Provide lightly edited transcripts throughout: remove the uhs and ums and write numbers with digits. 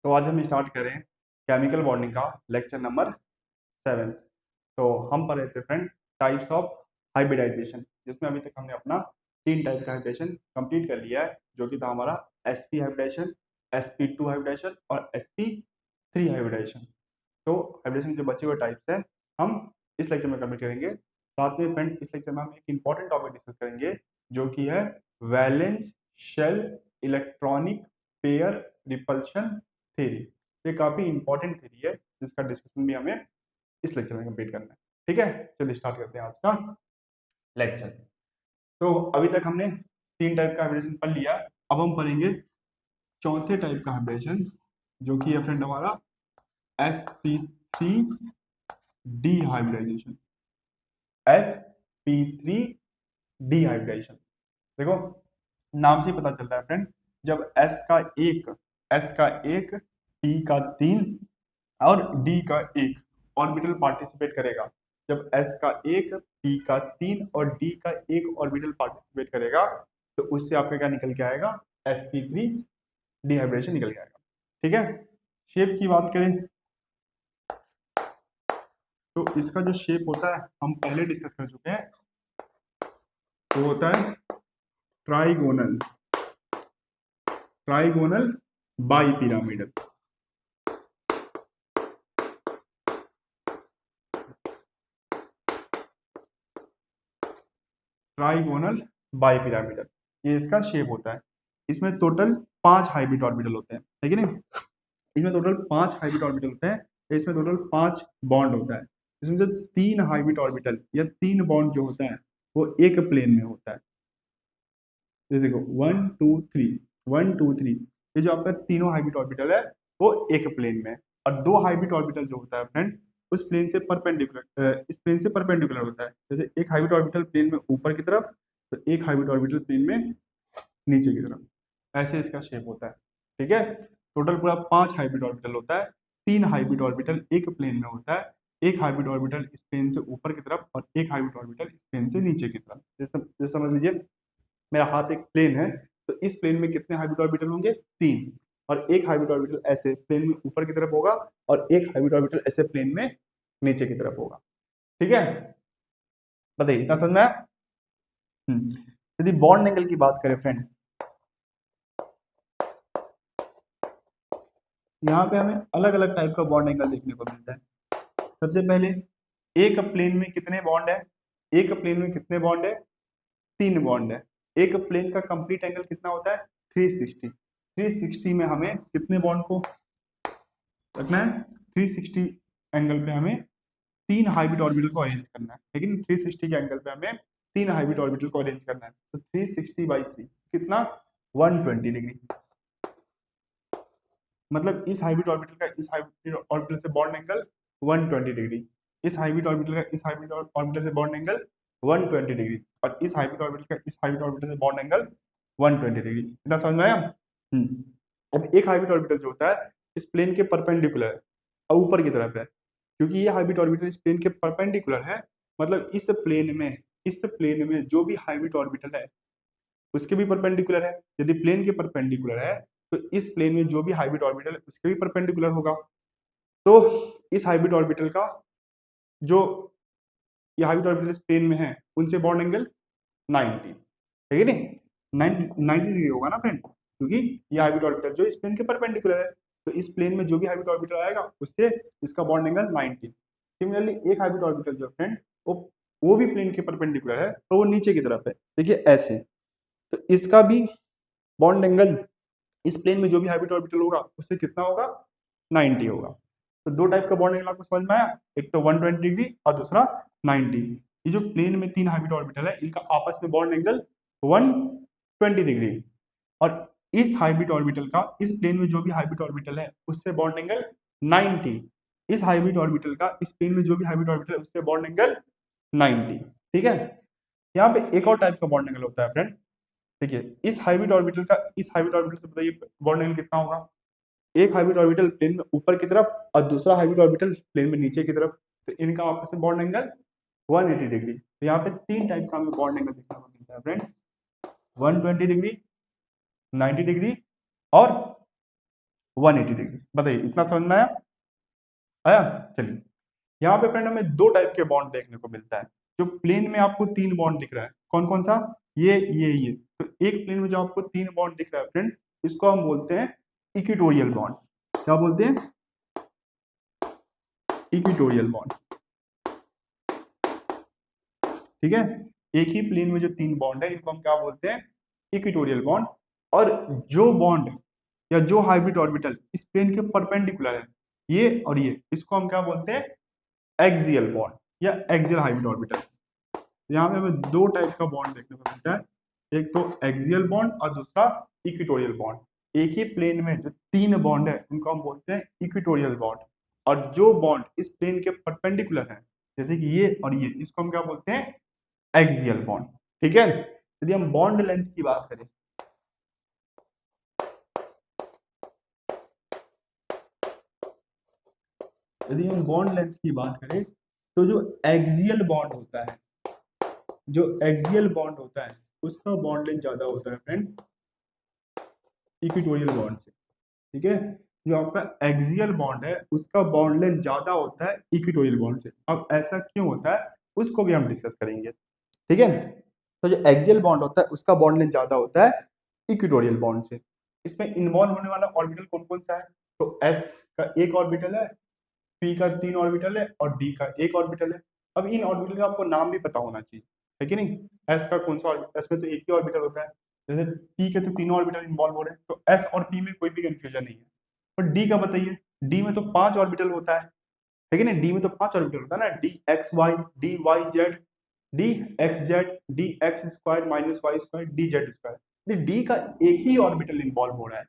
तो आज हम स्टार्ट करें केमिकल बॉन्डिंग का लेक्चर नंबर 7। तो हम पढ़ रहे थे फ्रेंड टाइप्स ऑफ हाइब्रिडाइजेशन, जिसमें अभी तक हमने अपना 3 टाइप का हाइब्रिडेशन कंप्लीट कर लिया है, जो कि था हमारा sp हाइब्रिडेशन, sp2 हाइब्रिडेशन और sp3 हाइब्रिडेशन। तो हाइब्रिडेशन के बचे हुए टाइप्स हैं हम इस लेक्चर में कंप्लीट करेंगे। साथ में फ्रेंड इस लेक्चर में हम एक इंपॉर्टेंट टॉपिक डिस्कस करेंगे, जो कि है valence shell electronic pair repulsion theory. ये काफी इंपॉर्टेंट थ्योरी है, जिसका डिस्कशन भी हमें इस लेक्चर में कंप्लीट करना है। ठीक है, चलिए स्टार्ट करते हैं आज का लेक्चर। तो अभी तक हमने 3 टाइप का हाइब्रिडेशन पढ़ लिया। अब हम पढ़ेंगे चौथे टाइप का हाइब्रिडेशन, जो कि है फ्रेंड हमारा sp3 डिहाइब्रिडाइजेशन। sp3 डिहाइब्रिडाइजेशन, देखो नाम से ही पता चल रहा है फ्रेंड, जब S का एक P का 3 और D का 1 ऑर्बिटल पार्टिसिपेट करेगा, जब S का एक P का 3 और D का 1 ऑर्बिटल पार्टिसिपेट करेगा, तो उससे आपका क्या निकल के आएगा, sp3 डिहाइब्रिडेशन निकल के आएगा। ठीक है, शेप की बात करें तो इसका जो शेप होता है हम पहले डिस्कस कर चुके हैं, वो होता है trigonal trigonal bipyramidal. Trigonal bipyramidal, ये इसका शेप होता है। इसमें टोटल 5 हाइब्रिड ऑर्बिटल होते हैं, है कि नहीं। इसमें टोटल 5 हाइब्रिड ऑर्बिटल होते हैं, इसमें टोटल 5 बॉन्ड होता है। इसमें जो 3 हाइब्रिड ऑर्बिटल या 3 बॉन्ड जो होता है वो एक प्लेन में होता है। ये देखो 1 2 3 1 2 3, ये जो आपका तीनों हाइब्रिड ऑर्बिटल है वो एक प्लेन में है। और 2 हाइब्रिड ऑर्बिटल जो होता है फ्रेंड, उस प्लेन से परपेंडिकुलर, इस प्लेन से परपेंडिकुलर होता है। जैसे एक हाइब्रिड ऑर्बिटल प्लेन में ऊपर की तरफ, तो एक हाइब्रिड ऑर्बिटल प्लेन में नीचे की तरफ, ऐसे इसका शेप होता है। ठीक है, टोटल पूरा 5 हाइब्रिड ऑर्बिटल होता है। 3 हाइब्रिड ऑर्बिटल एक प्लेन में होता है, एक हाइब्रिड ऑर्बिटल इस प्लेन से ऊपर की तरफ और एक हाइब्रिड ऑर्बिटल इस प्लेन से नीचे की तरफ। जैसे समझ लीजिए मेरा हाथ एक प्लेन है, तो इस प्लेन में कितने हाइब्रिड ऑर्बिटल होंगे, 3। और एक हाइब्रिड ऑर्बिटल ऐसे प्लेन में ऊपर की तरफ होगा और एक हाइब्रिड ऑर्बिटल ऐसे प्लेन में नीचे की तरफ होगा। ठीक है, बताइए इतना समझ में आया। यदि बॉन्ड एंगल की बात करें फ्रेंड, यहाँ पे हमें अलग अलग टाइप का बॉन्ड एंगल देखने को मिलता है। सबसे पहले एक प्लेन में कितने बॉन्ड है, एक प्लेन में कितने बॉन्ड है, 3 बॉन्ड है। एक प्लेन का कंप्लीट एंगल कितना होता है, 360। 360 में हमें कितने बॉन्ड को रखना है, 360 एंगल पे हमें 3 हाइब्रिड ऑर्बिटल को अरेंज करना है। लेकिन 360 के एंगल पे हमें 3 हाइब्रिड ऑर्बिटल को अरेंज करना है, तो 360/3 कितना, 120 डिग्री। मतलब इस हाइब्रिड ऑर्बिटल का इस हाइब्रिड ऑर्बिटल से बॉन्ड एंगल 120 डिग्री, इस हाइब्रिड ऑर्बिटल का इस हाइब्रिड ऑर्बिटल से बॉन्ड एंगल 120 डिग्री, और इस हाइब्रिड ऑर्बिटल का इस हाइब्रिड ऑर्बिटल से बॉन्ड एंगल 120 डिग्री। इतना समझ में आया। अब एक हाइब्रिड ऑर्बिटल जो होता है इस प्लेन के परपेंडिकुलर है और ऊपर की तरफ है, क्योंकि ये हाइब्रिड ऑर्बिटल इस प्लेन के परपेंडिकुलर है, मतलब इस प्लेन में जो भी हाइब्रिड ऑर्बिटल है उसके भी परपेंडिकुलर है। यदि प्लेन के परपेंडिकुलर है तो इस प्लेन में जो भी हाइब्रिड ऑर्बिटल है उसके भी परपेंडिकुलर होगा। तो इस हाइब्रिड ऑर्बिटल का जो ये हाइब्रिड ऑर्बिटल इस प्लेन में है उनसे बॉन्ड एंगल 90 है कि नहीं, 90 डिग्री होगा ना फ्रेंड, क्योंकि ये हाइब्रिड ऑर्बिटल जो इस प्लेन के परपेंडिकुलर है, तो इस प्लेन में जो भी हाइब्रिड ऑर्बिटल आएगा उससे इसका बॉन्ड एंगल 90। सिमिलरली एक हाइब्रिड ऑर्बिटल जो फ्रेंड वो भी प्लेन के परपेंडिकुलर है, तो वो नीचे की तरफ है, देखिए ऐसे, तो इसका भी बॉन्ड एंगल इस प्लेन में जो भी हाइब्रिड ऑर्बिटल होगा उससे कितना होगा, 90 होगा। तो 2 टाइप का बॉन्ड एंगल आपको समझ में आया, एक तो 120 डिग्री और दूसरा 90। ये जो प्लेन में 3 हाइब्रिड ऑर्बिटल है इनका आपस में बॉन्ड एंगल 120 डिग्री, और इस हाइब्रिड ऑर्बिटल का इस प्लेन में जो भी हाइब्रिड ऑर्बिटल है उससे बॉन्ड एंगल 90। इस हाइब्रिड ऑर्बिटल का इस प्लेन में जो भी हाइब्रिड ऑर्बिटल है उससे बॉन्ड एंगल 90। ठीक है, यहाँ पे एक और टाइप का बॉन्ड एंगल होता है फ्रेंड। देखिए इस हाइब्रिड ऑर्बिटल का इस हाइब्रिड ऑर्बिटल से बताइए बॉन्ड एंगल कितना होगा। एक हाइब्रिड ऑर्बिटल प्लेन में ऊपर की तरफ और दूसरा हाइब्रिड ऑर्बिटल प्लेन में नीचे की तरफ, तो इनका आपस में बॉन्ड एंगल 180 डिग्री। तो यहाँ पे 3 टाइप का हमें बॉन्ड एंगल देखने को मिलता है फ्रेंड, 120 डिग्री, 90 डिग्री और 180 डिग्री। बताइए इतना समझ में आया? आया? चलिए, यहाँ पे फ्रेंड हमें दो टाइप के बॉन्ड देखने को मिलता है। जो प्लेन में आपको तीन बॉन्ड दिख रहा है, कौन कौन सा? ये तो एक प्लेन में जो आपको तीन बॉन्ड दिख रहा है फ्रेंड, इसको हम बोलते हैं इक्वेटोरियल बॉन्ड। क्या बोलते हैं? Equatorial bond. ठीक है, एक ही प्लेन में जो तीन बॉन्ड है इनको हम क्या बोलते हैं? Equatorial bond. और जो बॉन्ड या जो हाइब्रिड ऑर्बिटल इस प्लेन के परपेंडिकुलर है, ये और ये, इसको हम क्या बोलते हैं? एक्सियल बॉन्ड या एक्सियल हाइब्रिड ऑर्बिटल। यहाँ पे हमें दो टाइप का बॉन्ड देखने को मिलता है, एक तो एक्सियल बॉन्ड और दूसरा इक्वेटोरियल बॉन्ड। एक ही प्लेन में जो तीन बॉन्ड है उनको हम बोलते हैं इक्वेटोरियल बॉन्ड। और जो बॉन्ड इस प्लेन के परपेंडिकुलर है, जैसे कि ये और ये, इसको हम क्या बोलते हैं? Axial bond. ठीक है, यदि हम बॉन्ड लेंथ की बात करें, यदि हम बॉन्ड लेंथ की बात करें तो जो एक्सियल बॉन्ड होता है, जो एक्सियल बॉन्ड होता है उसका बॉन्ड लेंथ ज्यादा होता है फ्रेंड इक्वेटोरियल बॉन्ड से। ठीक है, जो आपका एक्सियल बॉन्ड है उसका बॉन्ड लेंथ ज्यादा होता है इक्वेटोरियल बॉन्ड से। अब ऐसा क्यों होता है उसको भी हम डिस्कस करेंगे। ठीक है, तो जो एक्सियल बॉन्ड होता है उसका बॉन्ड लेंथ ज्यादा होता है इक्वेटोरियल बॉन्ड से। इसमें इन्वॉल्व होने वाला ऑर्बिटल कौन कौन सा है? तो एस का एक ऑर्बिटल है, पी का तीन ऑर्बिटल है और डी का एक ऑर्बिटल है। अब इन ऑर्बिटल का आपको नाम भी पता होना चाहिए, है कि नहीं? एस का कौन सा ऑर्बिटल? एस में तो एक ही ऑर्बिटल होता है। जैसे पी के तो तीनों ऑर्बिटल इन्वॉल्व हो रहे हैं, तो एस और पी में कोई भी कंफ्यूजन नहीं है। और डी का बताइए, डी में तो पांच ऑर्बिटल होता है कि नहीं? डी में तो पांच ऑर्बिटल होता है ना, D x Y, D Y Z, D x Z, D x square minus Y square, D Z square. D का एक ही ऑर्बिटल इन्वॉल्व हो रहा है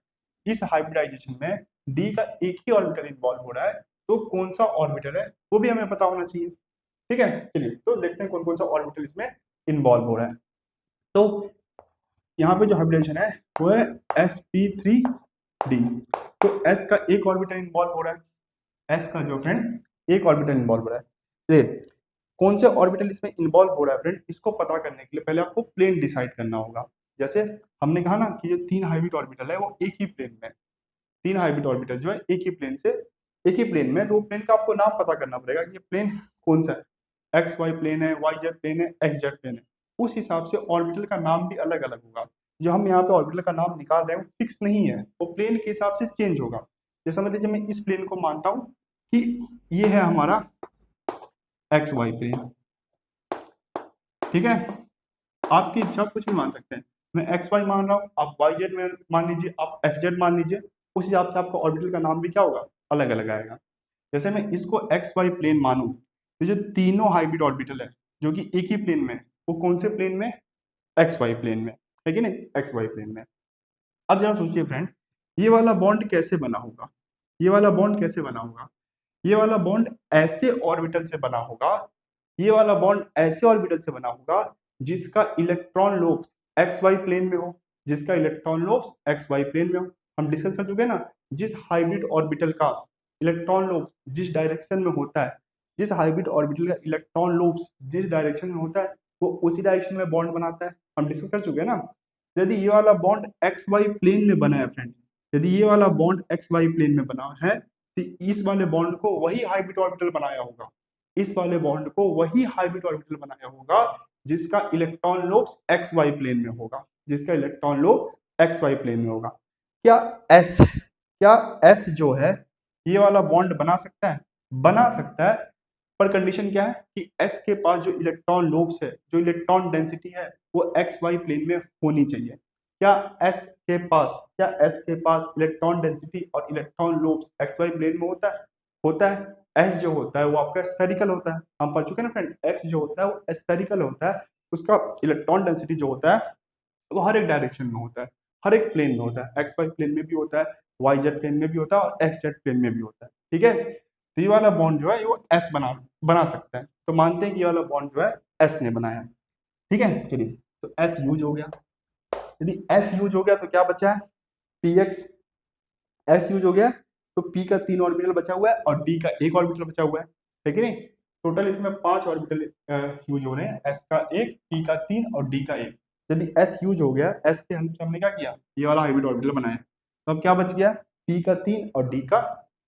इस हाइब्रिडाइजेशन में, डी का एक ही ऑर्बिटल इन्वॉल्व हो रहा है। तो कौन सा ऑर्बिटल है वो भी हमें पता होना चाहिए। ठीक है, चलिए तो देखते हैं कौन कौन सा ऑर्बिटल इसमें इन्वॉल्व हो रहा है। तो यहाँ पे जो हाइब्रिडेशन है वो है sp3d। तो s का एक ऑर्बिटल इन्वॉल्व हो रहा है, s का जो फ्रेंड एक ऑर्बिटल इन्वॉल्व हो रहा है। चलिए, कौन से ऑर्बिटल इसमें इन्वॉल्व हो रहा है फ्रेंड, इसको पता करने के लिए पहले आपको प्लेन डिसाइड करना होगा। जैसे हमने कहा ना कि जो तीन हाइब्रिड ऑर्बिटल है वो एक ही प्लेन में, तीन हाइब्रिड ऑर्बिटल जो है एक ही प्लेन से, एक ही प्लेन में, तो प्लेन का आपको नाम पता करना पड़ेगा कि ये प्लेन कौन सा है। एक्स वाई प्लेन है, वाई जेड प्लेन है, एक्स जेड प्लेन है। उस हिसाब से ऑर्बिटल का नाम भी अलग अलग होगा। जो हम यहाँ पे ऑर्बिटल का नाम निकाल रहे हैं वो फिक्स नहीं है, वो प्लेन के हिसाब से चेंज होगा। जैसे समझ लीजिए मैं इस प्लेन को मानता हूँ कि ये है हमारा एक्स वाई प्लेन। ठीक है, आपकी इच्छा कुछ भी मान सकते हैं। मैं एक्स वाई मान रहा हूँ, आप वाई जेड में मान लीजिए, आप एक्स जेड मान लीजिए। उस हिसाब से आपका ऑर्बिटल का नाम भी क्या होगा? अलग अलग आएगा। जैसे मैं इसको एक्स वाई प्लेन मानूं, तो जो तीनों हाइब्रिड ऑर्बिटल है जो कि एक ही प्लेन में, वो कौन से प्लेन में? एक्स वाई प्लेन में, है कि नहीं? एक्स वाई प्लेन में। अब जरा सोचिए फ्रेंड, ये वाला बॉन्ड कैसे बना होगा? ये वाला बॉन्ड कैसे बना होगा? ये वाला बॉन्ड ऐसे ऑर्बिटल से बना होगा, ये वाला बॉन्ड ऐसे ऑर्बिटल से बना होगा जिसका electron lobes X Y plane में हो, जिसका electron lobes X Y plane में हो। हम डिस्कस कर चुके हैं ना, जिस हाइब्रिड ऑर्बिटल का इलेक्ट्रॉन लोब्स जिस डायरेक्शन में होता है, जिस हाइब्रिड ऑर्बिटल का इलेक्ट्रॉन लोब्स जिस डायरेक्शन में होता है, वो उसी डायरेक्शन में बॉन्ड बनाता है। हम डिस्कस कर चुके हैं ना। यदि ये वाला बॉन्ड एक्स वाई प्लेन में बना है फ्रेंड, यदि ये वाला बॉन्ड एक्स वाई प्लेन में बना है, तो इस वाले बॉन्ड को वही हाइब्रिड ऑर्बिटल बनाया होगा, इस वाले बॉन्ड को वही हाइब्रिड ऑर्बिटल बनाया होगा जिसका electron lobes X Y plane में होगा, जिसका electron lobe X Y plane में होगा। क्या एस, क्या एस जो है ये वाला बॉन्ड बना सकता है? बना सकता है, पर कंडीशन क्या है कि एस के पास जो इलेक्ट्रॉन लोब्स है, जो इलेक्ट्रॉन डेंसिटी है, वो एक्स वाई प्लेन में होनी चाहिए। क्या एस के पास, क्या एस के पास इलेक्ट्रॉन डेंसिटी और electron lobes X Y plane में होता है? होता है। एस जो होता है वो आपका स्फेरिकल होता है, हम पढ़ चुके हैं ना फ्रेंड, एक्स जो होता है वो स्फेरिकल होता है। उसका इलेक्ट्रॉन डेंसिटी जो होता है वो हर एक डायरेक्शन में होता है, हर एक प्लेन में होता है। एक्स वाई प्लेन में भी होता है, वाई जेड प्लेन में भी होता है और एक्स जेड प्लेन में भी होता है। ठीक है, तो ये वाला बॉन्ड जो है वो एस बना सकता है, तो मानते हैं कि ये वाला बॉन्ड जो है एस ने बनाया है। ठीक है, चलिए तो एस यूज हो गया। यदि एस यूज हो गया तो क्या बचा है? P x. एस यूज हो गया तो पी का तीन ऑर्बिटल बचा हुआ है और डी का एक ऑर्बिटल बचा हुआ है कि नहीं? टोटल इसमें पांच ऑर्बिटल यूज हो रहे हैं, एस का एक, पी का तीन और डी का एक। यदि एस यूज हो गया, एस के हेल्प से हमने क्या किया? ये वाला हाइब्रिड ऑर्बिटल बनाया। तो अब क्या बच गया? P का 3 और D का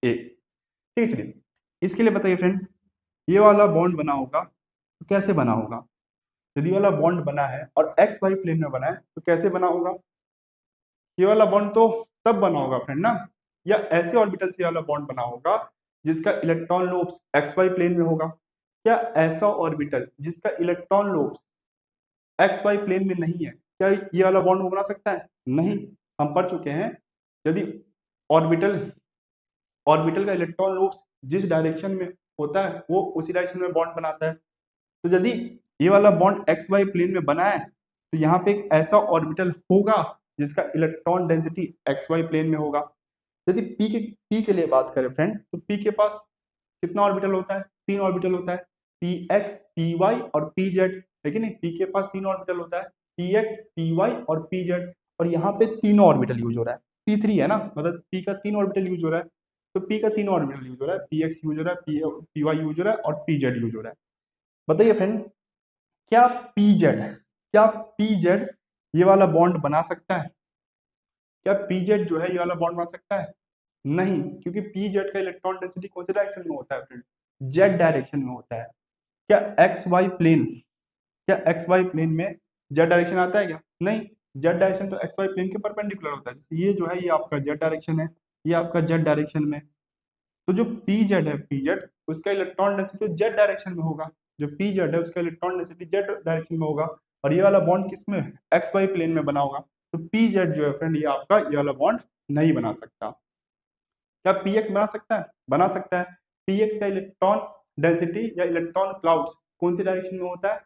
1। ठीक है, चलिए इसके लिए बताइए फ्रेंड, ये वाला बॉन्ड बना होगा तो कैसे बना होगा? यदि वाला बॉन्ड बना है और एक्स वाई प्लेन में बना है तो कैसे बना होगा? ये वाला बॉन्ड तो तब बना होगा फ्रेंड ना, या ऐसे ऑर्बिटल से ये वाला बॉन्ड बना होगा जिसका electron lobes X Y plane में होगा। क्या ऐसा ऑर्बिटल जिसका electron lobes X Y plane में नहीं है, क्या ये वाला बॉन्ड वो बना सकता है? नहीं। हम पढ़ चुके हैं, यदि ऑर्बिटल ऑर्बिटल का इलेक्ट्रॉन लोब्स जिस डायरेक्शन में होता है वो उसी डायरेक्शन में बॉन्ड बनाता है। तो यदि ये वाला बॉन्ड एक्स वाई प्लेन में बना है तो यहाँ पे एक ऐसा ऑर्बिटल होगा जिसका electron density X Y plane में होगा। यदि पी के लिए बात करें फ्रेंड, तो पी के पास कितना ऑर्बिटल होता है? 3 ऑर्बिटल होता है, पी एक्स, पी वाई और पी जेड। लेकिन पी के पास 3 ऑर्बिटल होता है, पी एक्स, पी वाई और पी जेड। और यहाँ पे तीनों ऑर्बिटल यूज हो रहा है, P3 है ना, मतलब पी का 3 ऑर्बिटल यूज हो रहा है। तो पी का 3 ऑर्बिटल यूज हो रहा है, पी एक्स यूज हो रहा है, पी वाई यूज हो रहा है और पी जेड यूज हो रहा है। बताइए फ्रेंड, क्या पी जेड क्या पी जेड ये वाला बॉन्ड बना सकता है? क्या पी जेड जो है ये वाला बॉन्ड बना सकता है? नहीं, क्योंकि पी जेड का इलेक्ट्रॉन डेंसिटी कौन से डायरेक्शन में होता है फ्रेंड? जेड डायरेक्शन में होता है। क्या एक्स वाई प्लेन में जेड डायरेक्शन आता है क्या? नहीं, जेड डायरेक्शन तो एक्स वाई प्लेन के परपेंडिकुलर होता है। ये जो है ये आपका जेड डायरेक्शन है, ये आपका जेड डायरेक्शन में। तो जो पी जेड है, पी जेड उसका इलेक्ट्रॉन डेंसिटी जेड डायरेक्शन में होगा। जो पी जेड है उसका इलेक्ट्रॉन डेंसिटी जेड डायरेक्शन में होगा। और ये वाला बॉन्ड किस में? एक्स वाई प्लेन में बना होगा। तो पी जेड जो है फ्रेंड, ये आपका ये वाला बॉन्ड नहीं बना सकता। क्या पी एक्स बना सकता है? बना सकता है। पी एक्स का इलेक्ट्रॉन डेंसिटी या इलेक्ट्रॉन क्लाउड्स कौन सी डायरेक्शन में होता है?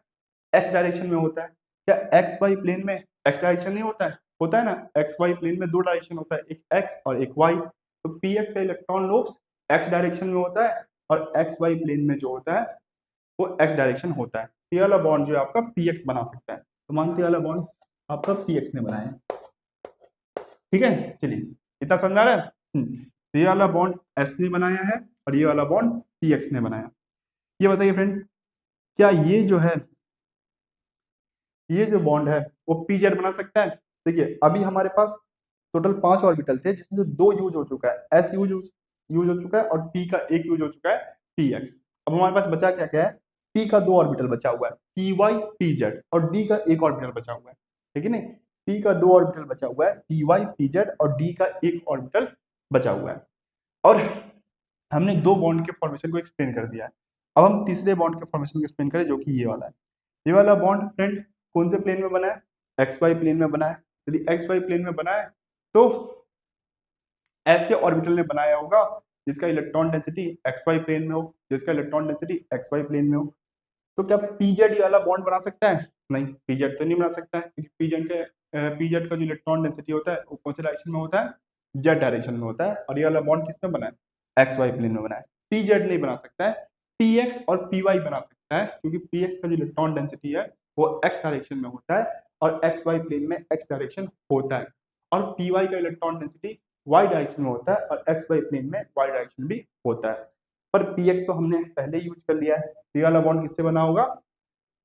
एक्स डायरेक्शन में होता है। क्या एक्स वाई प्लेन में एक्स डायरेक्शन नहीं होता है? होता है ना, एक्स वाई प्लेन में 2 डायरेक्शन होता है, एक एक्स और एक वाई। तो पी एक्स का इलेक्ट्रॉन लोब्स एक्स डायरेक्शन में होता है और एक्स वाई प्लेन में जो होता है वो एक्स डायरेक्शन होता है। ये वाला बॉन्ड जो है आपका पी एक्स बना सकता है। तो मानते वाला बॉन्ड आपका पी एक्स ने बनाया है। ठीक है, चलिए इतना समझ आ रहा है। तो ये वाला बॉन्ड एस ने बनाया है और ये वाला बॉन्ड पी एक्स ने बनाया। ये बताइए फ्रेंड, क्या ये जो बॉन्ड है वो पी जेड बना सकता है? देखिए अभी हमारे पास टोटल 5 ऑर्बिटल थे जिसमें से 2 यूज हो चुका है, एस यूज हो चुका है और पी का 1 यूज हो चुका है, पी एक्स। अब हमारे पास बचा क्या क्या है? पी का 2 ऑर्बिटल बचा हुआ है, पी वाई पी जेड, और डी का 1 ऑर्बिटल बचा हुआ है। ठीक है नहीं, पी का 2 ऑर्बिटल बचा हुआ है, पी वाई पी जेड, और डी का 1 ऑर्बिटल बचा हुआ है। और हमने 2 बॉन्ड के फॉर्मेशन को एक्सप्लेन कर दिया है। अब हम तीसरे बॉन्ड के फॉर्मेशन को एक्सप्लेन करें, जो कि ये वाला है। ये वाला बॉन्ड फ्रेंड कौन से प्लेन में बना है? एक्स वाई प्लेन में बना है। यदि एक्स वाई प्लेन में बना है तो ऐसे ऑर्बिटल ने बनाया होगा जिसका electron density X Y plane में हो, जिसका electron density X Y plane में हो। तो क्या पीजेड ये वाला बॉन्ड बना सकता है? नहीं, पीजेड तो नहीं बना सकता है, क्योंकि पीजेड का जो इलेक्ट्रॉन डेंसिटी होता है वो कौन से डायरेक्शन में होता है? जेड डायरेक्शन में होता है। और ये वाला बॉन्ड किस में बना है? एक्स वाई प्लेन में बना है। पीजेड नहीं बना सकता है, पी एक्स और पी वाई बना सकता है, क्योंकि पी एक्स का जो इलेक्ट्रॉन डेंसिटी है वो एक्स डायरेक्शन में होता है और एक्स वाई प्लेन में एक्स डायरेक्शन होता है। और पी वाई का इलेक्ट्रॉन डेंसिटी वाई डायरेक्शन में होता है और एक्स वाई प्लेन में वाई डायरेक्शन भी होता है। पर पी एक्स तो हमने पहले ही यूज कर लिया है। ये वाला बॉन्ड किससे बना होगा?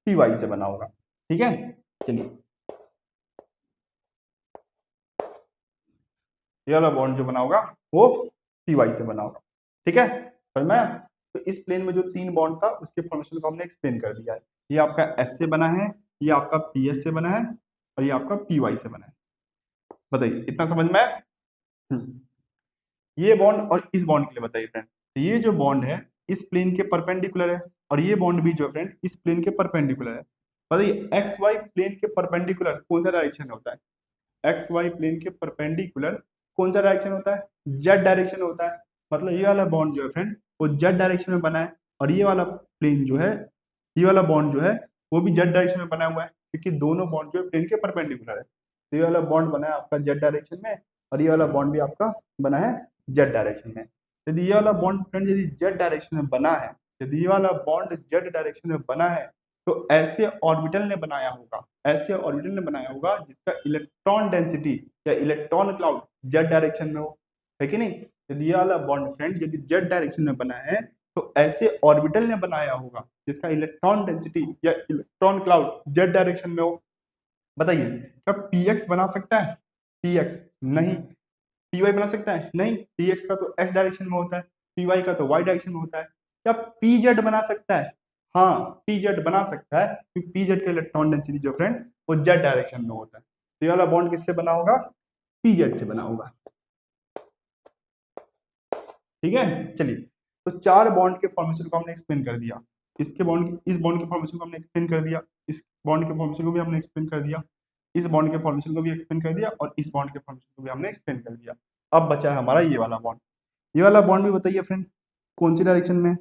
पी वाई से बना होगा। ठीक है, चलिए ये वाला बॉन्ड जो बना होगा वो पी वाई से बना होगा। ठीक है, समझ में आया? तो इस प्लेन में जो 3 बॉन्ड था उसके फॉर्मेशन को हमने एक्सप्लेन कर दिया है। ये आपका एस से बना है, ये आपका पी एस से बना है और ये आपका पी वाई से बना है। बताइए इतना समझ में आया? ये बॉन्ड और इस बॉन्ड के लिए बताइए फ्रेंड, ये जो बॉन्ड है इस प्लेन के परपेंडिकुलर है और ये बॉन्ड भी जो फ्रेंड इस प्लेन के परपेंडिकुलर है। बताइए एक्स वाई प्लेन के परपेंडिकुलर कौन सा डायरेक्शन होता है? एक्स वाई प्लेन के परपेंडिकुलर कौन सा डायरेक्शन होता है? जेड डायरेक्शन होता है। मतलब ये वाला बॉन्ड जो है फ्रेंड वो जेड डायरेक्शन में बना है और ये वाला प्लेन जो है, ये वाला बॉन्ड जो है वो भी जेड डायरेक्शन में बना हुआ है, क्योंकि दोनों बॉन्ड जो है प्लेन के परपेंडिकुलर है। तो ये वाला बॉन्ड बना है आपका जेड डायरेक्शन में और ये वाला बॉन्ड भी आपका बना है जेड डायरेक्शन में। यदि ये वाला बॉन्ड फ्रेंड यदि जेड डायरेक्शन में बना है, यदि ये वाला बॉन्ड जेड डायरेक्शन में बना है तो ऐसे ऑर्बिटल ने बनाया होगा, ऐसे ऑर्बिटल ने बनाया होगा जिसका इलेक्ट्रॉन डेंसिटी या इलेक्ट्रॉन क्लाउड जेड डायरेक्शन में हो, है कि नहीं? यदि ये वाला बॉन्ड फ्रेंड यदि जेड डायरेक्शन में बना है तो ऐसे ऑर्बिटल ने बनाया होगा जिसका इलेक्ट्रॉन डेंसिटी या इलेक्ट्रॉन क्लाउड जेड डायरेक्शन में हो। बताइए क्या पी एक्स बना सकता है? पी एक्स नहीं, पी वाई बना सकता है? नहीं। पी एक्स का तो एस डायरेक्शन में होता है, पी वाई का तो वाई डायरेक्शन में होता है। क्या पी जेड बना सकता है? हाँ, पी जेड बना सकता है, क्योंकि पी जेड का इलेक्ट्रॉन डेंसिटी जो फ्रेंड वो जेड डायरेक्शन में होता है। तो ये वाला बॉन्ड किससे बना होगा? पी जेड से बना होगा। ठीक है, चलिए। तो चार बॉन्ड के फॉर्मेशन को हमने एक्सप्लेन कर दिया। इसके बॉन्ड इस बॉन्ड के फॉर्मेशन को हमने एक्सप्लेन कर दिया, इस बॉन्ड के फॉर्मेशन को भी हमने एक्सप्लेन कर दिया, इस बॉन्ड के फॉर्मेशन को भी एक्सप्लेन कर दिया, और इस बॉन्ड के फॉर्मेशन को भी हमने एक्सप्लेन कर दिया। अब बचा है हमारा ये वाला बॉन्ड। ये वाला बॉन्ड भी बताइए फ्रेंड कौन सी डायरेक्शन में?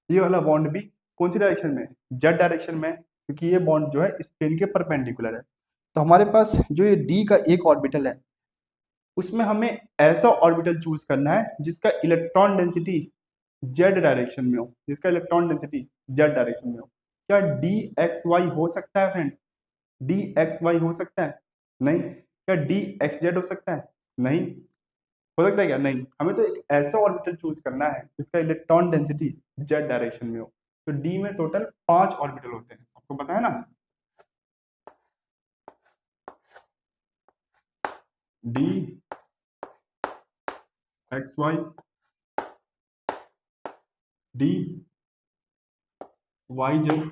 ये वाला बॉन्ड भी कौन सी डायरेक्शन में? जेड डायरेक्शन में, क्योंकि ये बॉन्ड जो है इस प्लेन के परपेंडिकुलर है। तो हमारे पास जो ये डी का एक ऑर्बिटल है, उसमें हमें ऐसा ऑर्बिटल चूज करना है जिसका इलेक्ट्रॉन डेंसिटी जेड डायरेक्शन में हो, जिसका इलेक्ट्रॉन डेंसिटी जेड डायरेक्शन में हो। क्या डी एक्स वाई हो सकता है फ्रेंड? डी एक्स वाई हो सकता है? नहीं। क्या डी एक्स जेड हो सकता है? नहीं। हो सकता है क्या? नहीं। हमें तो एक ऐसा ऑर्बिटल चूज करना है जिसका इलेक्ट्रॉन डेंसिटी जेड डायरेक्शन में हो। तो डी में टोटल 5 ऑर्बिटल होते हैं, आपको पता है ना? D x Y, D Y Z,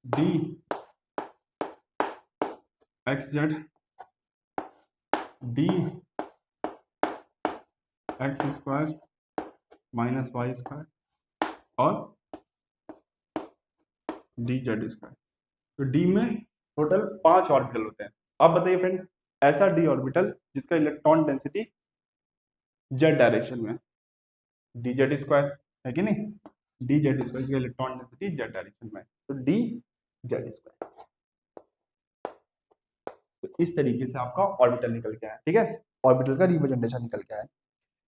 D x Z, D x square minus Y square, और डी जेड स्क्वायर। तो डी में टोटल 5 ऑर्बिटल होते हैं। अब बताइए फ्रेंड, ऐसा डी ऑर्बिटल जिसका इलेक्ट्रॉन डेंसिटी जेड डायरेक्शन में, डी जेड स्क्वायर है कि नहीं? डी जेड स्क्वायर का इलेक्ट्रॉन डेंसिटी जेड डायरेक्शन में, तो डी जेड स्क्वायर। तो इस तरीके से आपका ऑर्बिटल निकल के आया। ठीक है, ऑर्बिटल का रिप्रेजेंटेशन निकल के आया।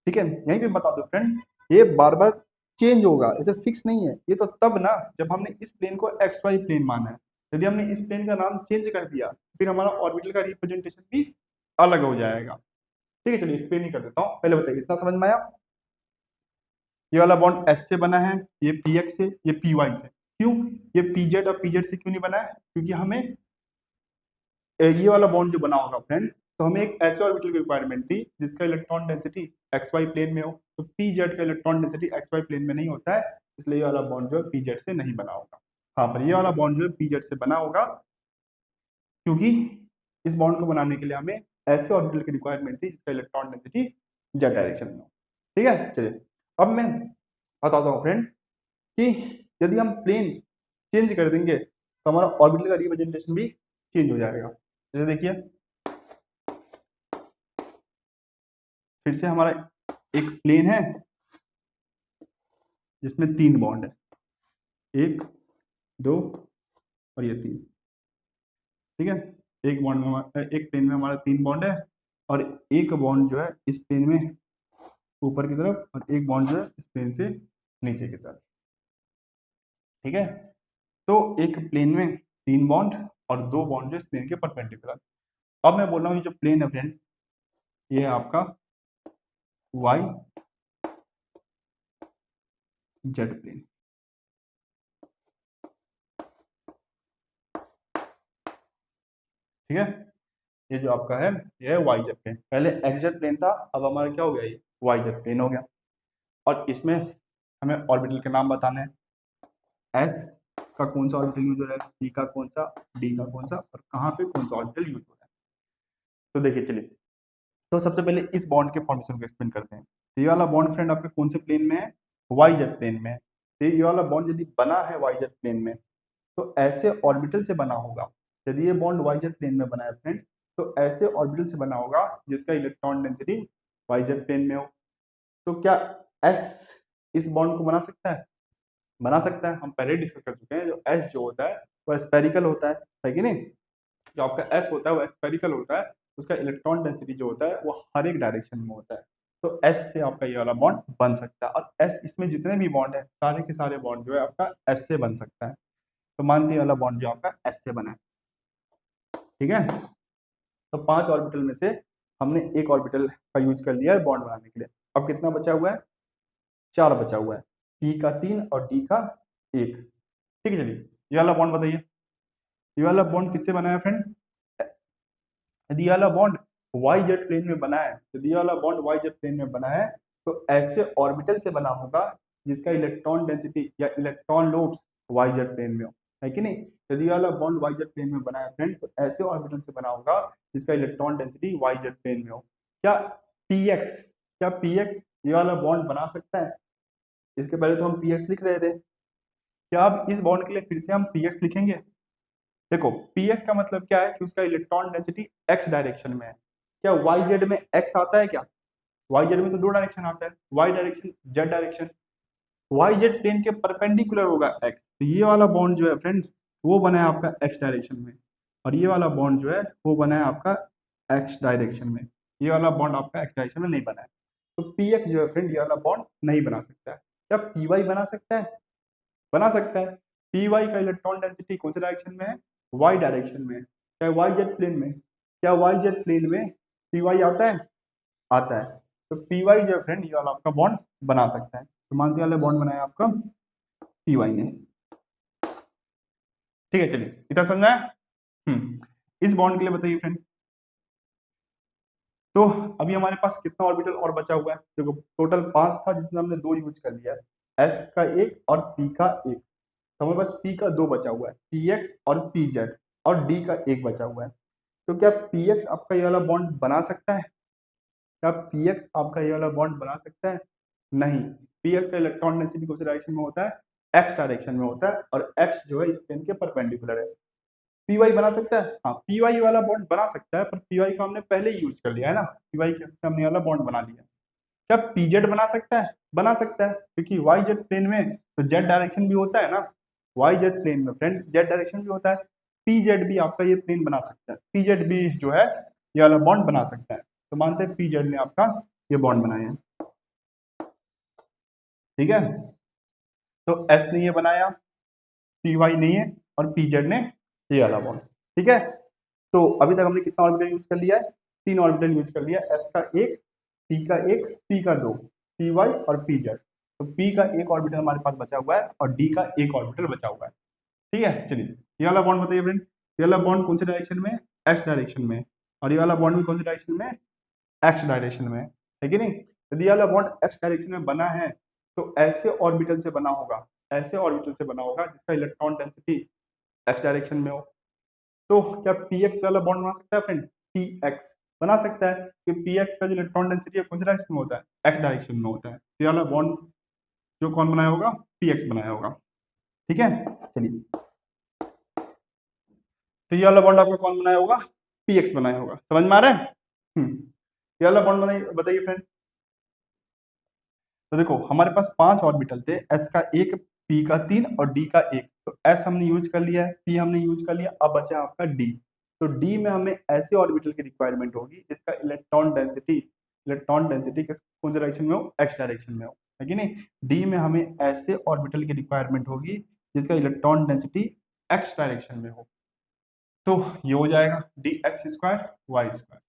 ठीक है, यहीं पे बता दो फ्रेंड, ये बार बार चेंज होगा, ऐसे फिक्स नहीं है। ये तो तब ना जब हमने इस प्लेन को एक्स वाई प्लेन माना है। यदि हमने इस प्लेन का नाम चेंज कर दिया, फिर हमारा ऑर्बिटल का रिप्रेजेंटेशन भी अलग हो जाएगा। ठीक है, चलिए एक्सप्लेन ही कर देता हूँ। पहले बताइए, इतना समझ में आया? ये वाला बॉन्ड एस से बना है, ये पी एक्स से, ये पी वाई से। क्यों? ये पी जेड और पी जेड से क्यों नहीं बना है? क्योंकि हमें ये वाला बॉन्ड जो बना होगा फ्रेंड, तो हमें एक ऐसे ऑर्बिटल की रिक्वायरमेंट थी जिसका electron density X Y plane में हो। तो पी जेड का electron density X Y plane में नहीं होता है, इसलिए ये वाला बॉन्ड जो है पी जेड से नहीं बना होगा। हाँ, पर ये वाला बॉन्ड जो है पी जेड से बना होगा, क्योंकि इस बॉन्ड को बनाने के लिए हमें ऐसे ऑर्बिटल की रिक्वायरमेंट थी जिसका इलेक्ट्रॉन डेंसिटी जेड डायरेक्शन में हो। ठीक है, चलिए अब मैं बताता हूँ फ्रेंड कि यदि हम प्लेन चेंज कर देंगे तो हमारा ऑर्बिटल का रिप्रेजेंटेशन भी चेंज हो जाएगा। जैसे देखिए, फिर से हमारा एक प्लेन है जिसमें 3 बॉन्ड है, 1 2 और ये 3। ठीक है, एक बॉन्ड में एक प्लेन में हमारा 3 बॉन्ड है, और एक बॉन्ड जो है इस प्लेन में ऊपर की तरफ, और एक बॉन्ड जो है इस प्लेन से नीचे की तरफ। ठीक है, तो एक प्लेन में 3 बॉन्ड और 2 बॉन्ड जो इस प्लेन के परपेंडिकुलर। अब मैं बोल रहा हूँ ये जो प्लेन है फ्रेंड, ये है आपका वाई जेड प्लेन। ठीक है, ये जो आपका है ये है वाई जेड प्लेन। पहले एक्स जेड प्लेन था, अब हमारा क्या हो गया? ये वाई जेड प्लेन हो गया। और इसमें हमें ऑर्बिटल के नाम बताने हैं। एस का कौन सा ऑर्बिटल यूज हो रहा है, पी का कौन सा, डी का कौन सा, और कहाँ पे कौन सा ऑर्बिटल यूज हो रहा है। तो देखिए, चलिए, तो सबसे पहले इस बॉन्ड के फॉर्मेशन को एक्सप्लेन करते हैं। तो ये वाला बॉन्ड फ्रेंड आपके कौन से प्लेन में है? वाई जेड प्लेन में है। तो ये वाला बॉन्ड यदि बना है वाई जेड प्लेन में, तो ऐसे ऑर्बिटल से बना होगा। यदि ये बॉन्ड वाई जेड प्लेन में बना है फ्रेंड, तो ऐसे ऑर्बिटल से बना होगा जिसका electron density Y Z plane में हो। तो क्या एस इस बॉन्ड को बना सकता है? बना सकता है। हम पहले डिस्कस कर चुके हैं, जो एस जो होता है वो स्पेरिकल होता है कि नहीं? जो आपका एस होता है वो स्पेरिकल होता है, उसका इलेक्ट्रॉन डेंसिटी जो होता है वो हर एक डायरेक्शन में होता है। तो एस से आपका ये वाला बॉन्ड बन सकता है, और एस इसमें जितने भी बॉन्ड है सारे के सारे बॉन्ड जो है आपका एस से बन सकता है। तो मानते हैं वाला बॉन्ड जो आपका एस से बना है। ठीक है, तो 5 ऑर्बिटल में से हमने एक ऑर्बिटल का यूज कर लिया है बॉन्ड बनाने के लिए। अब कितना बचा हुआ है? 4 बचा हुआ है, पी का 3 और डी का 1। ठीक है, चलिए ये वाला बॉन्ड बताइए, ये वाला बॉन्ड किससे बना है फ्रेंड? यदि ये वाला बॉन्ड वाई जेड प्लेन में बना है, यदि ये वाला बॉन्ड वाई जेड प्लेन में बना है तो ऐसे ऑर्बिटल से बना होगा जिसका इलेक्ट्रॉन डेंसिटी या electron lobes Y Z plane में हो, है कि नहीं। यदि ये वाला बॉन्ड वाई जेड प्लेन में बना है फ्रेंड तो ऐसे ऑर्बिटल से बना होगा जिसका electron density Y Z plane में हो। क्या पीएक्स, क्या पीएक्स ये वाला बॉन्ड बना सकता है? इसके पहले तो हम पीएक्स लिख रहे थे, क्या अब इस बॉन्ड के लिए फिर से हम पीएक्स लिखेंगे? देखो पीएस का मतलब क्या है कि उसका इलेक्ट्रॉन डेंसिटी एक्स डायरेक्शन में है। क्या वाई जेड में एक्स आता है क्या? वाई जेड में तो दो डायरेक्शन आता है, Y direction, Z direction. Y Z plane के परपेंडिकुलर होगा एक्स, तो ये वाला बॉन्ड जो है फ्रेंड वो बना है आपका एक्स डायरेक्शन में, और ये वाला बॉन्ड जो है वो बना है आपका एक्स डायरेक्शन में। ये वाला बॉन्ड आपका एक्स डायरेक्शन में नहीं बना है, तो पी एक्स जो है फ्रेंड ये वाला बॉन्ड नहीं बना सकता है। क्या पी वाई बना सकता है? बना सकता है। पी वाई का इलेक्ट्रॉन डेंसिटी कौन से डायरेक्शन में है? वाई डायरेक्शन में। क्या वाई जेड प्लेन में, क्या वाई जेड प्लेन में पी वाई आता है? आता है। तो पी वाई जो है फ्रेंड ये वाला आपका बॉन्ड बना सकता है, तो मानते वाले बॉन्ड बनाया आपका पी वाई ने। ठीक है, चलिए इतना समझना है। इस बॉन्ड के लिए बताइए फ्रेंड, तो अभी हमारे पास कितना ऑर्बिटल और बचा हुआ है? देखो टोटल 5 था जिसमें हमने 2 यूज कर लिया है, एस का एक और पी का एक, तो हमारे पास पी का 2 बचा हुआ है, पी एक्स और पी जेड, और डी का 1 बचा हुआ है। तो क्या पी एक्स आपका ये वाला बॉन्ड बना सकता है? क्या पी एक्स आपका ये वाला बॉन्ड बना सकता है? नहीं। पी एक्स का इलेक्ट्रॉन डेंसिटी कौन से डायरेक्शन में होता है? एक्स डायरेक्शन में होता है, और एक्स जो है इस प्लेन के परपेंडिकुलर है। पी वाई बना सकता है? हाँ पी वाई वाला बॉन्ड बना सकता है, पर पी वाई का हमने पहले ही यूज कर लिया है ना, पी वाई का हमने वाला बॉन्ड बना लिया। क्या पी जेड बना सकता है? बना सकता है, क्योंकि वाई जेड प्लेन में तो जेड डायरेक्शन भी होता है ना, वाई जेड प्लेन में फ्रेंड जेड डायरेक्शन भी होता है। पी जेड भी आपका ये प्लेन बना सकता है, पी जेड भी जो है ये वाला बॉन्ड बना सकता है, तो मानते हैं पी जेड ने आपका ये बॉन्ड बनाया है। ठीक है, तो एस ने ये बनाया, पी वाई नहीं है, और पी जेड ने ये वाला बॉन्ड। ठीक है, तो अभी तक हमने कितना ऑर्बिटल यूज कर लिया है? 3 ऑर्बिटल यूज कर लिया, एस का एक, पी का एक, पी का 2, पी वाई और पी जेड। तो पी का एक ऑर्बिटल हमारे पास बचा हुआ है और डी का एक ऑर्बिटल बचा हुआ है। ठीक है, चलिए ये वाला बॉन्ड बताइए फ्रेंड, ये वाला बॉन्ड कौन से डायरेक्शन में? एक्स डायरेक्शन में, और ये वाला बॉन्ड भी कौन से डायरेक्शन में? एक्स डायरेक्शन में, है कि नहीं। यदि ये वाला बॉन्ड एक्स डायरेक्शन में बना है तो ऐसे ऑर्बिटल से बना होगा, ऐसे ऑर्बिटल से बना होगा जिसका इलेक्ट्रॉन डेंसिटी एक्स डायरेक्शन में हो। तो क्या पी एक्स वाला बॉन्ड बना सकता है फ्रेंड? पी एक्स बना सकता है, क्योंकि पी एक्स का जो इलेक्ट्रॉन डेंसिटी है कौन से डायरेक्शन में होता है? एक्स डायरेक्शन में होता है। ये वाला बॉन्ड जो कौन बनाया होगा? पी एक्स बनाया होगा। ठीक है, चलिए तो ये वाला बॉन्ड आपका कौन बनाया होगा? पी एक्स बनाया होगा। समझ में आ रहा है? ये वाला बॉन्ड बनाइए, बताइए फ्रेंड। तो देखो हमारे पास 5 ऑर्बिटल थे, एस का एक, पी का 3 और डी का 1। तो एस हमने यूज कर लिया है, पी हमने यूज कर लिया, अब बचा आपका डी। तो डी में हमें ऐसे ऑर्बिटल की रिक्वायरमेंट होगी जिसका इलेक्ट्रॉन डेंसिटी कौन से डायरेक्शन में हो? एक्स डायरेक्शन में हो, है कि नहीं। डी में हमें ऐसे ऑर्बिटल की रिक्वायरमेंट होगी जिसका इलेक्ट्रॉन डेंसिटी एक्स डायरेक्शन में हो। तो ये हो जाएगा D x square Y square.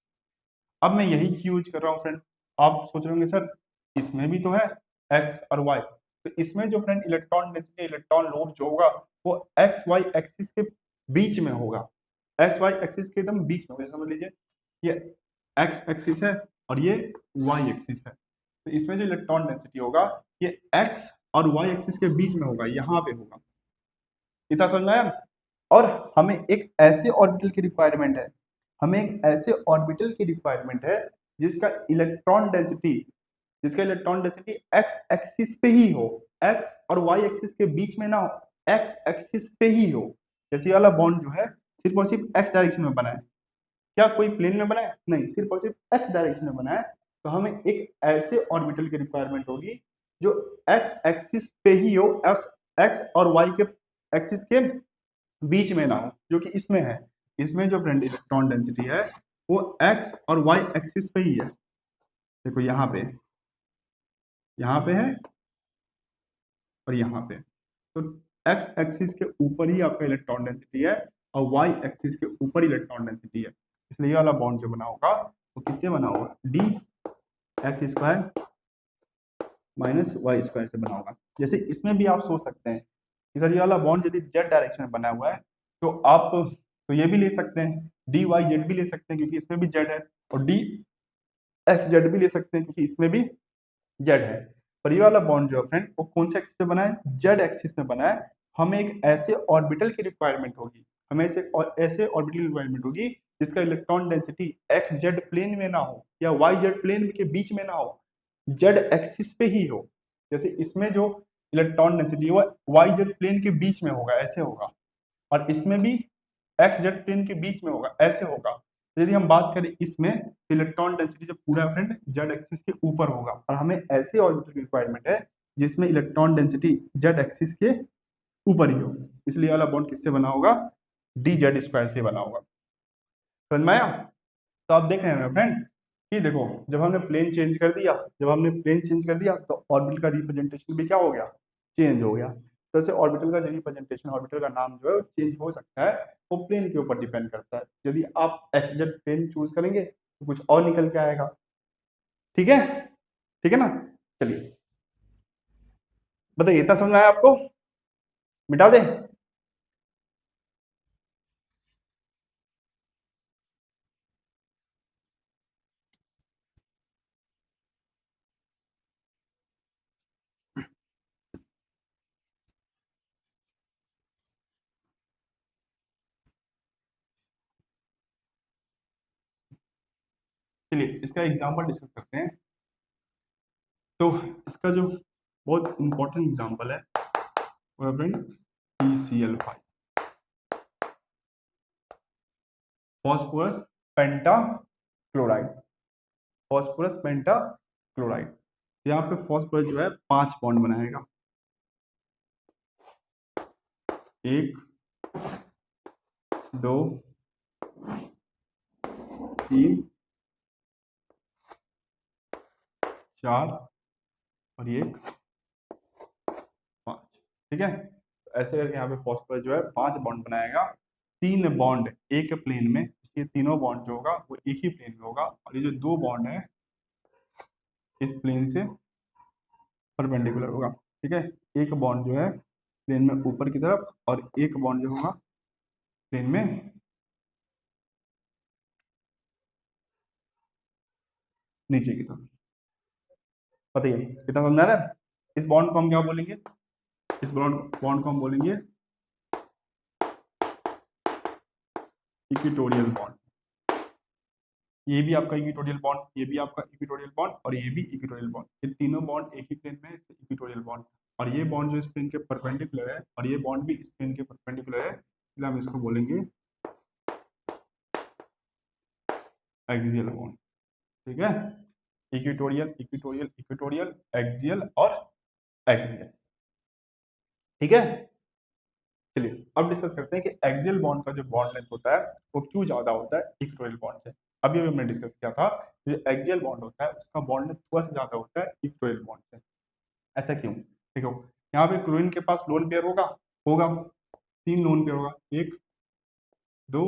अब मैं यही यूज कर रहा हूँ फ्रेंड। आप सोच रहे होंगे सर इसमें भी तो है एक्स और वाई, तो इसमें जो friend electron density, electron load जो होगा वो एक्स वाई एक्सिस के बीच में होगा, एक्स वाई एक्सिस के एकदम बीच में। समझ लीजिए ये एक्स एक्सिस है और ये वाई एक्सिस है, तो इसमें जो इलेक्ट्रॉन डेंसिटी होगा ये एक्स और वाई एक्सिस के बीच में होगा, यहाँ पे होगा। इतना समझ में आया? और हमें एक ऐसे ऑर्बिटल की रिक्वायरमेंट है, हमें एक ऐसे ऑर्बिटल की रिक्वायरमेंट है जिसका इलेक्ट्रॉन डेंसिटी, एक्स एक्सिस पे ही हो, एक्स और वाई एक्सिस के बीच में ना हो, एक्स एक्सिस पे ही हो। जैसे वाला बॉन्ड जो है सिर्फ और सिर्फ एक्स डायरेक्शन में बना है, क्या कोई प्लेन में बना है? नहीं, सिर्फ और सिर्फ एक्स डायरेक्शन में बना है। तो हमें एक ऐसे ऑर्बिटल की रिक्वायरमेंट होगी जो एक्स एक्सिस पे ही हो, एक्स और वाई के एक्सिस के बीच में ना हो, जो कि इसमें है। इसमें जो फ्रेंड इलेक्ट्रॉन डेंसिटी है वो एक्स और वाई एक्सिस पे ही है। देखो यहाँ पे है और यहाँ पे, तो एक्स एक्सिस के ऊपर ही आपका इलेक्ट्रॉन डेंसिटी है और वाई एक्सिस के ऊपर इलेक्ट्रॉन डेंसिटी है। इसलिए ये वाला बॉन्ड जो बना होगा वो किससे बना होगा? D x square minus Y square से बना होगा। जैसे इसमें भी आप सोच सकते हैं कि सर ये वाला बॉन्ड यदि जेड डायरेक्शन में बना हुआ है तो आप तो ये भी ले सकते हैं, डी वाई जेड भी ले सकते हैं क्योंकि इसमें भी जेड है। और डी एक्स जेड भी ले सकते हैं क्योंकि इसमें भी जेड है। पर ये वाला बॉन्ड जो है फ्रेंड वो कौन से एक्सिस पे बना है, जेड एक्सिस में बना है। हमें एक ऐसे ऑर्बिटल की रिक्वायरमेंट होगी, हमें ऐसे ऑर्बिटल की रिक्वायरमेंट होगी जिसका electron density X Z plane में ना हो या वाई जेड प्लेन के बीच में ना हो, जेड एक्सिस पे ही हो। जैसे इसमें जो इलेक्ट्रॉन डेंसिटी है वो वाई जेड प्लेन के बीच में होगा, ऐसे होगा, और इसमें भी एक्स जेड प्लेन के बीच में होगा, ऐसे होगा। यदि हम बात करें इसमें, इलेक्ट्रॉन डेंसिटी जो पूरा फ्रेंड जेड एक्सिस के ऊपर होगा, और हमें ऐसे ऑर्बिटल की रिक्वायरमेंट है जिसमें इलेक्ट्रॉन डेंसिटी जेड एक्सिस के ऊपर ही हो। इसलिए वाला बॉन्ड किससे बना होगा, डी जेड स्क्वायर से बना होगा। समझ में आया? तो आप देख रहे हैं ना फ्रेंड कि देखो, जब हमने प्लेन चेंज कर दिया, जब हमने प्लेन चेंज कर दिया तो ऑर्बिटल का रिप्रेजेंटेशन भी क्या हो गया, चेंज हो गया। तो ऐसे ऑर्बिटल का जो रिप्रेजेंटेशन, ऑर्बिटल का नाम जो है वो चेंज हो सकता है, वो प्लेन के ऊपर डिपेंड करता है। यदि आप एक्स जेड प्लेन चूज करेंगे तो कुछ और निकल के आएगा। ठीक है, ठीक है ना? चलिए बताइए, इतना समझ में आया आपको? मिटा दे? चलिए इसका एग्जाम्पल डिस्कस करते हैं। तो इसका जो बहुत इंपॉर्टेंट एग्जाम्पल है वो है फ्रेंड PCl5, फॉस्फोरस पेंटा क्लोराइड, फॉस्फोरस पेंटा क्लोराइड। यहाँ पे फॉस्फोरस जो है 5 बॉन्ड बनाएगा, 1 2 3 4 और ये 5। ठीक है, तो ऐसे करके यहाँ पे फॉस्फोरस जो है 5 बॉन्ड बनाएगा। 3 बॉन्ड एक प्लेन में, ये तीनों बॉन्ड जो होगा वो एक ही प्लेन में होगा, और ये जो 2 बॉन्ड है इस प्लेन से परपेंडिकुलर होगा। ठीक है, एक बॉन्ड जो है प्लेन में ऊपर की तरफ, और एक बॉन्ड जो होगा प्लेन में नीचे की तरफ। बताइए कितना समझ आ रहा है? इस बॉन्ड को हम क्या बोलेंगे, इस बॉन्ड बॉन्ड को हम बोलेंगे इक्विटोरियल बॉन्ड। ये भी आपका इक्विटोरियल बॉन्ड, ये भी आपका इक्विटोरियल बॉन्ड, और ये भी इक्विटोरियल बॉन्ड। ये तीनों बॉन्ड एक ही प्लेन में है, इक्विटोरियल बॉन्ड। और ये बॉन्ड जो इस प्लेन के परपेंडिकुलर है, और ये बॉन्ड भी इस प्लेन के परपेंडिकुलर है, इसलिए हम इसको बोलेंगे एक्सियल बॉन्ड। ठीक है, इक्विटोरियल इक्विटोरियल इक्विटोरियल, एक्सियल और एक्सियल। ठीक है, चलिए अब डिस्कस करते हैं कि एक्सियल बॉन्ड का जो बॉन्ड लेंथ होता है वो क्यों ज्यादा होता है इक्विटोरियल बॉन्ड से। अभी हमने डिस्कस किया था, जो एक्सियल बॉन्ड होता है उसका बॉन्ड लेंथ थोड़ा सा ज्यादा होता है इक्विटोरियल बॉन्ड से। ऐसा क्यों? देखो, यहाँ पे क्लोरीन के पास लोन पेयर होगा, होगा 3 लोन पेयर होगा, 1 2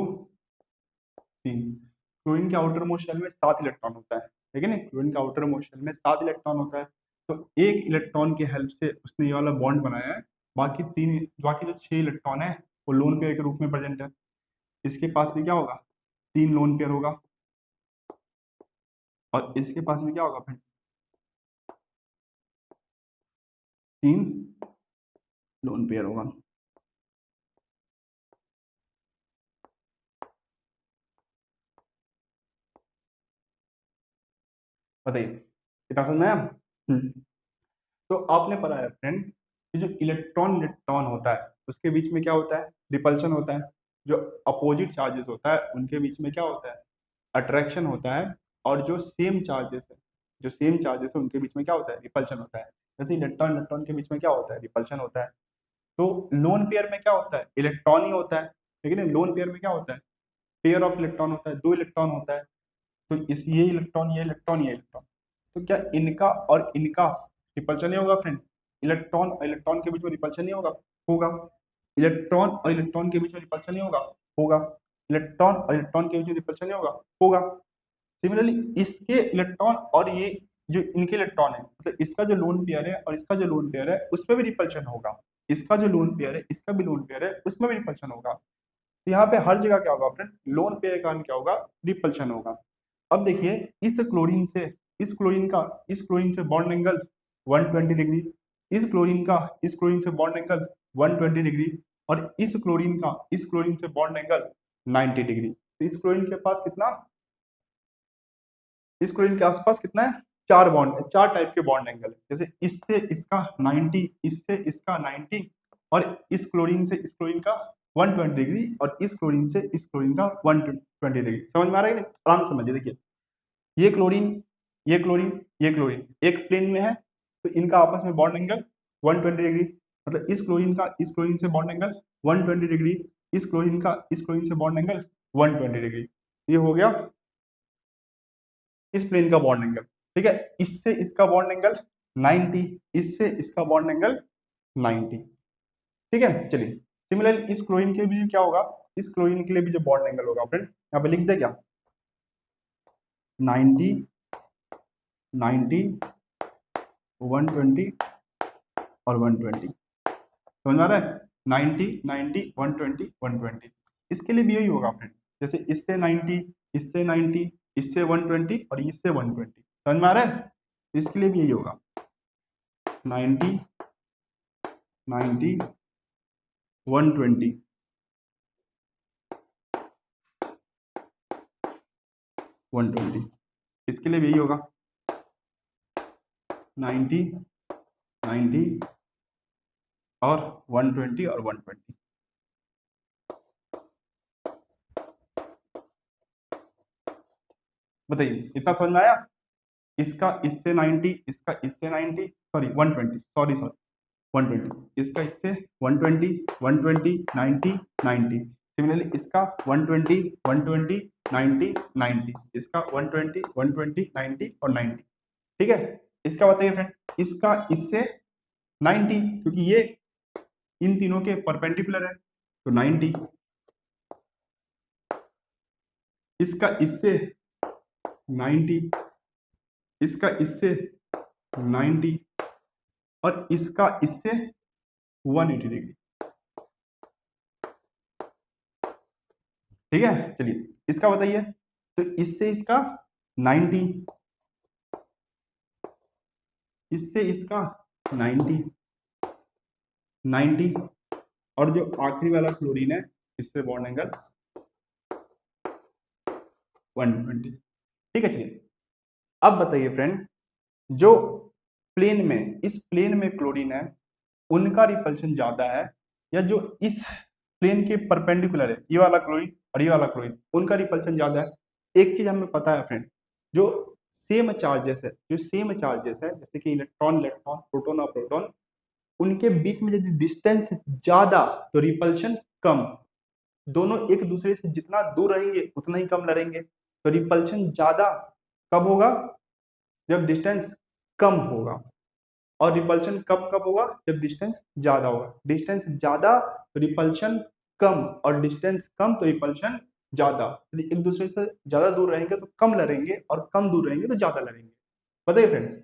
3। क्लोरीन के आउटर मोस्ट शेल में 7 इलेक्ट्रॉन होता है, ठीक है ना? क्लोरीन के आउटर मोस्ट शेल में 7 इलेक्ट्रॉन होता है। तो एक इलेक्ट्रॉन की हेल्प से उसने ये वाला बॉन्ड बनाया है। बाकी जो 6 इलेक्ट्रॉन है वो लोन पेयर के रूप में प्रेजेंट है। इसके पास भी क्या होगा, 3 लोन पेयर होगा, और इसके पास भी क्या होगा फिर, 3 लोन पेयर होगा। बताइए कितना समझ में आया? तो आपने पढ़ा है फ्रेंड कि जो इलेक्ट्रॉन इलेक्ट्रॉन होता है उसके बीच में क्या होता है, रिपल्शन होता है। जो अपोजिट चार्जेस होता है उनके बीच में क्या होता है, अट्रैक्शन होता है। और जो सेम चार्जेस है, जो सेम चार्जेस है उनके बीच में क्या होता है, रिपल्शन होता है। जैसे इलेक्ट्रॉन इलेक्ट्रॉन के बीच में क्या होता है, रिपल्शन होता है। तो लोन पेयर में क्या होता है, इलेक्ट्रॉन ही होता है, लेकिन लोन पेयर में क्या होता है, पेयर ऑफ इलेक्ट्रॉन होता है, 2 इलेक्ट्रॉन होता है। तो इस ये इलेक्ट्रॉन ये इलेक्ट्रॉन ये इलेक्ट्रॉन, तो क्या इनका और इनका रिपल्शन नहीं होगा फ्रेंड? इलेक्ट्रॉन और इलेक्ट्रॉन के बीच में रिपल्शन नहीं होगा? होगा। इलेक्ट्रॉन और इलेक्ट्रॉन के बीच में रिपल्शन नहीं होगा? होगा। इलेक्ट्रॉन और इलेक्ट्रॉन के बीच में रिपल्शन नहीं होगा? होगा। सिमिलरली इसके इलेक्ट्रॉन और ये जो इनके इलेक्ट्रॉन है, मतलब इसका जो लोन पेयर है और इसका जो लोन पेयर है उसमें भी रिपल्शन होगा। इसका जो लोन पेयर है इसका भी लोन पेयर है उसमें भी रिपल्शन होगा। तो यहाँ पे हर जगह क्या होगा फ्रेंड, लोन पेयर का क्या होगा, रिपल्शन होगा। अब देखिए इस क्लोरीन से बॉन्ड एंगल 120 डिग्री, इस क्लोरीन से बॉन्ड एंगल 120 डिग्री, और इस क्लोरीन से बॉन्ड एंगल 90 डिग्री। तो इस क्लोरीन के पास कितना, इस क्लोरीन के आसपास कितना है, चार टाइप के बॉन्ड एंगल। जैसे इससे इसका 90, इससे इसका 90, और इस क्लोरीन का 120 डिग्री, और इस क्लोरीन का 120 डिग्री। समझ में आ रहा है? आराम से समझिए। देखिए ये क्लोरीन, ये क्लोरीन एक प्लेन में है, तो इनका आपस में बॉन्ड एंगल 120 डिग्री। मतलब इस क्लोरीन से बॉन्ड एंगल 120 डिग्री, इस क्लोरीन से बॉन्ड एंगल 120 डिग्री। ये हो गया इस प्लेन का बॉन्ड एंगल। ठीक है, इससे इसका बॉन्ड एंगल 90, इससे इसका बॉन्ड एंगल 90। ठीक है, चलिए सिमिलरली इस क्लोरीन के भी क्या होगा, इस क्लोरीन के लिए भी जो बॉन्ड एंगल होगा फ्रेंड, यहाँ पे लिख दे क्या, 90, 90, 120 और 120। समझ में आ रहा है? 90, 90, 120, 120। इसके लिए भी यही होगा फ्रेंड। जैसे इससे 90, इससे 90, इससे 120 और इससे 120। समझ में आ रहा है? इसके लिए भी यही होगा 90, 90, 120, 120। इसके लिए भी यही होगा 90, 90 और 120 और 120। बताइए इतना समझ में आया? इसका इससे 90, इसका इससे 90, सॉरी 120, सॉरी 120, इसका इससे 120, 120, 90, 90। सिमिलरली इसका 120, 120, 90, 90, इसका 120, 120, 90 और 90। ठीक है, इसका बताइए फ्रेंड, इसका इससे 90, क्योंकि ये इन तीनों के परपेंडिकुलर है, तो 90। इसका इससे 90, इसका इससे 90, और इसका इससे 180 डिग्री। ठीक है, चलिए इसका बताइए। तो इससे इसका 90, इससे इसका 90, 90, और जो आखिरी वाला क्लोरीन है इससे बॉन्ड एंगल 120। ठीक है, चलिए अब बताइए फ्रेंड, जो प्लेन में, इस प्लेन में क्लोरीन है, उनका रिपल्शन ज्यादा है, या जो इस प्लेन के परपेंडिकुलर है, ये वाला क्लोरीन और ये वाला क्लोरीन, उनका रिपल्शन ज्यादा है? एक चीज हमें पता है फ्रेंड, जो सेम चार्जेस है, जैसे कि इलेक्ट्रॉन इलेक्ट्रॉन, प्रोटॉन और प्रोटॉन, उनके बीच में यदि डिस्टेंस ज्यादा तो रिपल्शन कम। दोनों एक दूसरे से जितना दूर रहेंगे उतना ही कम लड़ेंगे। तो रिपल्शन ज्यादा कब होगा, जब डिस्टेंस कम होगा, और रिपल्शन कब होगा, जब डिस्टेंस ज्यादा होगा। डिस्टेंस ज्यादा तो रिपल्शन कम, और डिस्टेंस कम तो रिपल्शन ज्यादा। यदि एक दूसरे से ज्यादा दूर रहेंगे तो कम लड़ेंगे, और कम दूर रहेंगे तो ज्यादा लड़ेंगे। बताइए फ्रेंड,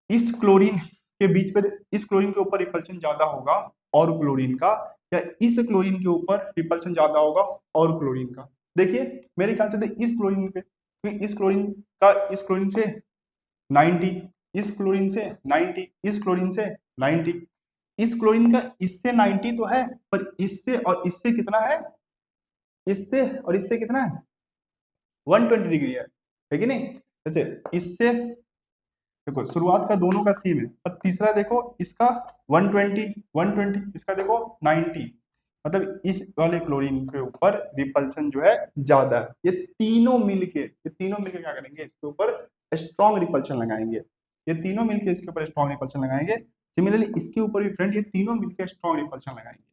इस क्लोरीन के बीच पर, इस क्लोरीन के ऊपर रिपल्शन ज्यादा होगा और क्लोरीन का, या इस क्लोरीन के ऊपर रिपल्शन ज्यादा होगा और क्लोरीन का? देखिए मेरे ख्याल से इस क्लोरीन पे, इस क्लोरीन से 90, इस क्लोरीन से 90, इस क्लोरीन से 90, इस क्लोरीन का इससे 90 तो है, पर इससे और इससे कितना है, इससे और इससे कितना है, 120 डिग्री है कि नहीं? जैसे इससे देखो शुरुआत का दोनों का सेम है, और तीसरा देखो इसका 120, 120, इसका देखो 90। मतलब इस वाले क्लोरीन के ऊपर रिपल्शन जो है ज्यादा है। ये तीनों मिलके क्या करेंगे, इसके ऊपर स्ट्रॉन्ग रिपल्शन लगाएंगे। ये तीनों मिलके इसके ऊपर स्ट्रॉन्ग रिपल्शन लगाएंगे। सिमिलरली इसके ऊपर भी फ्रेंड ये तीनों मिलकर स्ट्रॉन्ग रिपल्शन लगाएंगे।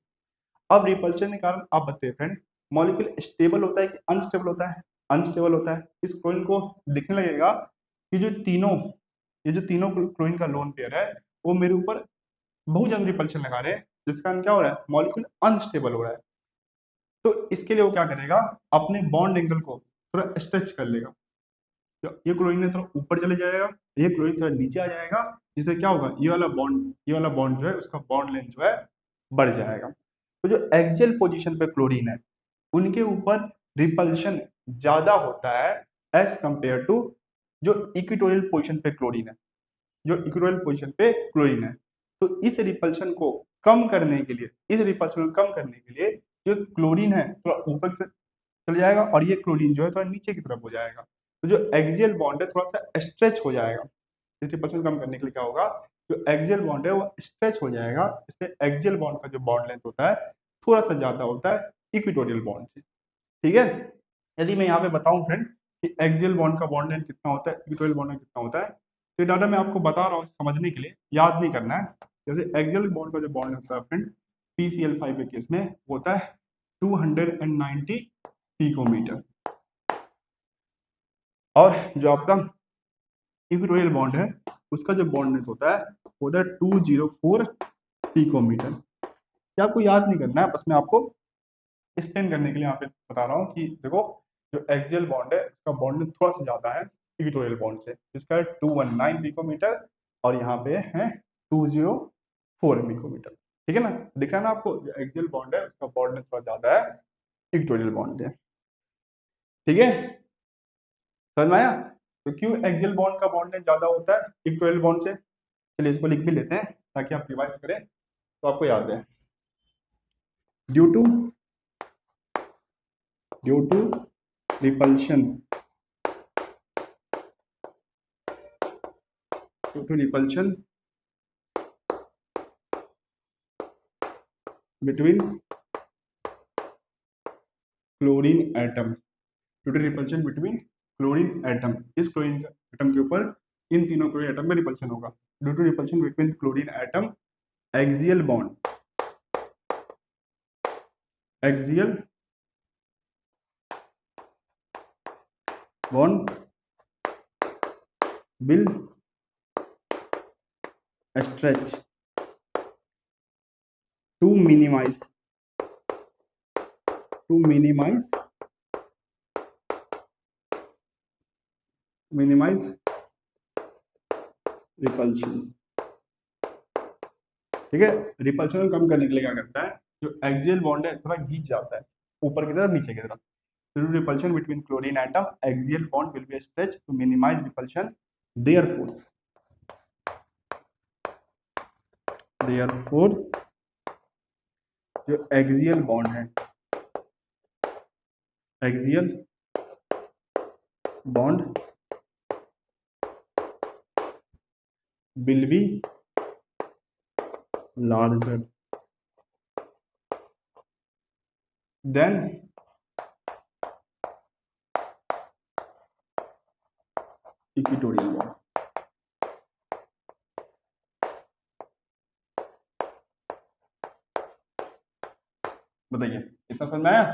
अब रिपल्शन के कारण आप बताइए फ्रेंड, मॉलिक्यूल स्टेबल होता है कि अनस्टेबल होता है? अनस्टेबल होता है। इस क्लोरीन को दिखने लगेगा कि ये जो तीनों क्लोरीन का लोन पेयर है, वो मेरे ऊपर बहुत ज्यादा रिपल्शन लगा रहे हैं, जिसका कारण क्या हो रहा है, मॉलिक्यूल अनस्टेबल हो रहा है। तो इसके लिए वो क्या करेगा, अपने बॉन्ड एंगल को थोड़ा स्ट्रेच कर लेगा। तो ये क्लोरीन थोड़ा ऊपर चले जाएगा, ये क्लोरीन थोड़ा नीचे आ जाएगा, जिससे क्या होगा, ये वाला बॉन्ड जो है, उसका बॉन्ड लेंथ जो है बढ़ जाएगा। तो जो एक्सियल पोजीशन पे क्लोरीन है, उनके ऊपर रिपल्शन ज्यादा होता है, एज कंपेयर टू जो इक्वेटोरियल पोजीशन पे क्लोरीन है, जो इक्वेटोरियल पोजीशन पे क्लोरीन है। तो इस रिपल्शन को कम करने के लिए, इस रिपल्शन को कम करने के लिए जो क्लोरीन है थोड़ा ऊपर से चल जाएगा और ये क्लोरीन जो है थोड़ा नीचे की तरफ हो जाएगा। तो जो एक्सियल बॉन्ड है थोड़ा सा स्ट्रेच हो जाएगा। इस रिपल्शन कम करने के लिए क्या होगा, जो एक्सियल बॉन्ड है वो स्ट्रेच हो जाएगा। इससे एक्सियल बॉन्ड का जो बॉन्ड लेंथ होता है थोड़ा सा ज्यादा होता है इक्वेटोरियल बॉन्ड से। ठीक है, यदि मैं यहाँ पे बताऊं फ्रेंड कि एक्सियल बॉन्ड का बॉन्ड लेंथ कितना होता है, इक्वेटोरियल बॉन्ड का कितना होता है, तो ये डाटा मैं आपको बता रहा हूँ समझने के लिए, याद नहीं करना है। जैसे एक्सियल बॉन्ड का जो बॉन्ड होता है फ्रेंड PCl5 के केस में वो होता है 290 पिकोमीटर, और जो आपका इक्वेटोरियल बॉन्ड है उसका जो बॉन्ड लेंथ होता है वो होता है 204 पिकोमीटर। ये आपको याद नहीं करना है, बस मैं आपको एक्सप्लेन करने के लिए यहाँ पे बता रहा हूँ कि देखो जो एक्सियल बॉन्ड है उसका बॉन्ड लेंथ थोड़ा सा ज्यादा है इक्वेटोरियल बॉन्ड से, इसका 219 पिकोमीटर और यहाँ पे है 204 पिकोमीटर। ठीक है ना, दिख रहा है ना आपको, जो एक्सियल बॉन्ड है उसका बॉन्ड लेंथ थोड़ा ज्यादा है इक्वेटोरियल बॉन्ड है। ठीक है, समझ में आया? तो क्यों एक्सियल बॉन्ड का बॉन्ड लेंथ ज्यादा होता है इक्वेटोरियल बॉन्ड से, चलिए इसको लिख भी लेते हैं ताकि आप रिवाइज करें तो आपको याद है। Due to repulsion, due to repulsion between chlorine atom, due to repulsion between chlorine atom, इस क्लोरीन एटम के ऊपर इन तीनों क्लोरीन एटम में रिपल्शन होगा। Due to repulsion between chlorine atom, axial bond will stretch to minimize repulsion. ठीक है, repulsion को कम करने के लिए क्या करता है, जो एक्सियल बॉन्ड है थोड़ा घिंच जाता है ऊपर की तरफ नीचे की तरफ। Repulsion between chlorine atom, axial bond will be stretch to minimize repulsion. Therefore जो एक्सियल बॉन्ड है, axial bond will be larger than equatorial bond। बताइए इतना समझ में आया?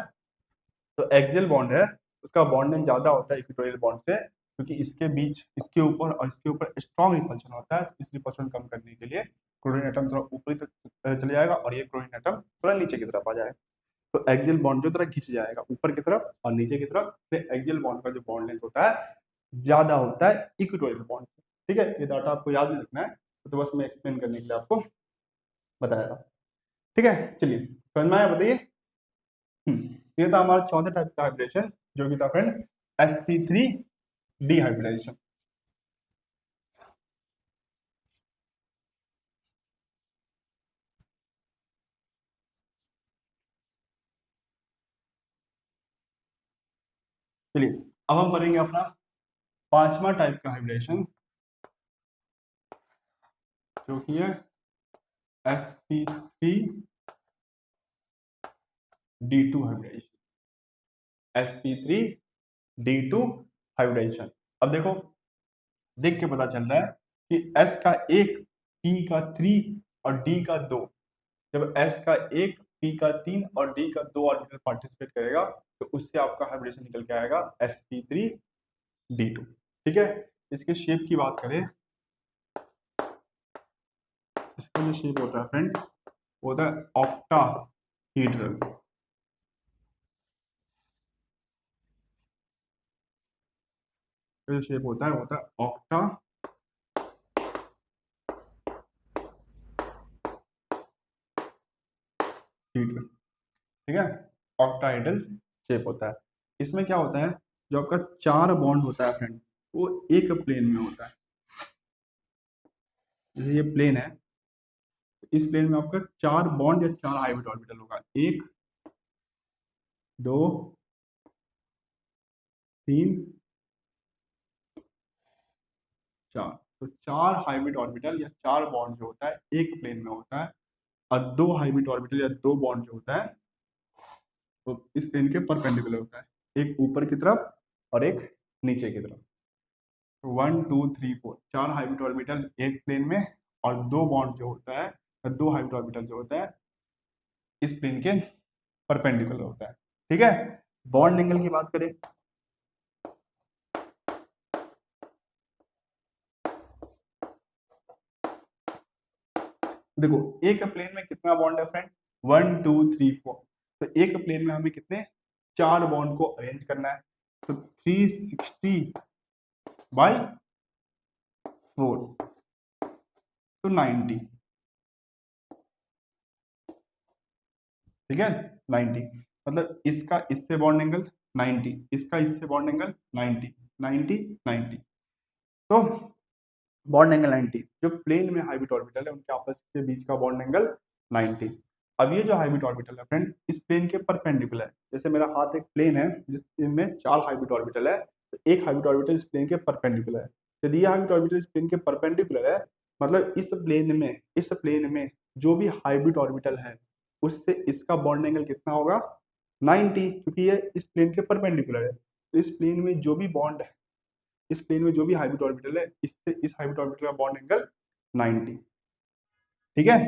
तो एक्सियल बॉन्ड है उसका बॉन्ड लेंथ ज्यादा होता है इक्वेटोरियल बॉन्ड से, क्योंकि इसके बीच, इसके ऊपर और इसके ऊपर स्ट्रॉन्ग रिपल्शन होता है। इस रिपल्शन कम करने के लिए क्लोरीन एटम थोड़ा ऊपरी तक चले जाएगा और ये क्लोरीन एटम थोड़ा नीचे की तरफ आ जाएगा। तो एक्सियल बॉन्ड जो थोड़ा खिंच जाएगा ऊपर की तरफ और नीचे की तरफ, से एक्सियल बॉन्ड का जो बॉन्ड लेंथ होता है ज्यादा होता है इक्वेटोरियल बॉन्ड से। ठीक है, ये डाटा आपको याद नहीं रखना है, तो बस मैं एक्सप्लेन करने के लिए आपको बताया। ठीक है, चलिए समझ में आया, बताइए। ये था हमारा चौथे टाइप का हाइब्रिडेशन जो कि था फ्रेंड sp3 डिहाइब्रिडाइजेशन। चलिए अब हम करेंगे अपना पांचवा टाइप का हाइब्रिडेशन जो कि है sp3 d2 hybridisation. sp3 d2 hybridisation. अब देखो, देख के पता चल रहा है कि s का एक, p का 3 और d का 2, जब s का एक, p का 3 और d का 2 ऑर्बिटल पार्टिसिपेट करेगा तो उससे आपका हाइब्रिडेशन निकल के आएगा sp3 d2। ठीक है, इसके शेप की बात करें, इसका जो शेप होता है फ्रेंड वो होता है ऑक्टाहेड्रल। जो शेप होता है वो होता है ऑक्टाहेड्रल। ठीक है, ऑक्टाहेड्रल शेप होता है। इसमें क्या होता है जो आपका 4 बॉन्ड होता है फ्रेंड, वो एक प्लेन में होता है। जैसे ये प्लेन है, इस प्लेन में आपका 4 बॉन्ड या 4 हाइब्रिड ऑर्बिटल होगा, 1 2 3 4। तो 4 हाइब्रिड ऑर्बिटल या 4 बॉन्ड जो होता है एक प्लेन में होता है, और 2 हाइब्रिड ऑर्बिटल या 2 बॉन्ड जो होता है वो इस प्लेन के परपेंडिकुलर होता है, एक ऊपर की तरफ और एक नीचे की तरफ। 1 2 3 4 4 हाइब्रिड ऑर्बिटल एक प्लेन में, और 2 बॉन्ड जो होता है, 2 हाइब्रिड ऑर्बिटल जो होता है इस प्लेन के परपेंडिकुलर होता है। ठीक है, बॉन्ड एंगल की बात करें, देखो एक प्लेन में कितना बॉन्ड है फ्रेंड, 1 2 3 4। तो एक प्लेन में हमें कितने 4 बॉन्ड को अरेंज करना है, तो 360 बाई 4 तो 90। ठीक है, 90 मतलब इसका इससे बॉन्ड एंगल 90, इसका इससे बॉन्ड एंगल 90 90 90। तो बॉन्ड एंगल 90, जो प्लेन में हाइब्रिड ऑर्बिटल है उनके आपस के बीच का बॉन्ड एंगल 90। अब ये जो हाइब्रिड ऑर्बिटल है फ्रेंड इस प्लेन के परपेंडिकुलर है। जैसे मेरा हाथ एक प्लेन है जिस प्लेन में 4 हाइब्रिड ऑर्बिटल है, तो एक हाइब्रिड ऑर्बिटल इस प्लेन के परपेंडिकुलर है। यदि ये हाइब्रिड ऑर्बिटल इस प्लेन के परपेंडिकुलर है, मतलब इस प्लेन में जो भी हाइब्रिड ऑर्बिटल है उससे इसका बॉन्ड एंगल कितना होगा 90, क्योंकि ये इस प्लेन के परपेंडिकुलर है। तो इस प्लेन में जो भी बॉन्ड है, इस प्लेन में जो भी हाइब्रिड ऑर्बिटल है इससे इस हाइब्रिड ऑर्बिटल का बॉन्ड एंगल 90। ठीक है,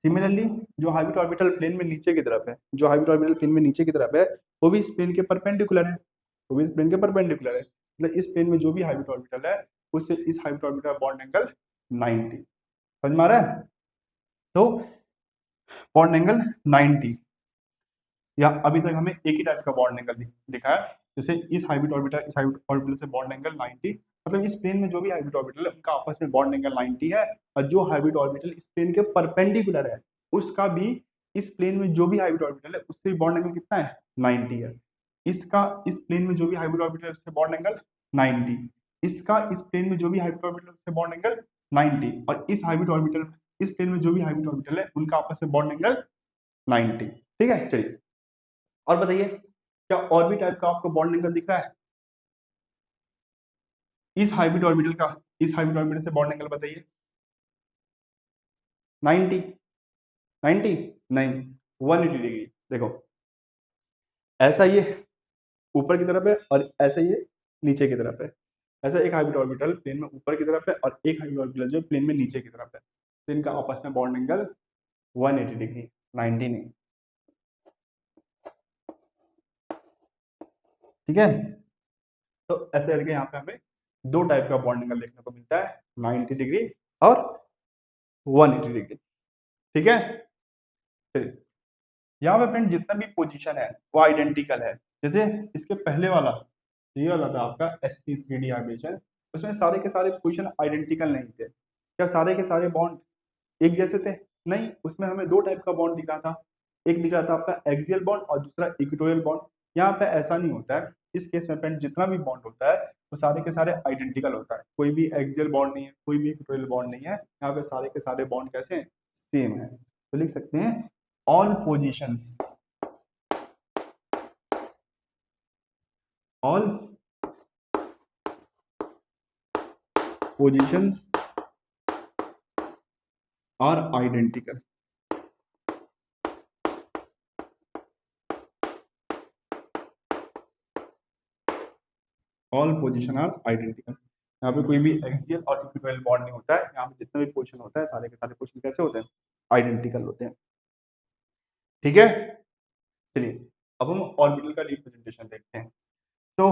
सिमिलरली जो हाइब्रिड ऑर्बिटल प्लेन में नीचे की तरफ है, जो हाइब्रिड ऑर्बिटल प्लेन में नीचे की तरफ है वो भी इस प्लेन के परपेंडिकुलर है, वो भी इस प्लेन के परपेंडिकुलर है। मतलब इस प्लेन में जो भी हाइब्रिड ऑर्बिटल है उससे इस हाइब्रिड ऑर्बिटल का बॉन्ड एंगल 90। समझ में आ रहा है? तो बॉन्ड एंगल 90, या अभी तक हमें एक ही टाइप का बॉन्ड एंगल दिखा है। जैसे इस हाइब्रिड ऑर्बिटल से बॉन्ड एंगल 90, मतलब इस प्लेन में जो भी हाइब्रिड ऑर्बिटल है उनका आपस में बॉन्ड एंगल 90 है, और जो हाइब्रिड ऑर्बिटल इस प्लेन के परपेंडिकुलर है उसका भी इस प्लेन में जो भी हाइब्रिड ऑर्बिटल है उससे बॉन्ड एंगल कितना है 90 है। इसका इस प्लेन में जो भी हाइब्रिड ऑर्बिटल है उससे बॉन्ड एंगल 90, इसका इस प्लेन में जो भी हाइब्रिड ऑर्बिटल है उससे बॉन्ड एंगल 90, और इस प्लेन में जो भी हाइब्रिड ऑर्बिटल है उनका आपस में बॉन्ड एंगल 90। ठीक है, चलिए और बताइए क्या और भी टाइप का आपको बॉन्ड एंगल दिख रहा है इस हाइब्रिड ऑर्बिटल का, इस हाइब्रिड ऑर्बिटल से बॉन्ड एंगल बताइए 90 90 नहीं 180 डिग्री। देखो ऐसा ये ऊपर की तरफ है और ऐसा ये नीचे की तरफ है। ऐसा एक हाइब्रिड ऑर्बिटल प्लेन में ऊपर की तरफ है और एक हाइब्रिड ऑर्बिटल जो प्लेन में नीचे की तरफ है, तो इनका आपस में बॉन्ड एंगल 180 डिग्री, 90 नहीं। ठीक है, तो ऐसे करके यहाँ पे हमें दो टाइप का बॉन्ड एंगल देखने को मिलता है, 90 डिग्री और 180 डिग्री। ठीक है, चलिए यहाँ पे फ्रेंड जितना भी पोजीशन है वो आइडेंटिकल है। जैसे इसके पहले वाला ये वाला था आपका sp3d हाइब्रिडेशन, उसमें सारे के सारे पोजीशन आइडेंटिकल नहीं थे। क्या सारे के सारे बॉन्ड एक जैसे थे? नहीं, उसमें हमें दो टाइप का बॉन्ड दिख रहा था, एक दिख रहा था आपका एक्सियल बॉन्ड और दूसरा इक्वेटोरियल बॉन्ड। यहाँ पे ऐसा नहीं होता है, इस केस में फ्रेंड जितना भी बॉन्ड होता है वो सारे के सारे आइडेंटिकल होता है, कोई भी एक्सियल बॉन्ड नहीं है, कोई भी इक्वेटोरियल बॉन्ड नहीं है। यहाँ पे सारे के सारे बॉन्ड कैसे हैं, सेम है। तो लिख सकते हैं all positions, all positions are identical. All position are identical. यहाँ पे कोई भी एक्सियल और इक्विटोरियल बॉन्ड नहीं होता है, यहाँ पे जितना भी पोजिशन होता है सारे के सारे पोजिशन कैसे होते हैं, आइडेंटिकल होते हैं। ठीक है, चलिए अब हम ऑर्बिटल का रिप्रेजेंटेशन देखते हैं। तो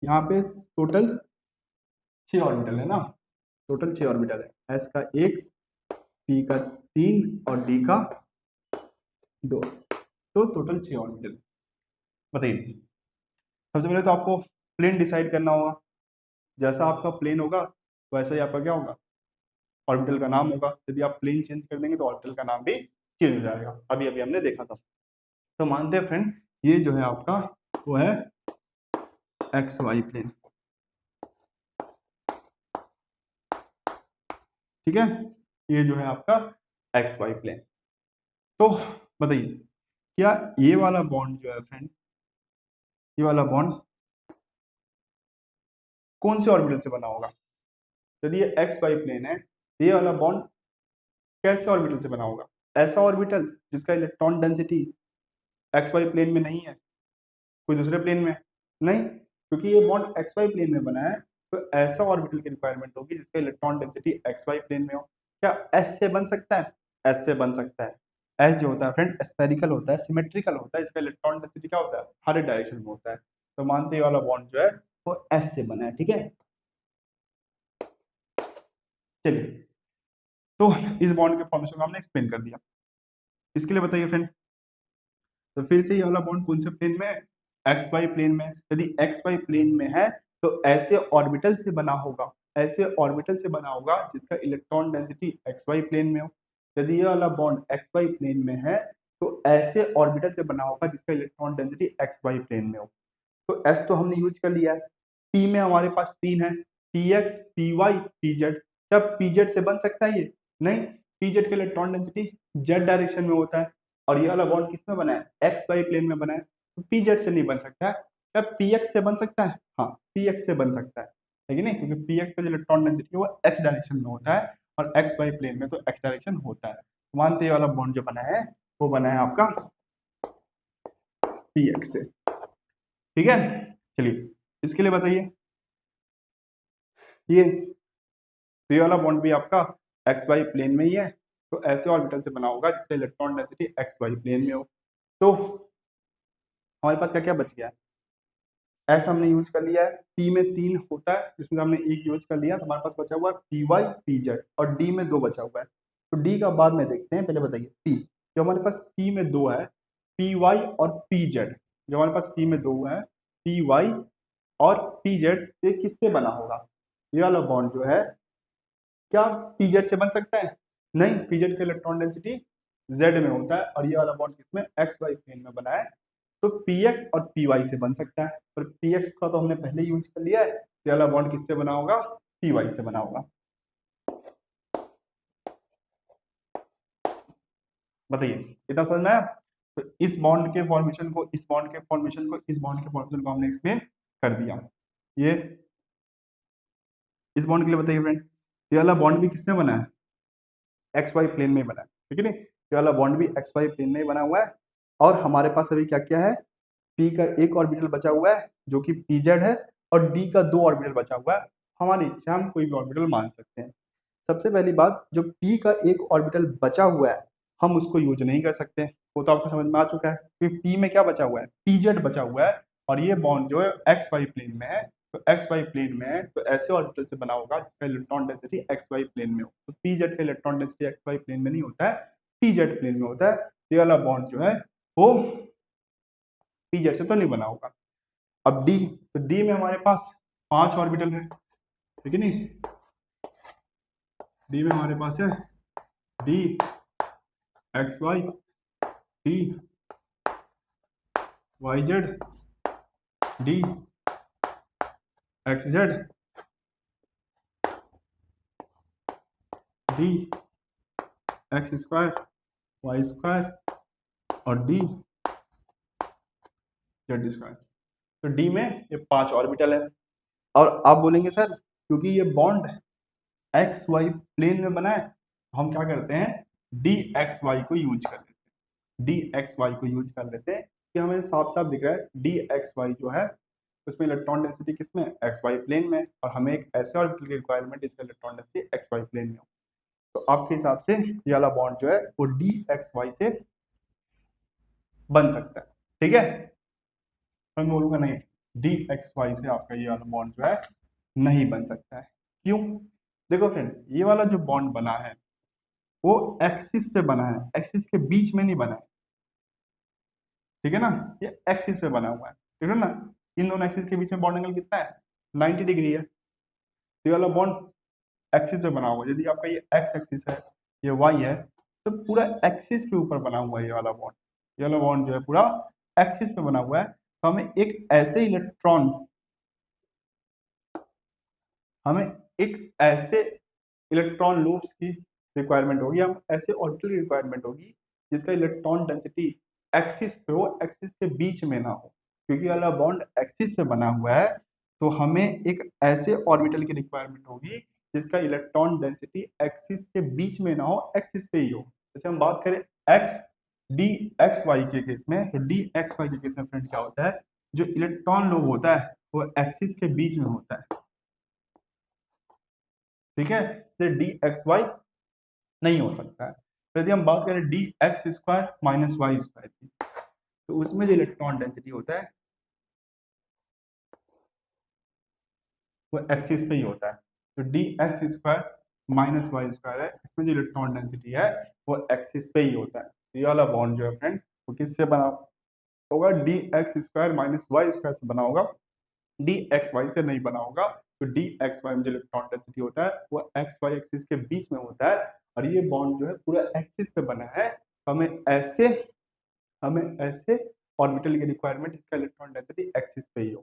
यहाँ पे टोटल 6 ऑर्बिटल है ना, टोटल 6 ऑर्बिटल है, एस का 1, पी का 3 और डी का 2, तो टोटल 6 ऑर्बिटल। बताइए सबसे पहले तो आपको प्लेन डिसाइड करना होगा, जैसा आपका प्लेन होगा वैसा ही आपका क्या होगा, ऑर्बिटल का नाम होगा। यदि आप प्लेन चेंज कर देंगे तो ऑर्बिटल का नाम भी चेंज हो जाएगा, अभी अभी हमने देखा था। तो मानते हैं फ्रेंड ये जो है आपका वो है एक्स वाई प्लेन, ठीक है, ये जो है आपका एक्स वाई प्लेन। तो बताइए क्या ये वाला बॉन्ड जो है फ्रेंड, ये वाला बॉन्ड कौन से ऑर्बिटल से बना होगा? यदि ये एक्स वाई प्लेन है, ये वाला बॉन्ड कैसे ऑर्बिटल से बना होगा? ऐसा ऑर्बिटल जिसका electron density X Y plane में नहीं है, कोई दूसरे प्लेन में नहीं, क्योंकि ये बॉन्ड एक्स वाई प्लेन में बना है, तो ऐसा ऑर्बिटल की रिक्वायरमेंट होगी जिसका electron density X Y plane में हो। क्या एस से बन सकता है? एस से बन सकता है। एस जो होता है फ्रेंड स्फेरिकल होता है, सिमेट्रिकल होता है, इसका इलेक्ट्रॉन डेंसिटी क्या होता है? हर एक डायरेक्शन में होता है। तो मानते हैं ये वाला बॉन्ड जो है वो एस से बना है, ठीक है। चलिए, तो इस बॉन्ड के फॉर्मेशन को हमने एक्सप्लेन कर दिया। इसके लिए बताइए फ्रेंड, तो फिर से ये वाला बॉन्ड कौन से प्लेन में है? एक्स वाई प्लेन में। यदि एक्स वाई प्लेन में है तो ऐसे ऑर्बिटल से बना होगा, ऐसे ऑर्बिटल से बना होगा जिसका electron density X Y plane में हो। यदि ये वाला बॉन्ड एक्स वाई प्लेन में है तो ऐसे ऑर्बिटल से बना होगा जिसका electron density X Y plane में हो। तो एस तो हमने यूज कर लिया है। पी में हमारे पास तीन है, P X, P Y, P Z. क्या पी जेड से बन सकता है ये? नहीं, पी जेड का इलेक्ट्रॉन डेंसिटी जेड डायरेक्शन में होता है, और ये वाला बॉन्ड किस में बना है? एक्स वाई प्लेन में बना है, तो पी जेड से नहीं बन सकता है। क्या पी एक्स से बन सकता है? हाँ, पी एक्स से बन सकता है, लेकिन नहीं, क्योंकि पी एक्स का जो इलेक्ट्रॉन डेंसिटी है वो एक्स डायरेक्शन में होता है, और एक्स वाई प्लेन में तो एक्स डायरेक्शन होता है। तो मानते ये वाला बॉन्ड जो बना है वो बना है आपका पी एक्स से, ठीक है। चलिए, इसके लिए बताइए ये, तो ये वाला बॉन्ड भी आपका एक्स वाई प्लेन में ही है, तो ऐसे ऑर्बिटल से बना होगा जिसका electron density X Y plane में हो। तो हमारे पास क्या क्या बच गया है? एस हमने यूज कर लिया है, पी में तीन होता है जिसमें हमने एक यूज कर लिया, तो हमारे पास बचा हुआ है पी वाई, पी जेड, और डी में दो बचा हुआ है। तो डी का बाद में देखते हैं, पहले बताइए पी। जो हमारे पास पी में दो है, पी वाई और पी जेड, जो हमारे पास पी में दो है, पी वाई और पी जेड, ये किससे बना होगा? ये वाला बॉन्ड जो है क्या पीजेड से बन सकता है? नहीं, पीजेड का इलेक्ट्रॉन डेंसिटी जेड में होता है, और ये वाला बॉन्ड किसमें? एक्स वाई प्लेन में बना है, तो पीएक्स और पीवाई से बन सकता है। और पीएक्स का तो हमने पहले यूज कर लिया है, ये वाला बॉन्ड किससे बना होगा? पीवाई से बना होगा। बताइए, इतना समझ में आया? तो इस बॉन्ड के फॉर्मेशन को, इस बॉन्ड के फॉर्मेशन को, इस बॉन्ड के फॉर्मेशन को हमने एक्सप्लेन कर दिया। ये इस बॉन्ड के लिए बताइए फ्रेंड, ये वाला बॉन्ड भी किसने बना है? एक्स वाई प्लेन में बना है, ठीक है नहीं? ये वाला बॉन्ड भी एक्स वाई प्लेन में बना हुआ है, और हमारे पास अभी क्या क्या है? पी का एक ऑर्बिटल बचा हुआ है जो कि पी जेड है, और डी का दो ऑर्बिटल बचा हुआ है। हमारी इच्छा, हम कोई भी ऑर्बिटल मान सकते हैं। सबसे पहली बात, जो पी का एक ऑर्बिटल बचा हुआ है हम उसको यूज नहीं कर सकते, वो तो आपको समझ में आ चुका है, क्योंकि पी में क्या बचा हुआ है? पी जेड बचा हुआ है, और ये बॉन्ड जो है एक्स वाई प्लेन में है, तो एक्स वाई प्लेन में है, तो ऐसे ऑर्बिटल से बना होगा जिसका electron density X Y plane में हो। तो पी जेड का electron density X Y plane में नहीं होता है, पी जेड प्लेन में होता है। ये वाला बॉन्ड जो है वो पी जेड से तो नहीं बना होगा। अब डी, तो डी में हमारे पास पांच ऑर्बिटल है, ठीक है नहीं? डी में हमारे पास है D x Y, D Y Z, D x Z, D x square Y square, और डी जेड स्क्वायर। तो डी में ये पांच ऑर्बिटल है। और आप बोलेंगे सर क्योंकि ये बॉन्ड एक्स वाई प्लेन में बना है, तो हम क्या करते हैं? डी एक्स वाई को यूज कर लेते हैं, डी एक्स वाई को यूज कर लेते हैं, कि हमें साफ साफ दिख रहा है डी एक्स वाई जो है उसमें इलेक्ट्रॉन डेंसिटी किसमें? एक्स वाई प्लेन में, और हमें एक ऐसे ऑर्बिटल की रिक्वायरमेंट जिसका electron density X Y plane में हो। तो आपके हिसाब से ये वाला बॉन्ड जो है वो डी एक्स वाई से बन सकता है, ठीक है। मैं बोलूंगा नहीं, डी एक्स वाई से आपका ये वाला बॉन्ड जो है नहीं बन सकता है। क्यों? देखो फ्रेंड, ये वाला जो बॉन्ड बना है वो एक्सिस पे बना है, एक्सिस के बीच में नहीं बना है, ठीक है ना? ये एक्सिस पे बना हुआ है, ठीक है ना? इन दोनों एक्सिस के बीच में बॉन्ड एंगल कितना है? 90 डिग्री है। ये वाला बॉन्ड एक्सिस पे बना हुआ है, यदि आपका ये एक्स एक्सिस है, ये वाई है, तो पूरा एक्सिस के ऊपर बना हुआ है ये वाला बॉन्ड। ये वाला बॉन्ड जो है पूरा एक्सिस पे बना हुआ है, तो हमें एक ऐसे इलेक्ट्रॉन हमें एक ऐसे इलेक्ट्रॉन लूप्स की रिक्वायरमेंट होगी, हम ऐसे ऑर्बिटल की रिक्वायरमेंट होगी जिसका इलेक्ट्रॉन डेंसिटी एक्सिस पे हो, एक्सिस के बीच में ना हो, क्योंकि वाला बॉन्ड एक्सिस पे बना हुआ है। तो हमें एक ऐसे ऑर्बिटल की रिक्वायरमेंट होगी जिसका इलेक्ट्रॉन डेंसिटी एक्सिस के बीच में ना हो, एक्सिस पे ही हो। जैसे हम बात करें एक्स डी एक्स वाई के केस में, तो डी एक्स वाई के केस में फ्रेंड क्या होता है, जो इलेक्ट्रॉन लोब होता है वो एक्सिस के बीच में होता है, ठीक है। तो डी एक्स वाई नहीं हो सकता है। तो यदि हम बात करें D x square minus Y square की, तो उसमें जो इलेक्ट्रॉन डेंसिटी होता है वो एक्सिस पे ही होता है। तो D x square minus Y square है, इसमें जो इलेक्ट्रॉन डेंसिटी है वो एक्सिस पे ही होता है। तो ये वाला बॉन्ड जो है फ्रेंड वो किससे बना होगा, D x square minus Y square से बना होगा, डी एक्स वाई से नहीं बना होगा। तो डी एक्स वाई में जो इलेक्ट्रॉन डेंसिटी होता है वो एक्स वाई एक्सिस के बीच में होता है, और ये बॉन्ड जो है पूरा एक्सिस पे बना है। हमें ऐसे ऑर्बिटल की रिक्वायरमेंट इसका इलेक्ट्रॉन डेंसिटी एक्सिस पे ही हो,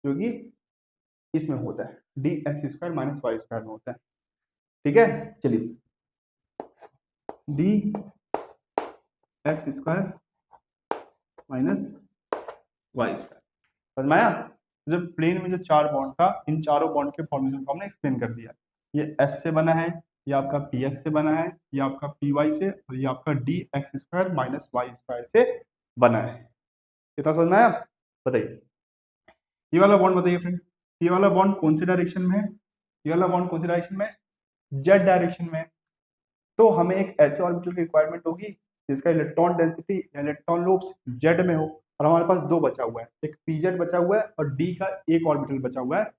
क्योंकि इसमें होता है D x square minus Y square में होता है, ठीक है। चलिए, D x square minus Y square, समझ में आया। जब प्लेन में जो चार बॉन्ड था, इन चारों बॉन्ड के फॉर्मेशन को हमने एक्सप्लेन कर दिया। ये एस से बना है, ये आपका पी एस से बना है, ये आपका पी वाई से, और ये आपका D x square minus Y square से बना है। कितना समझ में आया, बताइए। ये वाला बॉन्ड बताइए फ्रेंड, ये वाला बॉन्ड कौन से डायरेक्शन में है, ये वाला बॉन्ड कौन से डायरेक्शन में है, जेड डायरेक्शन में। तो हमें एक ऐसे ऑर्बिटल की रिक्वायरमेंट होगी जिसका इलेक्ट्रॉन डेंसिटी या इलेक्ट्रॉन लूप्स जेड में हो, और हमारे पास दो बचा हुआ है, एक पीजेड बचा हुआ है और डी का एक ऑर्बिटल बचा हुआ है।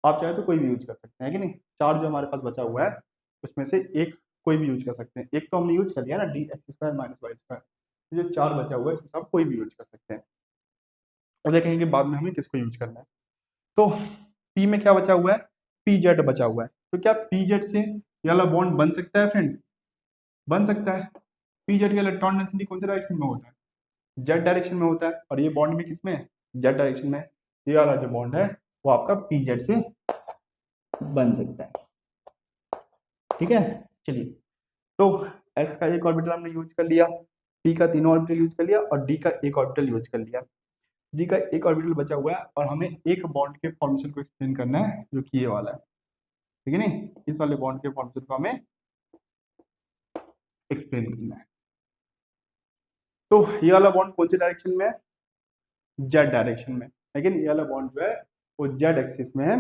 आप चाहे तो कोई भी यूज कर सकते हैं कि नहीं, चार जो हमारे पास बचा हुआ है उसमें से एक कोई भी यूज कर सकते हैं। एक तो हमने यूज कर लिया ना D x square minus Y square, जो चार बचा हुआ है इसमें आप कोई भी यूज कर सकते हैं, और देखेंगे बाद में हमें किसको यूज करना है। तो पी में क्या बचा हुआ है, पी जेड बचा हुआ है। तो क्या पी जेड से ये वाला बॉन्ड बन सकता है फ्रेंड, बन सकता है। पी जेड का इलेक्ट्रॉन डेंसिटी कौन से डायरेक्शन में होता है, जेड डायरेक्शन में होता है, और ये बॉन्ड भी किसमें है, जेड डायरेक्शन में। ये वाला जो बॉन्ड है वो आपका पी जेड से बन सकता है, ठीक है। चलिए, तो एस का एक ऑर्बिटल हमने यूज कर लिया, पी का तीनों ऑर्बिटल यूज कर लिया, और डी का एक ऑर्बिटल यूज कर लिया। डी का एक ऑर्बिटल बचा हुआ है, और हमें एक बॉन्ड के फॉर्मेशन को एक्सप्लेन करना है जो कि ये वाला है, ठीक है नहीं। इस वाले बॉन्ड के फॉर्मेशन को हमें एक्सप्लेन करना है। तो ये वाला बॉन्ड कौन से डायरेक्शन में है, जेड डायरेक्शन में, लेकिन ये वाला बॉन्ड जो है वो जेड एक्सिस में है,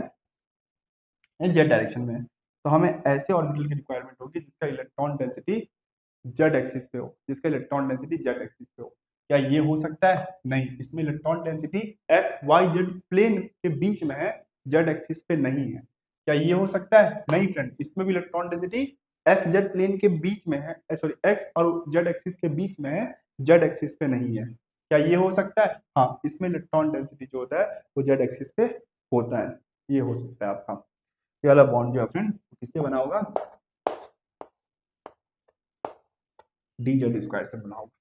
जेड डायरेक्शन में है। तो हमें ऐसे ऑर्बिटल की रिक्वायरमेंट होगी जिसका इलेक्ट्रॉन डेंसिटी जेड एक्सिस पे हो, जिसका इलेक्ट्रॉन डेंसिटी जेड एक्सिस पे हो। क्या ये हो सकता है, नहीं, इसमें electron density X Y Z plane के बीच में है, जेड एक्सिस पे नहीं है। क्या ये हो सकता है, नहीं फ्रेंड, इसमें भी electron density X Z plane के बीच में है, सॉरी एक्स और जेड एक्सिस के बीच में है, जेड एक्सिस पे नहीं है। क्या ये हो सकता है, हाँ, इसमें इलेक्ट्रॉन डेंसिटी जो होता है वो जेड एक्सिस पे होता है, ये हो सकता है आपका। ये वाला बॉन्ड जो है फ्रेंड किससे बना होगा, डी जेड स्क्वायर से बना होगा।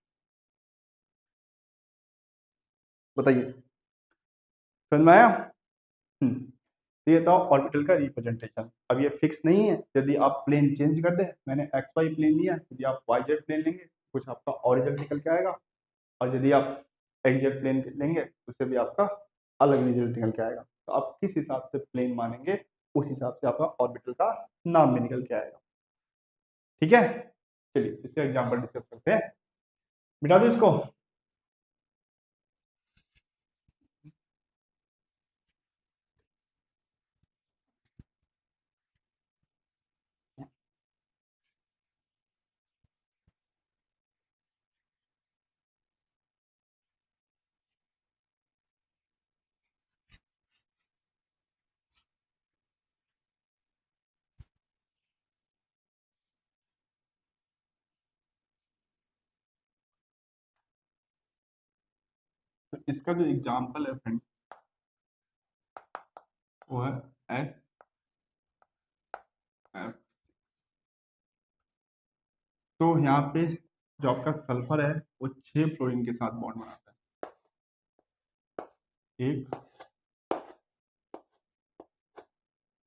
बताइए, समझ में आया। ये था ऑर्बिटल का रिप्रेजेंटेशन। अब ये फिक्स नहीं है, यदि आप प्लेन चेंज कर दें, मैंने एक्स वाई प्लेन लिया, यदि आप वाई जेड प्लेन लेंगे कुछ आपका और रिजल्ट निकल के आएगा, और यदि आप एक्स जेड प्लेन लेंगे उससे भी आपका अलग रिजल्ट निकल के आएगा। तो आप किस हिसाब से प्लेन मानेंगे उस हिसाब से आपका ऑर्बिटल का नाम भी निकल के आएगा, ठीक है। चलिए इसका एग्जाम्पल डिस्कस करते हैं, मिटा दो इसको। तो इसका जो एग्जाम्पल है फ्रेंड वो है एस एफ। तो यहाँ पे जो आपका सल्फर है वो 6 फ्लोरीन के साथ बॉन्ड बनाता है, एक,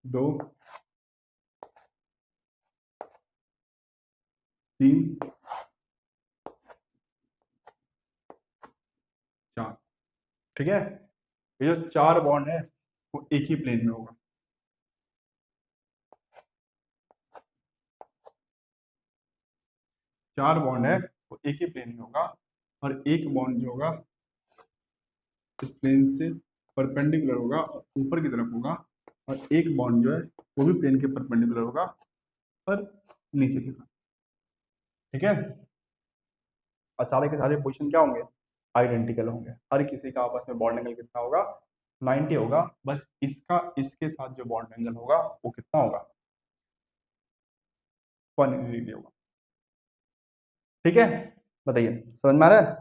दो, 3 4। ठीक है, ये जो 4 बॉन्ड है वो एक ही प्लेन में होगा। चार बॉन्ड है वो एक ही प्लेन में होगा, और एक बॉन्ड जो होगा इस प्लेन से परपेंडिकुलर होगा और ऊपर की तरफ होगा, और एक बॉन्ड जो है वो भी प्लेन के परपेंडिकुलर होगा पर नीचे की तरफ। ठीक है, और सारे के सारे पोजीशन क्या होंगे, आइडेंटिकल होंगे। हर किसी का आपस में बॉन्ड एंगल कितना होगा, 90 होगा। बस इसका इसके साथ जो बॉन्ड एंगल होगा वो कितना होगा, 180 डिग्री होगा। ठीक है, बताइए समझ में आ रहा है।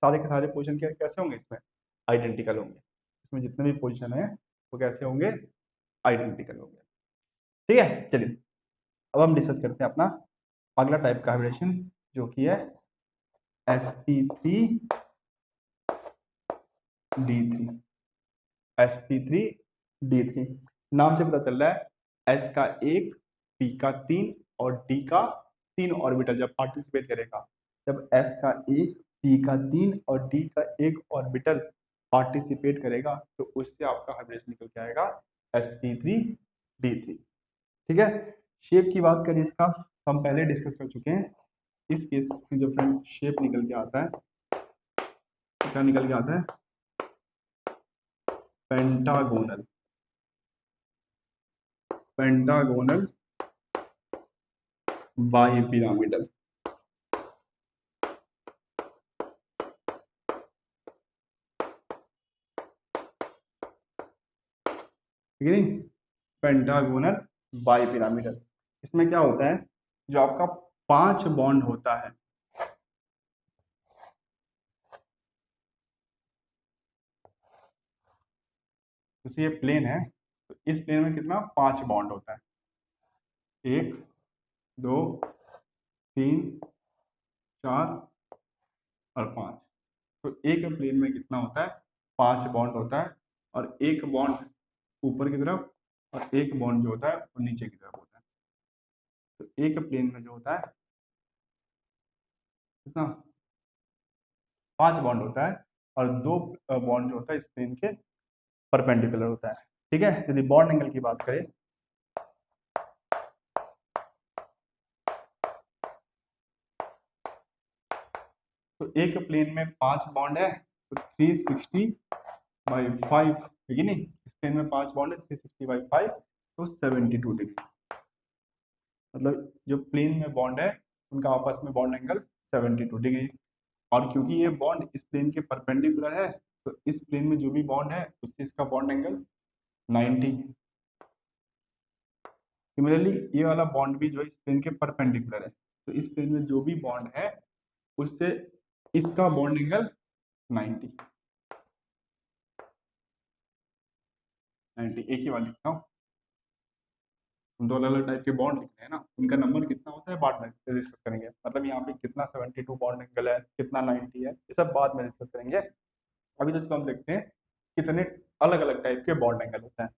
सारे के सारे पोजीशन कैसे होंगे, इसमें आइडेंटिकल होंगे। इसमें जितने भी पोजीशन है वो कैसे होंगे, आइडेंटिकल होंगे। ठीक है, चलिए अब हम डिस्कस करते हैं अपना अगला टाइप का हाइब्रिडेशन, जो कि है sp3 d3। sp3 d3 नाम से पता चल रहा है s का 1, p का 3 और d का 3 ऑर्बिटल जब पार्टिसिपेट करेगा, जब s का 1, p का 3 और d का 1 ऑर्बिटल पार्टिसिपेट करेगा तो उससे आपका हाइब्रिडेशन निकल के आएगा sp3 d3। ठीक है, शेप की बात करें इसका हम पहले डिस्कस कर चुके हैं। इस केस में जो फ्रेंड शेप निकल के आता है, क्या निकल के आता है, पेंटागोनल। Pentagonal bipyramidal. ठीक है नहीं, पेंटागोनल बाइपिरामिडल। इसमें क्या होता है, जो आपका 5 बॉन्ड होता है, जैसे ये प्लेन है तो इस प्लेन में कितना 5 बॉन्ड होता है, 1 2 3 4 और 5। तो एक प्लेन में कितना होता है, 5 बॉन्ड होता है, और एक बॉन्ड ऊपर की तरफ और एक बॉन्ड जो होता है वो नीचे की तरफ होता है। तो एक प्लेन में जो होता है कितना, 5 बॉन्ड होता है, और 2 बॉन्ड जो होता है इस प्लेन के परपेंडिकुलर होता है। ठीक है, यदि बॉन्ड एंगल की बात करें तो एक प्लेन में 5 बॉन्ड है तो 360/5, ठीक है नहीं, इस प्लेन में 5 बॉन्ड है 360/5 तो 72 डिग्री। मतलब जो प्लेन में बॉन्ड है उनका आपस में बॉन्ड एंगल 72 डिग्री। और क्योंकि ये बॉन्ड इस प्लेन के परपेंडिकुलर है तो इस प्लेन में जो भी बॉन्ड है उससे इसका बॉन्ड एंगल 90। सिमिलरली ये वाला बॉन्ड भी जो है इस प्लेन के परपेंडिकुलर है, तो इस प्लेन में जो भी बॉन्ड है उससे इसका बॉन्ड एंगल 90। 90 एक ही वाली लिखता हूँ, दो अलग अलग टाइप के बॉन्ड लिखते हैं ना, उनका नंबर कितना होता है बाद में डिस्कस करेंगे। मतलब यहाँ पे कितना 72 बॉन्ड एंगल है, कितना 90 है, ये सब बाद में डिस्कस करेंगे। अभी जैसे हम देखते हैं कितने अलग अलग टाइप के बॉन्ड एंगल होते हैं।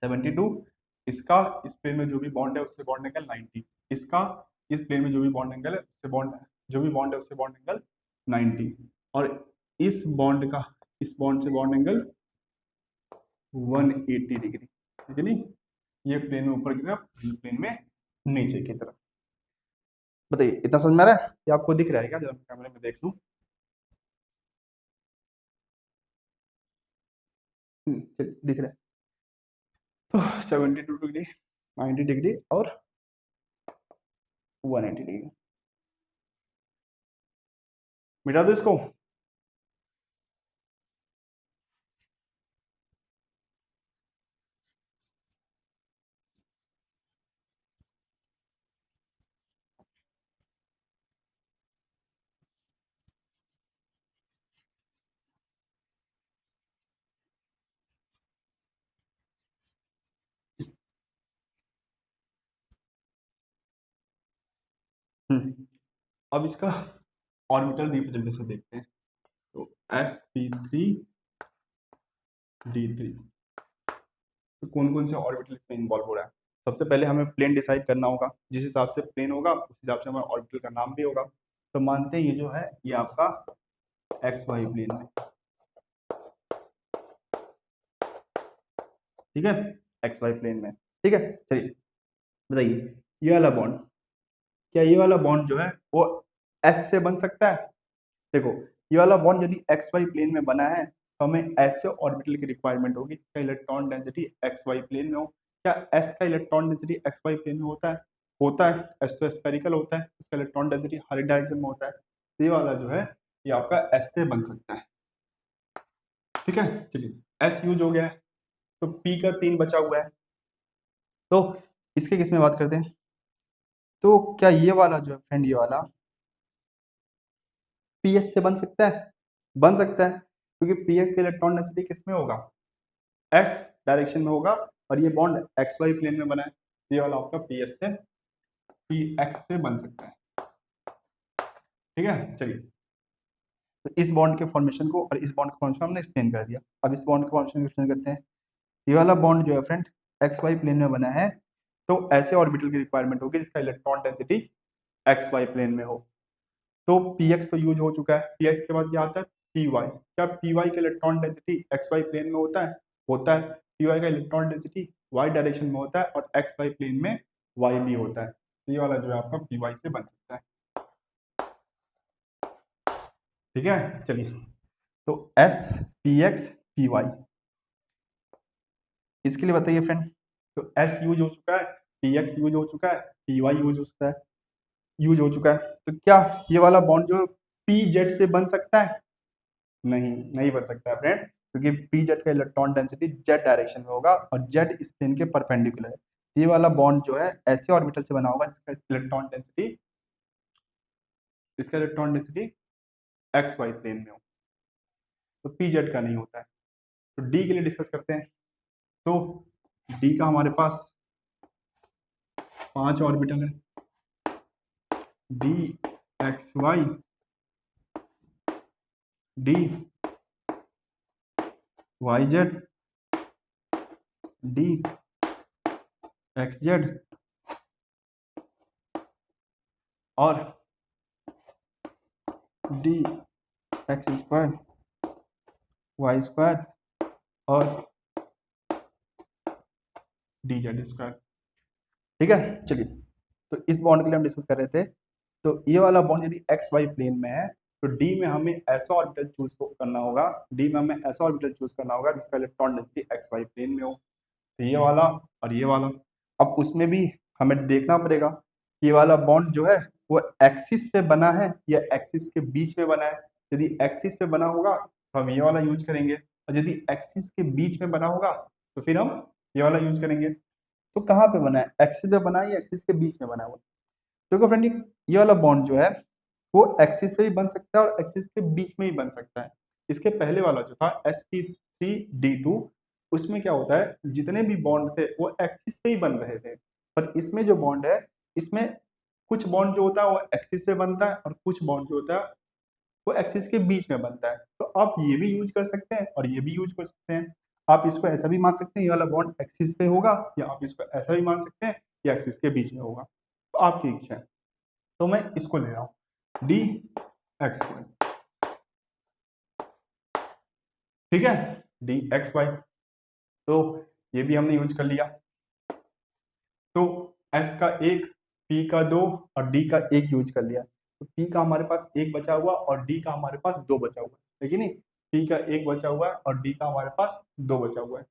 72, इसका इस प्लेन में जो भी बॉन्ड है उससे बॉन्ड एंगल 90, इसका इस प्लेन में जो भी बॉन्ड एंगल है उससे बॉन्ड जो भी बॉन्ड है उससे बॉन्ड एंगल 90, और इस बॉन्ड का इस बॉन्ड से बॉन्ड एंगल 180 डिग्री। ठीक है नहीं, ये प्लेन में ऊपर की तरफ, ये प्लेन में नीचे की तरफ। बताइए इतना समझ में आ रहा है, ये आपको दिख रहा है क्या, जब कैमरे में देख लूं। चलिए दिख रहा है। तो 72 डिग्री, 90 डिग्री और 180 डिग्री, मिटा दो इसको। अब इसका ऑर्बिटल रिप्रेजेंटेशन देखते हैं। तो sp3 d3, तो कौन कौन से ऑर्बिटल इसमें इन्वॉल्व हो रहा है। सबसे पहले हमें प्लेन डिसाइड करना होगा, जिस हिसाब से प्लेन होगा उस हिसाब से हमारा ऑर्बिटल का नाम भी होगा। तो मानते हैं ये जो है ये आपका एक्स वाई प्लेन में, ठीक है, एक्स वाई प्लेन में, ठीक है। चलिए बताइए ये वाला बॉन्ड, क्या ये वाला बॉन्ड जो है वो एस से बन सकता है? देखो ये वाला बॉन्ड यदि एक्स वाई प्लेन में बना है तो हमें ऐसे ऑर्बिटल की रिक्वायरमेंट होगी जिसका electron density X Y plane में हो। क्या एस का electron density X Y plane में होता है? होता है। एस तो स्फेरिकल होता है, इसका इलेक्ट्रॉन डेंसिटी हर एक डायरेक्शन में होता है। तो ये वाला जो है ये आपका एस से बन सकता है, ठीक है। चलिए एस यूज हो गया है, तो पी का 3 बचा हुआ है, तो इसके किस में बात करते हैं? तो क्या ये वाला जो है फ्रेंड, ये वाला पी एस से बन सकता है? बन सकता है, क्योंकि पी एक्स का इलेक्ट्रॉन डेंसिटी किस में होगा? एस डायरेक्शन में होगा, और ये बॉन्ड एक्स वाई प्लेन में बना है, ये वाला आपका पी एस से पी एक्स से बन सकता है, ठीक है। चलिए तो इस बॉन्ड के फॉर्मेशन को और इस बॉन्ड के फॉर्मेशन हमने एक्सप्लेन कर दिया। अब इस बॉन्ड के फॉर्मेशन को एक्सप्लेन करते हैं। ये वाला बॉन्ड जो है फ्रेंड एक्स वाई प्लेन में बना है, तो ऐसे ऑर्बिटल की रिक्वायरमेंट होगी जिसका electron density X Y plane में हो। तो पी एक्स तो यूज हो चुका है, पी एक्स के बाद क्या आता है पी वाई। क्या पी वाई का electron density X Y plane में होता है? होता है। पी वाई का इलेक्ट्रॉन डेंसिटी वाई डायरेक्शन में होता है और एक्स वाई प्लेन में वाई भी होता है। तो ये वाला जो है आपका पी वाई से बन सकता है, ठीक है। चलिए तो S P X P Y, इसके लिए बताइए फ्रेंड। तो एस यूज हो चुका है, पी एक्स यूज हो चुका है, पी वाई यूज हो सकता है, यूज हो चुका है। तो क्या ये वाला बॉन्ड जो पी जेड से बन सकता है? नहीं, नहीं बन सकता है फ्रेंड, क्योंकि पी जेड का इलेक्ट्रॉन डेंसिटी जेड डायरेक्शन में होगा और जेड इस प्लेन के परपेंडिकुलर है। ये वाला बॉन्ड जो है ऐसे ऑर्बिटल से बना होगा जिसका electron density X Y plane में हो, तो पी जेड का नहीं होता है। तो डी के लिए डिस्कस करते हैं। तो डी का हमारे पास 5 ऑर्बिटल है, D x Y, D Y Z, D x z और d x square Y square और डी जेड स्क्वायर, ठीक है। चलिए तो इस बॉन्ड के लिए हम डिस्कस कर रहे थे। तो ये वाला बॉन्ड यदि एक्स वाई प्लेन में है तो डी में हमें ऐसा ऑर्बिटल चूज करना होगा, डी में हमें ऐसा ऑर्बिटल चूज करना होगा जिसका electron density X Y plane में हो। तो ये वाला और ये वाला। अब उसमें भी हमें देखना पड़ेगा कि ये वाला बॉन्ड जो है वो एक्सिस पे बना है या एक्सिस के बीच में बना है। यदि एक्सिस पे बना होगा तो हम ये वाला यूज करेंगे, और यदि एक्सिस के बीच में बना होगा तो फिर हम ये वाला यूज करेंगे। तो कहाँ पे बना है, एक्सिस पे बना है या एक्सिस के बीच में बना हुआ? देखो फ्रेंड ये वाला बॉन्ड जो है वो एक्सिस पे भी बन सकता है और एक्सिस के बीच में भी बन सकता है। इसके पहले वाला जो था sp3d2, उसमें क्या होता है जितने भी बॉन्ड थे वो एक्सिस पे ही बन रहे थे, पर इसमें जो बॉन्ड है इसमें कुछ बॉन्ड जो होता है वो एक्सिस पे बनता है और कुछ बॉन्ड जो होता है वो एक्सिस के बीच में बनता है। तो आप ये भी यूज कर सकते हैं और ये भी यूज कर सकते हैं। आप इसको ऐसा भी मान सकते हैं ये वाला बॉन्ड एक्सिस पे होगा, या आप इसको ऐसा भी मान सकते हैं ये एक्सिस के बीच में होगा, तो आपकी इच्छा है। तो मैं इसको ले रहा हूं डी एक्स वाई, ठीक है, डी एक्स वाई। तो ये भी हमने यूज कर लिया। तो एस का 1, पी का 2 और डी का 1 यूज कर लिया। तो पी का हमारे पास 1 बचा हुआ और डी का हमारे पास 2 बचा हुआ है, ठीक है नहीं। पी का 1 बचा हुआ है और डी का हमारे पास 2 बचा हुआ है,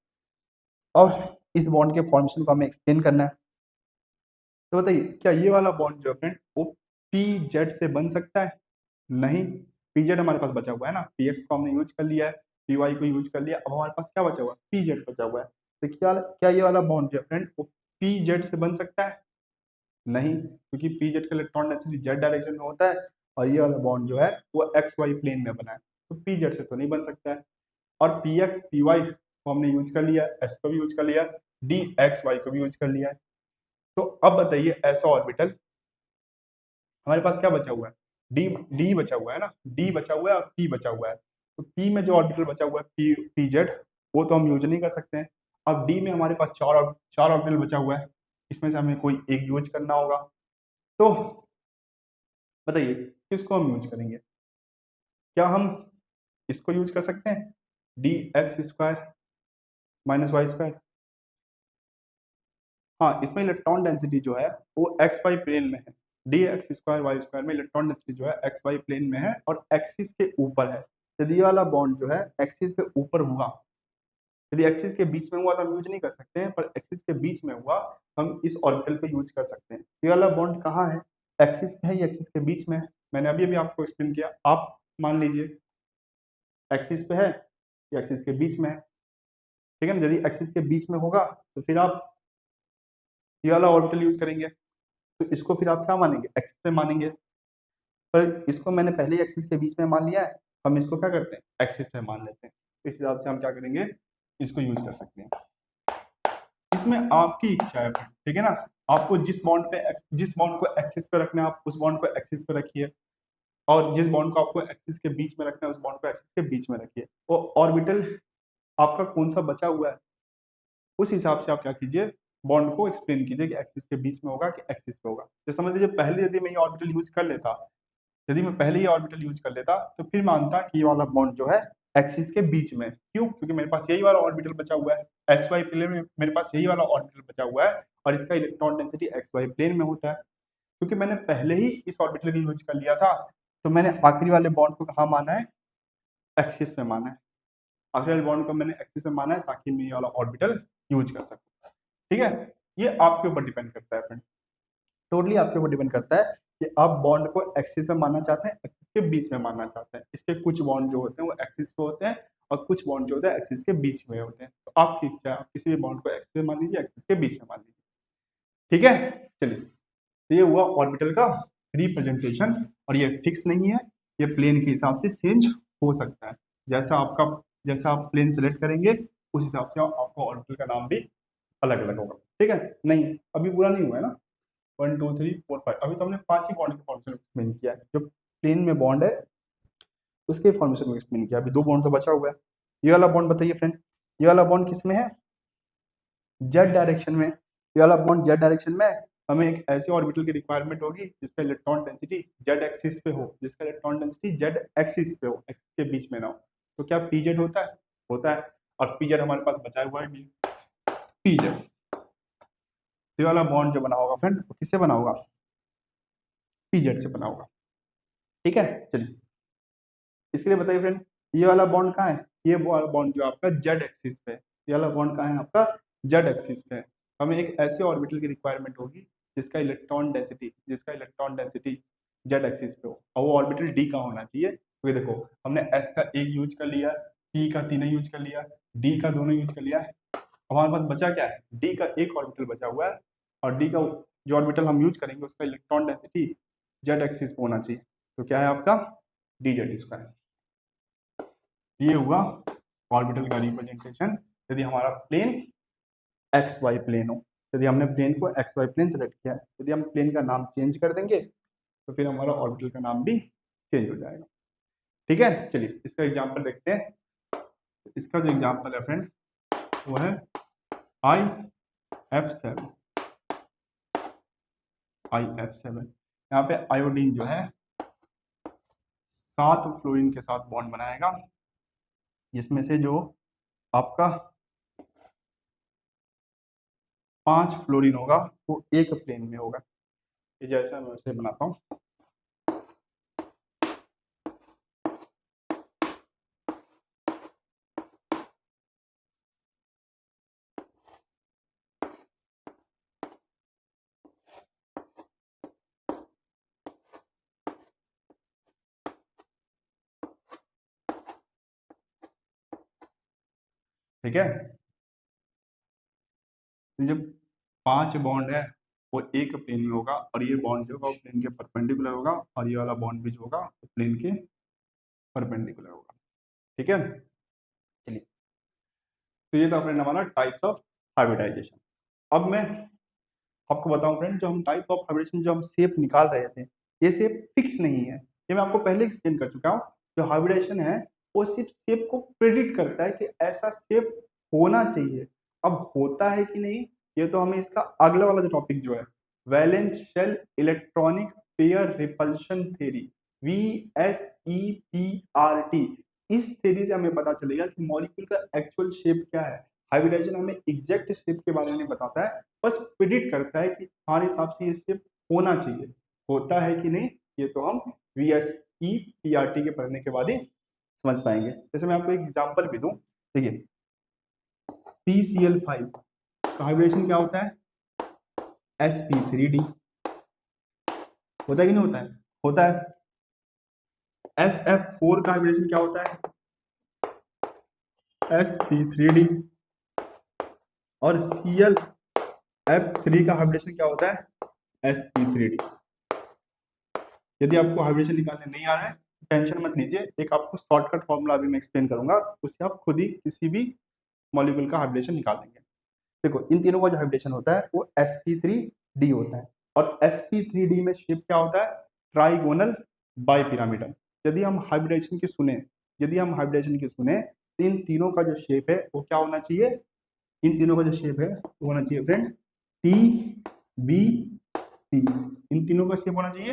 और इस बॉन्ड के फॉर्मेशन को हमें एक्सप्लेन करना है। तो बताइए क्या ये वाला बॉन्ड जो है फ्रेंड वो पी जेड से बन सकता है? नहीं, पी जेड हमारे पास बचा हुआ है ना, पी एक्स को हमने यूज कर लिया है, पी वाई को यूज कर लिया, अब हमारे पास क्या बचा हुआ है, पी जेड बचा हुआ है। तो क्या क्या ये वाला बॉन्ड जो है फ्रेंड वो पी जेड से बन सकता है? नहीं, क्योंकि पी जेड का इलेक्ट्रॉन डेंसिटी जेड डायरेक्शन में होता है और ये वाला बॉन्ड जो है वो एक्स वाई प्लेन में बना है, तो पी जेड से तो नहीं बन सकता है। और पी एक्स पी वाई को हमने यूज कर लिया, एस को भी यूज कर लिया, डी एक्स वाई को भी यूज कर लिया है। तो अब बताइए ऐसा ऑर्बिटल हमारे पास क्या बचा हुआ है, डी डी बचा हुआ है ना, डी बचा हुआ है और पी बचा हुआ है। तो पी में जो ऑर्बिटल बचा हुआ है पी पी जेड, वो तो हम यूज नहीं कर सकते हैं। अब डी में हमारे पास चार ऑर्बिटल बचा हुआ है, इसमें से हमें कोई एक यूज करना होगा। तो बताइए किसको हम यूज करेंगे? क्या हम इसको यूज कर सकते हैं, D x square minus Y square? हाँ, इसमें इलेक्ट्रॉन डेंसिटी जो है वो एक्स वाई प्लेन में है। D x square Y square में इलेक्ट्रॉन डेंसिटी जो है एक्स वाई प्लेन में है और एक्सिस के ऊपर है। यदि ये वाला बॉन्ड जो है एक्सिस के ऊपर हुआ, यदि एक्सिस के बीच में हुआ तो हम यूज नहीं कर सकते हैं, पर एक्सिस के बीच में हुआ हम इस ऑर्बिटल पे यूज कर सकते हैं। ये वाला बॉन्ड कहाँ है? एक्सिस पे है या एक्सिस के बीच में है? मैंने अभी अभी आपको एक्सप्लेन किया। आप मान लीजिए एक्सिस पे है या एक्सिस के बीच में है, ठीक है ना? यदि एक्सिस के बीच में होगा तो फिर आप ये वाला ऑर्बिटल यूज करेंगे, तो इसको फिर आप क्या मानेंगे? एक्सिस पे मानेंगे। पर इसको मैंने पहले ही एक्सिस के बीच में मान लिया है, हम इसको क्या करते हैं? एक्सिस पे मान लेते हैं। इस हिसाब से हम क्या करेंगे? इसको यूज कर सकते हैं। इसमें आपकी इच्छा है, ठीक है ना? आपको जिस बॉन्ड को एक्सिस पे रखना है आप उस बॉन्ड को एक्सिस पे रखिए, और जिस बॉन्ड को आपको एक्सिस के बीच में रखना है उस बॉन्ड को एक्सिस के बीच में रखिए। वो ऑर्बिटल आपका कौन सा बचा हुआ है उस हिसाब से आप क्या कीजिए, बॉन्ड को एक्सप्लेन कीजिए कि एक्सिस के बीच में होगा कि एक्सिस पे होगा। तो समझ लीजिए पहले यदि मैं ये ऑर्बिटल यूज कर लेता, यदि मैं पहले ये ऑर्बिटल यूज कर लेता तो फिर मानता कि ये वाला बॉन्ड जो है एक्सिस के बीच में। क्यों? क्योंकि मेरे पास यही वाला ऑर्बिटल बचा हुआ है, एक्स वाई प्लेन में मेरे पास यही वाला ऑर्बिटल बचा हुआ है और इसका electron density X Y plane में होता है। क्योंकि मैंने पहले ही इस ऑर्बिटल की यूज कर लिया था, तो मैंने आखिरी वाले बॉन्ड को कहाँ माना है? एक्सिस पे माना है। आखिरी वाले बॉन्ड को मैंने एक्सिस पे माना है ताकि मैं ये वाला ऑर्बिटल यूज कर सकूं। ठीक है, ये आपके ऊपर डिपेंड करता है फ्रेंड, टोटली आपके ऊपर डिपेंड करता है कि आप बॉन्ड को एक्सिस पे मानना चाहते हैं, एक्सिस के बीच में मानना चाहते हैं। इसके कुछ बॉन्ड जो होते हैं वो एक्सिस पे होते हैं और कुछ बॉन्ड जो होते हैं एक्सिस के बीच में होते हैं। तो आपकी इच्छा है, आप किसी भी बॉन्ड को एक्सिस पे मान लीजिए, एक्सिस के बीच में मान लीजिए। ठीक है, चलिए, तो ये हुआ ऑर्बिटल का रिप्रेजेंटेशन। और ये फिक्स नहीं है, ये प्लेन के हिसाब से चेंज हो सकता है। जैसा आप प्लेन सेलेक्ट करेंगे उस हिसाब से आपको ऑर्बिटल का नाम भी अलग अलग होगा। ठीक है, नहीं अभी पूरा नहीं हुआ है ना, 1 2 3 4 5, अभी तो हमने 5 ही बॉन्ड के फॉर्मेशन एक्सप्लेन किया है। जो प्लेन में बॉन्ड है उसके फॉर्मेशन को एक्सप्लेन किया। अभी 2 बॉन्ड तो बचा हुआ है। ये वाला बॉन्ड बताइए फ्रेंड, ये वाला बॉन्ड किस में है? जेड डायरेक्शन में। ये वाला बॉन्ड जेड डायरेक्शन में है। हमें एक ऐसे ऑर्बिटल की रिक्वायरमेंट होगी जिसका इलेक्ट्रॉन डेंसिटी जेड एक्सिस पे हो, जिसका इलेक्ट्रॉन डेंसिटी जेड एक्सिस पे हो, एक्सिस के बीच में ना हो। तो क्या पीजेड होता है? होता है। और पीजेड हमारे पास बचा हुआ है पीजेड। ये वाला बॉन्ड जो बना होगा फ्रेंड वो किससे बना होगा? पीजेड से बना होगा। ठीक है, चलिए, इसके लिए बताइए फ्रेंड, ये वाला बॉन्ड कहाँ है? ये बॉन्ड जो आपका जेड एक्सिस पे है। ये वाला बॉन्ड कहाँ है आपका? जेड एक्सिस पे है। हमें एक ऐसे ऑर्बिटल की रिक्वायरमेंट होगी जिसका इलेक्ट्रॉन डेंसिटी जेड एक्सिस पे हो, और वो ऑर्बिटल डी का होना चाहिए। तो देखो, हमने एस का एक यूज कर लिया, पी का तीनों यूज कर लिया, डी का दोनों यूज कर लिया। हमारे पास बचा क्या है? डी का एक ऑर्बिटल बचा हुआ है, और डी का जो ऑर्बिटल हम यूज करेंगे उसका इलेक्ट्रॉन डेंसिटी जेड एक्सिस पे होना चाहिए। तो क्या है आपका? D Z square. ये हुआ ऑर्बिटल का रिप्रेजेंटेशन यदि हमारा प्लेन एक्स वाई प्लेन हो। यदि हमने प्लेन को एक्स वाई प्लेन सेलेक्ट किया है, यदि हम प्लेन का नाम चेंज कर देंगे तो फिर हमारा ऑर्बिटल का नाम भी चेंज हो जाएगा। ठीक है, चलिए इसका एग्जांपल देखते हैं। इसका जो एग्जांपल है फ्रेंड वो है IF7। IF7 यहाँ पे आयोडीन जो है 7 फ्लोरीन के साथ बॉन्ड बनाएगा, जिसमें से जो आपका 5 फ्लोरीन होगा वो एक प्लेन में होगा। ये जैसा मैं उसे बनाता हूँ। ठीक है, जब 5 बॉन्ड है वो एक प्लेन में होगा, और ये बॉन्ड जो होगा वो प्लेन के परपेंडिकुलर होगा, और ये वाला बॉन्ड भी जो होगा वो प्लेन के परपेंडिकुलर होगा। ठीक है, चलिए, तो ये था फ्रेंड हमारा टाइप्स ऑफ हाइब्रिडाइजेशन। अब मैं आपको बताऊं फ्रेंड, जो हम टाइप ऑफ हाइब्रिडेशन जो हम शेप निकाल रहे थे, ये शेप फिक्स नहीं है। ये मैं आपको पहले एक्सप्लेन कर चुका हूँ। जो हाइब्रिडेशन है वो सिर्फ शेप को प्रेडिक्ट करता है कि ऐसा शेप होना चाहिए। अब होता है कि नहीं ये तो हमें इसका अगला वाला जो टॉपिक जो है valence shell electronic pair repulsion theory, VSEPRT, इस थ्योरी से हमें पता चलेगा कि मॉलिक्यूल का एक्चुअल शेप क्या है। हाइब्रिडाइजेशन हमें एग्जैक्ट शेप के बारे में नहीं बताता है, बस प्रिडिक्ट करता है कि हमारे हिसाब से ये शेप होना चाहिए, होता है कि नहीं, ये तो हम VSEPRT के पढ़ने के बाद ही समझ पाएंगे। जैसे मैं आपको एक एग्जांपल भी दूं, देखिए PCl5 का हाइब्रिडेशन क्या होता है, sp3d, होता है कि नहीं होता है, होता है। SF4 का हाइब्रिडेशन क्या होता है, sp3d, और ClF3 का हाइब्रिडेशन क्या होता है, sp3d। यदि आपको हाइब्रिडेशन निकालने नहीं आ रहा है टेंशन मत लीजिए, एक आपको शॉर्टकट फॉर्मूला अभी मैं एक्सप्लेन करूंगा, उससे आप खुद ही किसी भी मॉलिक्यूल का हाइब्रिडेशन निकाल लेंगे। देखो इन तीनों का जो हाइब्रिडेशन होता है वो sp3d होता है, और sp3d में शेप क्या होता है, ट्राइगोनल बाइपिरामिडल। यदि हम हाइब्रिडेशन की सुने, यदि हम हाइब्रिडेशन की सुने तो इन तीनों का जो शेप है वो क्या होना चाहिए, इन तीनों का जो शेप है वो होना चाहिए फ्रेंड TBT, इन तीनों का शेप होना चाहिए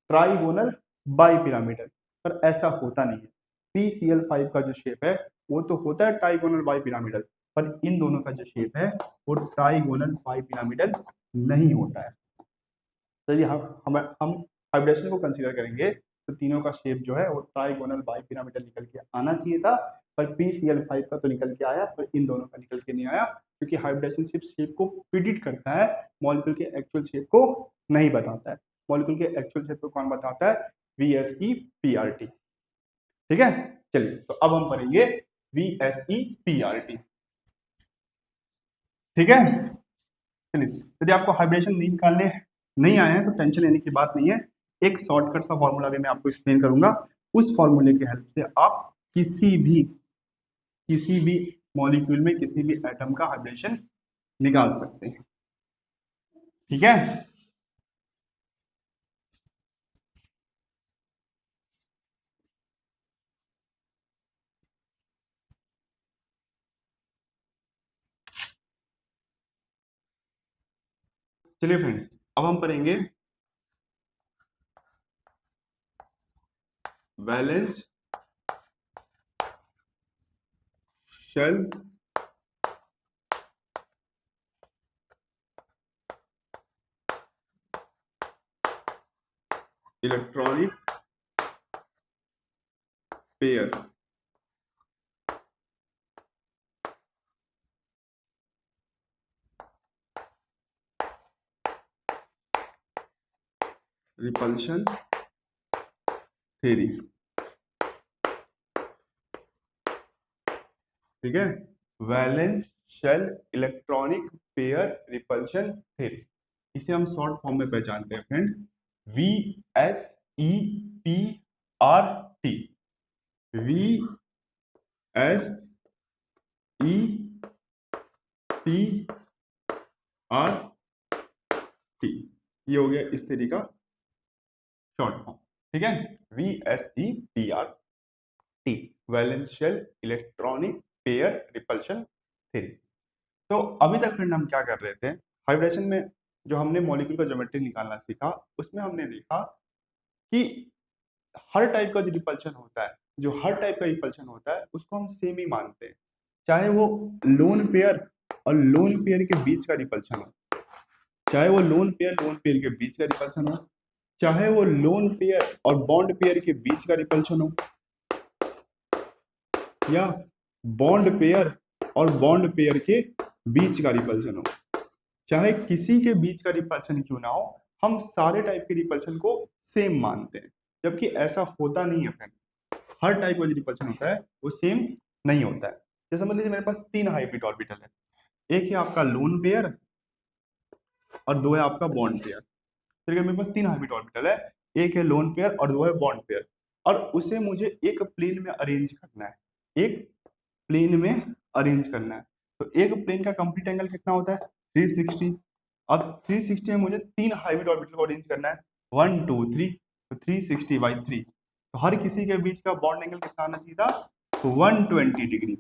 ट्राइगोनल बाइपिरामिडल, पर ऐसा होता नहीं है। PCl5 का जो शेप है वो तो होता है ट्राइगोनल बाइपिरामिडल, पर इन दोनों का जो शेप है वो ट्राइगोनल बाइपिरामिडल नहीं होता है। तो यदि हम हाइब्रिडेशन को कंसीडर करेंगे तो तीनों का शेप जो है वो ट्राइगोनल बाइपिरामिडल निकल के आना चाहिए था, पर PCl5 का तो निकल के आया, पर इन दोनों का निकल के नहीं आया, क्योंकि हाइब्रिडेशन सिर्फ शेप को प्रिडिक्ट करता है, मॉलिक्यूल के एक्चुअल शेप को नहीं बताता है। मॉलिक्यूल के एक्चुअल शेप को कौन बताता है, VSEPRT। ठीक है, चलिए तो अब हम पढ़ेंगे VSEPRT। ठीक है, चलिए यदि आपको हाइब्रिडेशन नहीं निकालने नहीं आए हैं तो टेंशन लेने की बात नहीं है, एक शॉर्टकट सा फॉर्मूला भी मैं आपको एक्सप्लेन करूंगा, उस फॉर्मूले की हेल्प से आप किसी भी मॉलिक्यूल में किसी भी एटम का हाइब्रिडेशन निकाल सकते हैं। ठीक है, चलिए फ्रेंड अब हम पढ़ेंगे valence shell electronic pair repulsion theory. ठीक है, valence shell electronic pair repulsion theory, इसे हम शॉर्ट फॉर्म में पहचानते हैं फ्रेंड, VSEPRT, VSEPRT, ये हो गया इस थ्योरी का शॉर्ट फॉर्म। ठीक है, VSEPRT, valence shell electronic pair repulsion theory. तो अभी तक फ्रेंड हम क्या कर रहे थे, हाइब्रिडेशन में जो हमने मॉलिक्यूल का ज्योमेट्री निकालना सीखा उसमें हमने देखा कि हर टाइप का जो रिपल्शन होता है, जो हर टाइप का रिपल्शन होता है उसको हम सेम ही मानते हैं, चाहे वो लोन पेयर और लोन पेयर के बीच का रिपल्शन हो, चाहे वो लोन पेयर के बीच का रिपल्शन हो, चाहे वो लोन पेयर और बॉन्ड पेयर के बीच का रिपल्शन हो, या बॉन्ड पेयर और बॉन्ड पेयर के बीच का रिपल्शन हो, चाहे किसी के बीच का रिपल्शन क्यों ना हो, हम सारे टाइप के रिपल्शन को सेम मानते हैं, जबकि ऐसा होता नहीं है फ्रेंड। हर टाइप का जो रिपल्शन होता है वो सेम नहीं होता है। जैसे मान लीजिए मेरे पास 3 हाइब्रिड ऑर्बिटल है, एक है आपका लोन पेयर और 2 है आपका बॉन्ड पेयर। फिर मेरे पास 3 हाइब्रिड ऑर्बिटल है, एक है लोन पेयर और 2 है बॉन्ड पेयर, और उसे मुझे एक प्लेन में अरेंज करना है, एक प्लेन में अरेंज करना है। तो एक प्लेन का कंप्लीट एंगल कितना होता है, 360। अब 360 में मुझे 3 हाइब्रिड ऑर्बिटल को अरेंज करना है, 1 2 3, तो 360/3, तो हर किसी के बीच का बॉन्ड एंगल कितना आना चाहिए था, तो 120 डिग्री।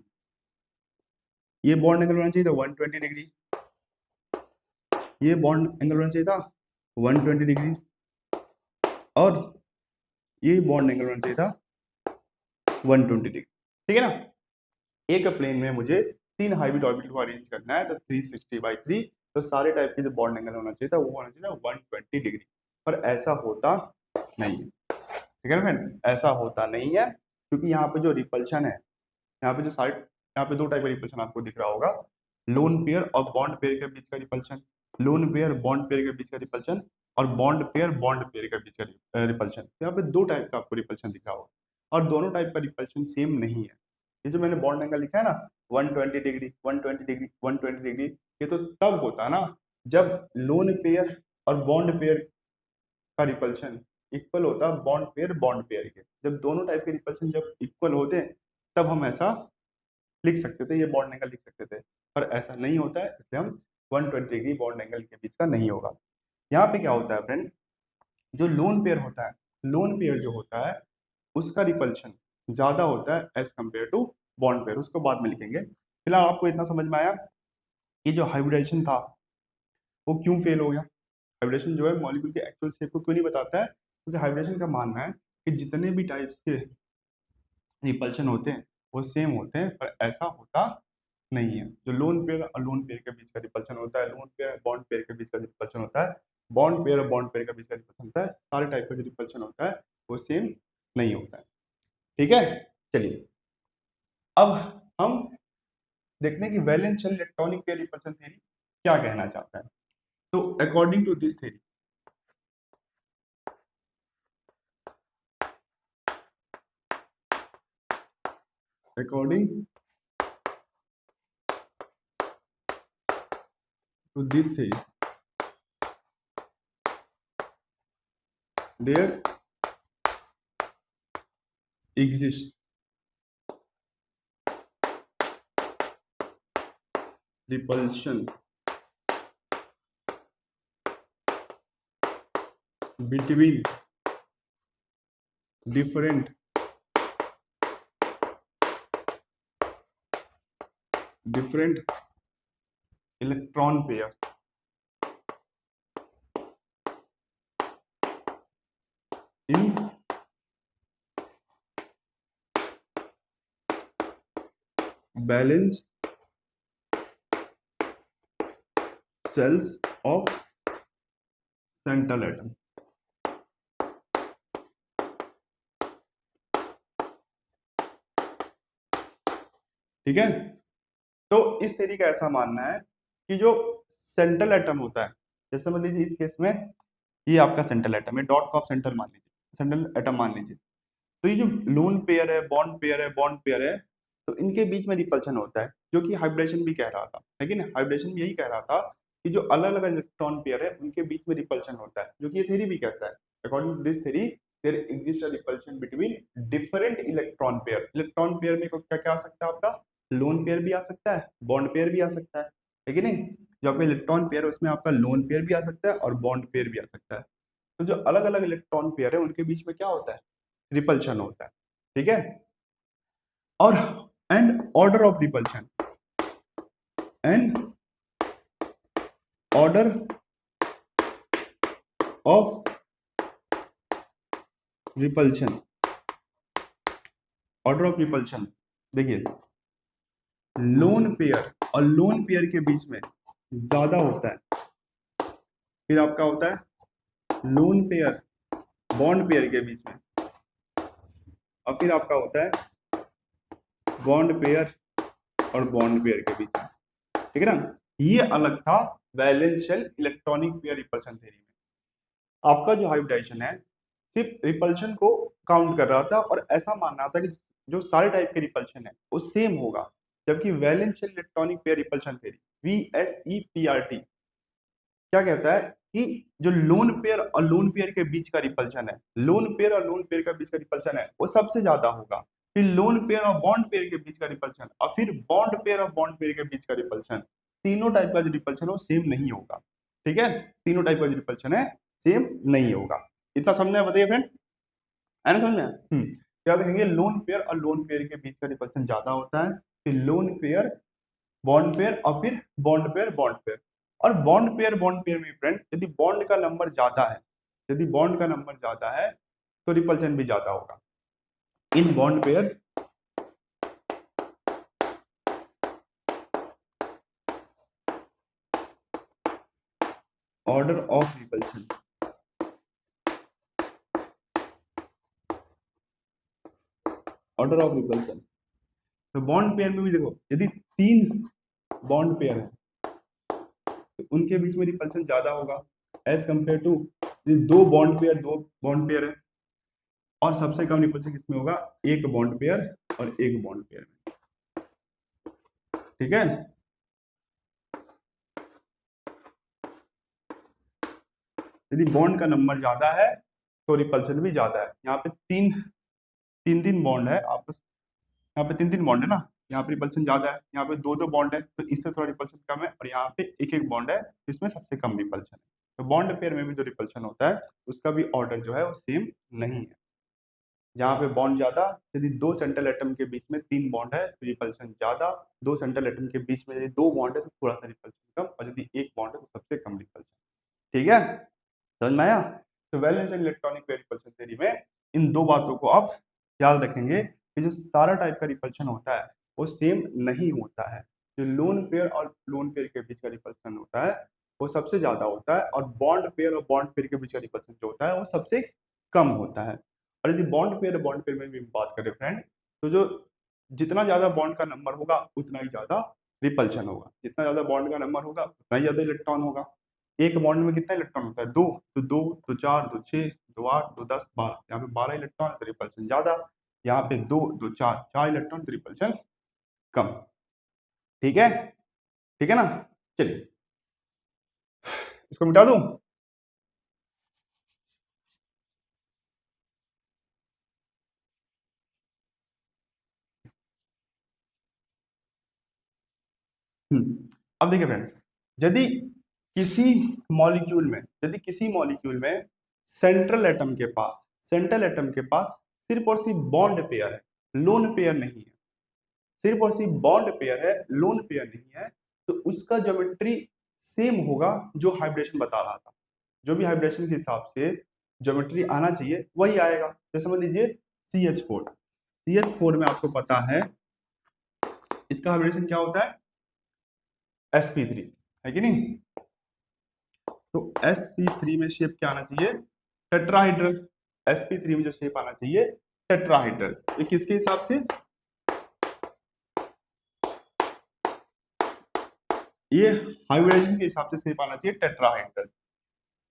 ये बॉन्ड एंगल होना चाहिए था 120 डिग्री। ये बॉन्ड एंगल होना चाहिए था 120 डिग्री और ये बॉन्ड एंगल होना चाहिए था 120 डिग्री। ठीक है ना। एक प्लेन में मुझे 3 हाइब्रिड ऑर्बिटल को अरेंज करना है तो 360/3, तो सारे टाइप के जो बॉन्ड एंगल होना चाहिए था वो होना चाहिए था 120 डिग्री, पर ऐसा होता नहीं है। ठीक है ना फ्रेंड, ऐसा होता नहीं है क्योंकि यहाँ पे जो रिपल्शन है, यहाँ पे जो साइड, यहाँ पे दो टाइप का रिपल्शन आपको दिख रहा होगा, लोन पेयर और बॉन्ड पेयर के बीच का repulsion, lone pair bond pair के बीच का रिपल्शन, और बॉन्ड पेयर बॉन्ड पेयर के बीच का रिपल्शन। यहाँ पे दो टाइप का आपको रिपल्शन दिख रहा होगा और दोनों टाइप का रिपल्शन सेम नहीं है। ये जो मैंने बॉन्ड एंगल लिखा है ना 120 डिग्री 120 डिग्री 120 डिग्री, ये तो तब होता है ना जब लोन पेयर और बॉन्ड पेयर का रिपल्शन इक्वल होता है बॉन्ड पेयर के। जब दोनों टाइप के रिपल्शन जब इक्वल होते हैं तब हम ऐसा लिख सकते थे, ये बॉन्ड एंगल लिख सकते थे, पर ऐसा नहीं होता है, इसलिए हम 120 डिग्री बॉन्ड एंगल के बीच का नहीं होगा। यहाँ पे क्या होता है फ्रेंड, जो लोन पेयर होता है, लोन पेयर जो होता है उसका रिपल्शन ज्यादा होता है as compared to bond pair, उसको बाद में लिखेंगे। फिलहाल आपको इतना समझ में आया कि जो हाइब्रिडेशन था वो क्यों फेल हो गया। हाइब्रिडेशन जो है मॉलिक्यूल के एक्चुअल शेप को क्यों नहीं बताता है, क्योंकि हाइब्रिडेशन का मानना है कि जितने भी टाइप्स के रिपल्शन होते हैं वो सेम होते हैं, पर ऐसा होता नहीं है। जो लोन पेयर और लोन पेयर के बीच का रिपल्शन होता है, लोन पेयर बॉन्ड पेयर के बीच का रिपल्शन होता है, बॉन्ड पेयर और बॉन्ड पेयर के बीच का रिपल्शन होता है, सारे टाइप का जो रिपल्शन होता है वो सेम नहीं होता है। ठीक है, चलिए अब हम देखते हैं कि valence shell electronic pair repulsion theory क्या कहना चाहता है। तो according to this theory, according to this theory, there exists repulsion between different electron pair in balanced cells of central atom। ठीक है, तो इस थ्योरी का ऐसा मानना है कि जो सेंट्रल एटम होता है, जैसे मान लीजिए इस केस में ये आपका सेंट्रल एटम है, डॉट का आप सेंट्रल मान लीजिए, सेंट्रल एटम मान लीजिए, तो ये जो लोन पेयर है, बॉन्ड पेयर है, बॉन्ड पेयर है, तो इनके बीच में रिपल्शन होता है, जो कि हाइब्रिडेशन भी कह रहा था। लेकिन हाइब्रिडेशन भी यही कह रहा था कि जो अलग अलग इलेक्ट्रॉन पेयर है उनके बीच में रिपल्शन होता है, जो कि ये थ्योरी भी कहता है। According to this theory there exist a repulsion between different electron pair. Electron pair में क्या क्या आ सकता है आपका, लोन पेयर भी आ सकता है, बॉन्ड पेयर भी आ सकता है कि नहीं। जो आपका इलेक्ट्रॉन पेयर है उसमें आपका लोन पेयर भी आ सकता है और बॉन्ड पेयर भी आ सकता है। तो जो अलग अलग इलेक्ट्रॉन पेयर है उनके बीच में क्या होता है, रिपल्शन होता है। ठीक है, और and order of repulsion, and order of repulsion, order of repulsion देखिए, लोन पेयर और लोन पेयर के बीच में ज्यादा होता है, फिर आपका होता है लोन पेयर बॉन्ड पेयर के बीच में, और फिर आपका होता है बॉन्ड पेयर और बॉन्ड पेयर के बीच में। ठीक है ना, ये अलग था valence shell electronic pair repulsion theory में। आपका जो हाइब्रिडाइजेशन है सिर्फ रिपल्शन को काउंट कर रहा था और ऐसा मान रहा था कि जो सारे टाइप के रिपल्शन है वो सेम होगा, जबकि valence shell electronic pair repulsion theory VSEPRT क्या कहता है कि जो लोन पेयर और लोन पेयर के बीच का रिपल्शन है, लोन पेयर और लोन पेयर के बीच का रिपल्शन है वो सबसे ज्यादा होगा, फिर लोन पेयर और बॉन्ड पेयर के बीच का रिपल्शन, और फिर बॉन्ड पेयर और बॉन्ड पेयर के बीच का रिपल्शन, तीनों टाइप का जो रिपल्शन है वो सेम नहीं होगा। ठीक है, तीनों टाइप का जो रिपल्शन है सेम नहीं होगा। इतना समझना है, बताइए फ्रेंड, है ना समझ में। क्या देखेंगे, लोन पेयर और लोन पेयर के बीच का रिपल्शन ज्यादा होता है, फिर लोन पेयर बॉन्ड पेयर और फिर बॉन्ड पेयर बॉन्ड पेयर। और बॉन्ड पेयर में फ्रेंड यदि बॉन्ड का नंबर ज्यादा है, यदि बॉन्ड का नंबर ज्यादा है तो रिपल्शन भी ज्यादा होगा। इन bond pair order of repulsion, order of repulsion. तो बॉन्ड पेयर में भी देखो यदि 3 बॉन्ड पेयर है तो उनके बीच में रिपल्शन ज्यादा होगा एज कंपेयर टू दो बॉन्ड पेयर है और सबसे कम रिपल्शन किसमें होगा, एक बॉन्ड पेयर और एक बॉन्ड पेयर में। ठीक है, यदि बॉन्ड का नंबर ज्यादा है तो रिपल्शन भी ज्यादा है। यहाँ पे तीन बॉन्ड है आपस, यहाँ पे तीन बॉन्ड है ना, यहाँ पे रिपल्शन ज्यादा है, यहाँ पे दो बॉन्ड है तो इससे थोड़ा रिपल्शन कम है, और यहाँ पे एक बॉन्ड है जिसमें सबसे कम रिपल्शन है। तो बॉन्ड पेयर में भी जो रिपल्शन होता है उसका भी ऑर्डर जो है वो सेम नहीं है। जहाँ पे बॉन्ड ज्यादा, यदि दो सेंट्रल एटम के बीच में 3 बॉन्ड है तो रिपल्शन ज्यादा, दो सेंट्रल एटम के बीच में यदि 2 बॉन्ड है तो थोड़ा सा रिपल्शन कम, और यदि एक बॉन्ड है तो सबसे कम रिपल्शन। ठीक है, समझ में आया। तो valence and electronic pair repulsion theory में इन दो बातों को आप याद रखेंगे कि जो सारा टाइप का रिपल्शन होता है वो सेम नहीं होता है। जो लोन पेयर और लोन पेयर के बीच का रिपल्शन होता है वो सबसे ज्यादा होता है, और बॉन्ड पेयर और बॉन्ड पेयर के बीच का रिपल्शन जो होता है वो सबसे कम होता है। और यदि बॉन्ड पेयर में भी बात करें फ्रेंड, तो जो जितना ज्यादा बॉन्ड का नंबर होगा उतना ही ज्यादा रिपल्शन होगा, जितना ज्यादा बॉन्ड का नंबर होगा उतना ही ज्यादा इलेक्ट्रॉन होगा। एक बॉन्ड में कितना इलेक्ट्रॉन होता है, 2, तो 2, तो 4, तो 6, तो 8, तो 10, 12, यहाँ पे 12 इलेक्ट्रॉन तो रिपल्शन ज्यादा, यहाँ पे 2, तो 4 इलेक्ट्रॉन तो रिपल्शन कम। ठीक है, ठीक है ना। चलिए इसको मिटा दूं। अब देखिए फ्रेंड, यदि किसी मॉलिक्यूल में, यदि किसी मॉलिक्यूल में सेंट्रल एटम के पास सिर्फ और सिर्फ बॉन्ड पेयर है, लोन पेयर नहीं है, सिर्फ और सिर्फ बॉन्ड पेयर है, लोन पेयर नहीं है, तो उसका ज्योमेट्री सेम होगा जो हाइब्रिडेशन बता रहा था। जो भी हाइब्रिडेशन के हिसाब से ज्योमेट्री आना चाहिए वही आएगा। जैसे समझ लीजिए CH4 में आपको पता है इसका हाइब्रिडेशन क्या होता है, sp3 है कि नहीं। तो sp3 में शेप क्या आना चाहिए, टेट्राहाइड्रल। sp3 में जो शेप आना चाहिए टेट्राहाइड्रल, ये किसके हिसाब से, ये हाइब्रिडेशन के हिसाब से शेप आना चाहिए टेट्राहाइड्रल।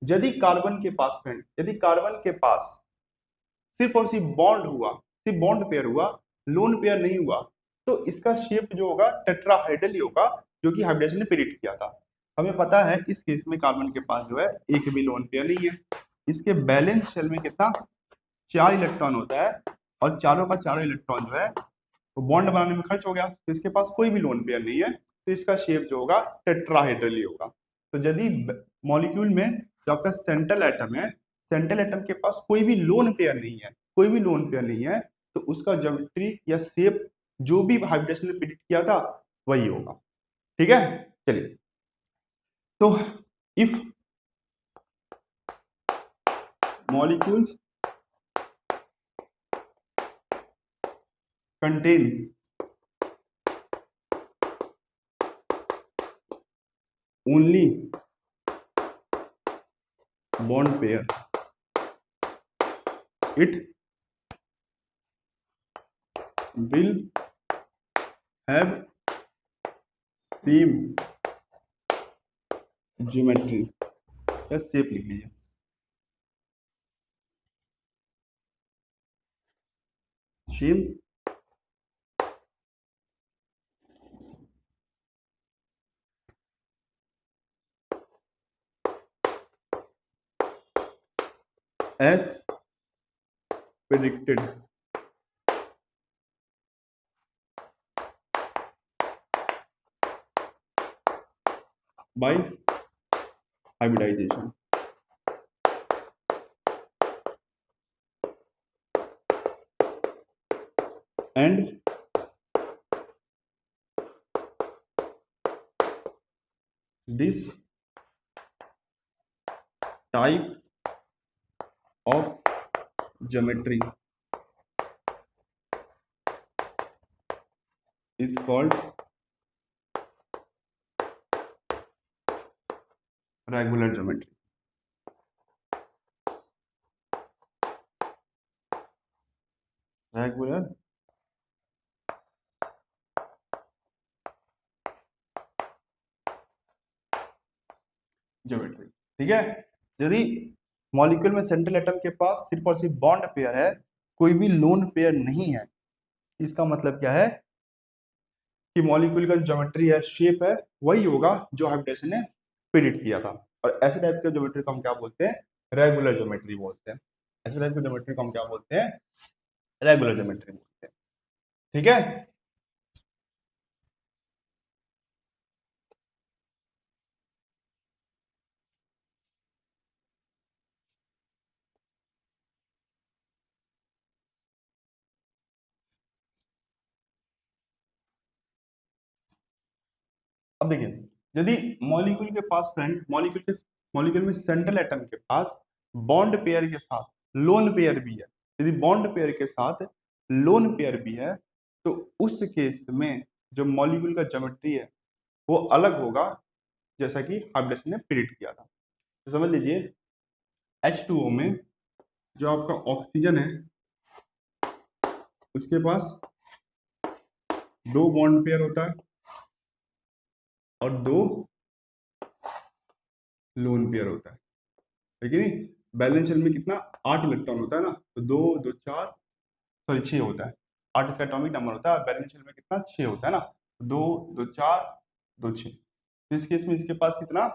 यदि कार्बन के पास फ्रेंड, यदि कार्बन के पास सिर्फ और सिर्फ बॉन्ड हुआ, सिर्फ बॉन्ड पेयर हुआ, लोन पेयर नहीं हुआ, तो इसका शेप जो होगा टेट्राहाइड्रल ही होगा, जो कि हाइब्रिडेशन ने प्रेडिक्ट किया था। हमें पता है इस केस में कार्बन के पास जो है एक भी लोन पेयर नहीं है, इसके बैलेंस शेल में कितना 4 इलेक्ट्रॉन होता है, और चारों का चारों इलेक्ट्रॉन जो है वो बॉन्ड बनाने में खर्च हो गया, तो इसके पास कोई भी लोन पेयर नहीं है, तो इसका शेप जो होगा टेट्राहाइड्रल ही होगा। तो यदि मॉलिक्यूल में जो आपका सेंट्रल एटम है, सेंट्रल एटम के पास कोई भी लोन पेयर नहीं है, कोई भी लोन पेयर नहीं है, तो उसका ज्योमेट्री या शेप जो भी हाइब्रिडेशन ने प्रेडिक्ट किया था वही होगा। ठीक है, चलिए। तो if molecules contain only bond pair, it will have same geometry, या शेप लिख लीजिए, same as predicted by hybridization. And this type of geometry is called regular geometry. Regular geometry, ठीक है। यदि मॉलिक्यूल में सेंट्रल एटम के पास सिर्फ और सिर्फ बॉन्ड पेयर है, कोई भी लोन पेयर नहीं है, इसका मतलब क्या है कि मॉलिक्यूल का जो ज्योमेट्री है, शेप है, वही होगा जो हाइब्रिडेशन ने प्रिडिक्ट किया था। और ऐसे टाइप के ज्योमेट्री को हम क्या बोलते हैं? रेगुलर ज्योमेट्री बोलते हैं। ऐसे टाइप के ज्योमेट्री को हम क्या बोलते हैं? रेगुलर ज्योमेट्री बोलते हैं, ठीक है। अब देखिए, यदि मॉलिक्यूल के पास फ्रेंड मॉलिक्यूल में सेंट्रल एटम के पास बॉन्ड पेयर के साथ लोन पेयर भी है, यदि बॉन्ड पेयर के साथ लोन पेयर भी है, तो उस केस में जो मॉलिक्यूल का ज्योमेट्री है वो अलग होगा, जैसा कि हाइब्रिडेशन ने प्रिडिक्ट किया था। तो समझ लीजिए, H2O में जो आपका ऑक्सीजन है उसके पास 2 बॉन्ड पेयर होता है और 2 लोन पेयर होता है, ठीक है नहीं। बैलेंस शेल में कितना? 8 इलेक्ट्रॉन होता है ना, तो 2 2 4 सॉरी 6 होता है। 8 इसका एटॉमिक नंबर होता है। बैलेंस शेल में कितना? 6 होता है ना, 2 2 4 2 6। तो इस केस में इसके पास कितना?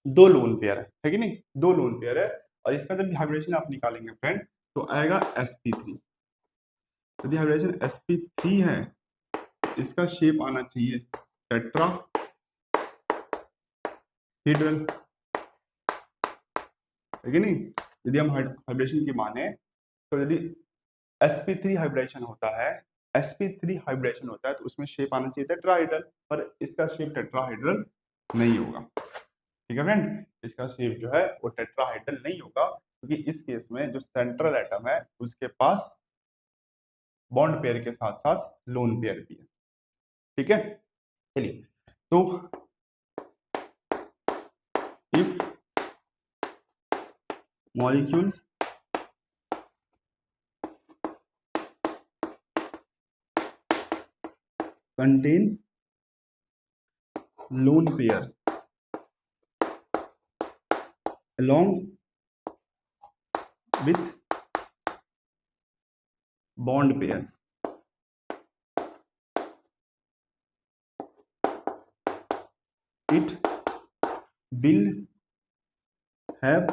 2 लोन पेयर है कि नहीं? 2 लोन पेयर है। और इसका जब हाइब्रिडेशन आप निकालेंगे फ्रेंड, तो आएगा sp3। यदि हाइब्रिडेशन sp3 है, इसका शेप आना चाहिए टेट्राहेड्रल, है कि नहीं। यदि हम हाइब्रिडेशन की माने, तो यदि sp3 हाइब्रिडेशन होता है, sp3 हाइब्रिडेशन होता है, तो उसमें शेप आना चाहिए टेट्राहेड्रल, पर इसका शेप टेट्राहेड्रल नहीं होगा, ठीक है फ्रेंड। इसका शेप जो है वो टेट्राहेड्रल नहीं होगा, क्योंकि इस केस में जो सेंट्रल एटम है उसके पास बॉन्ड पेयर के साथ साथ लोन पेयर भी है, ठीक है। चलिए, तो if molecules contain lone pair along with bond pair, it will have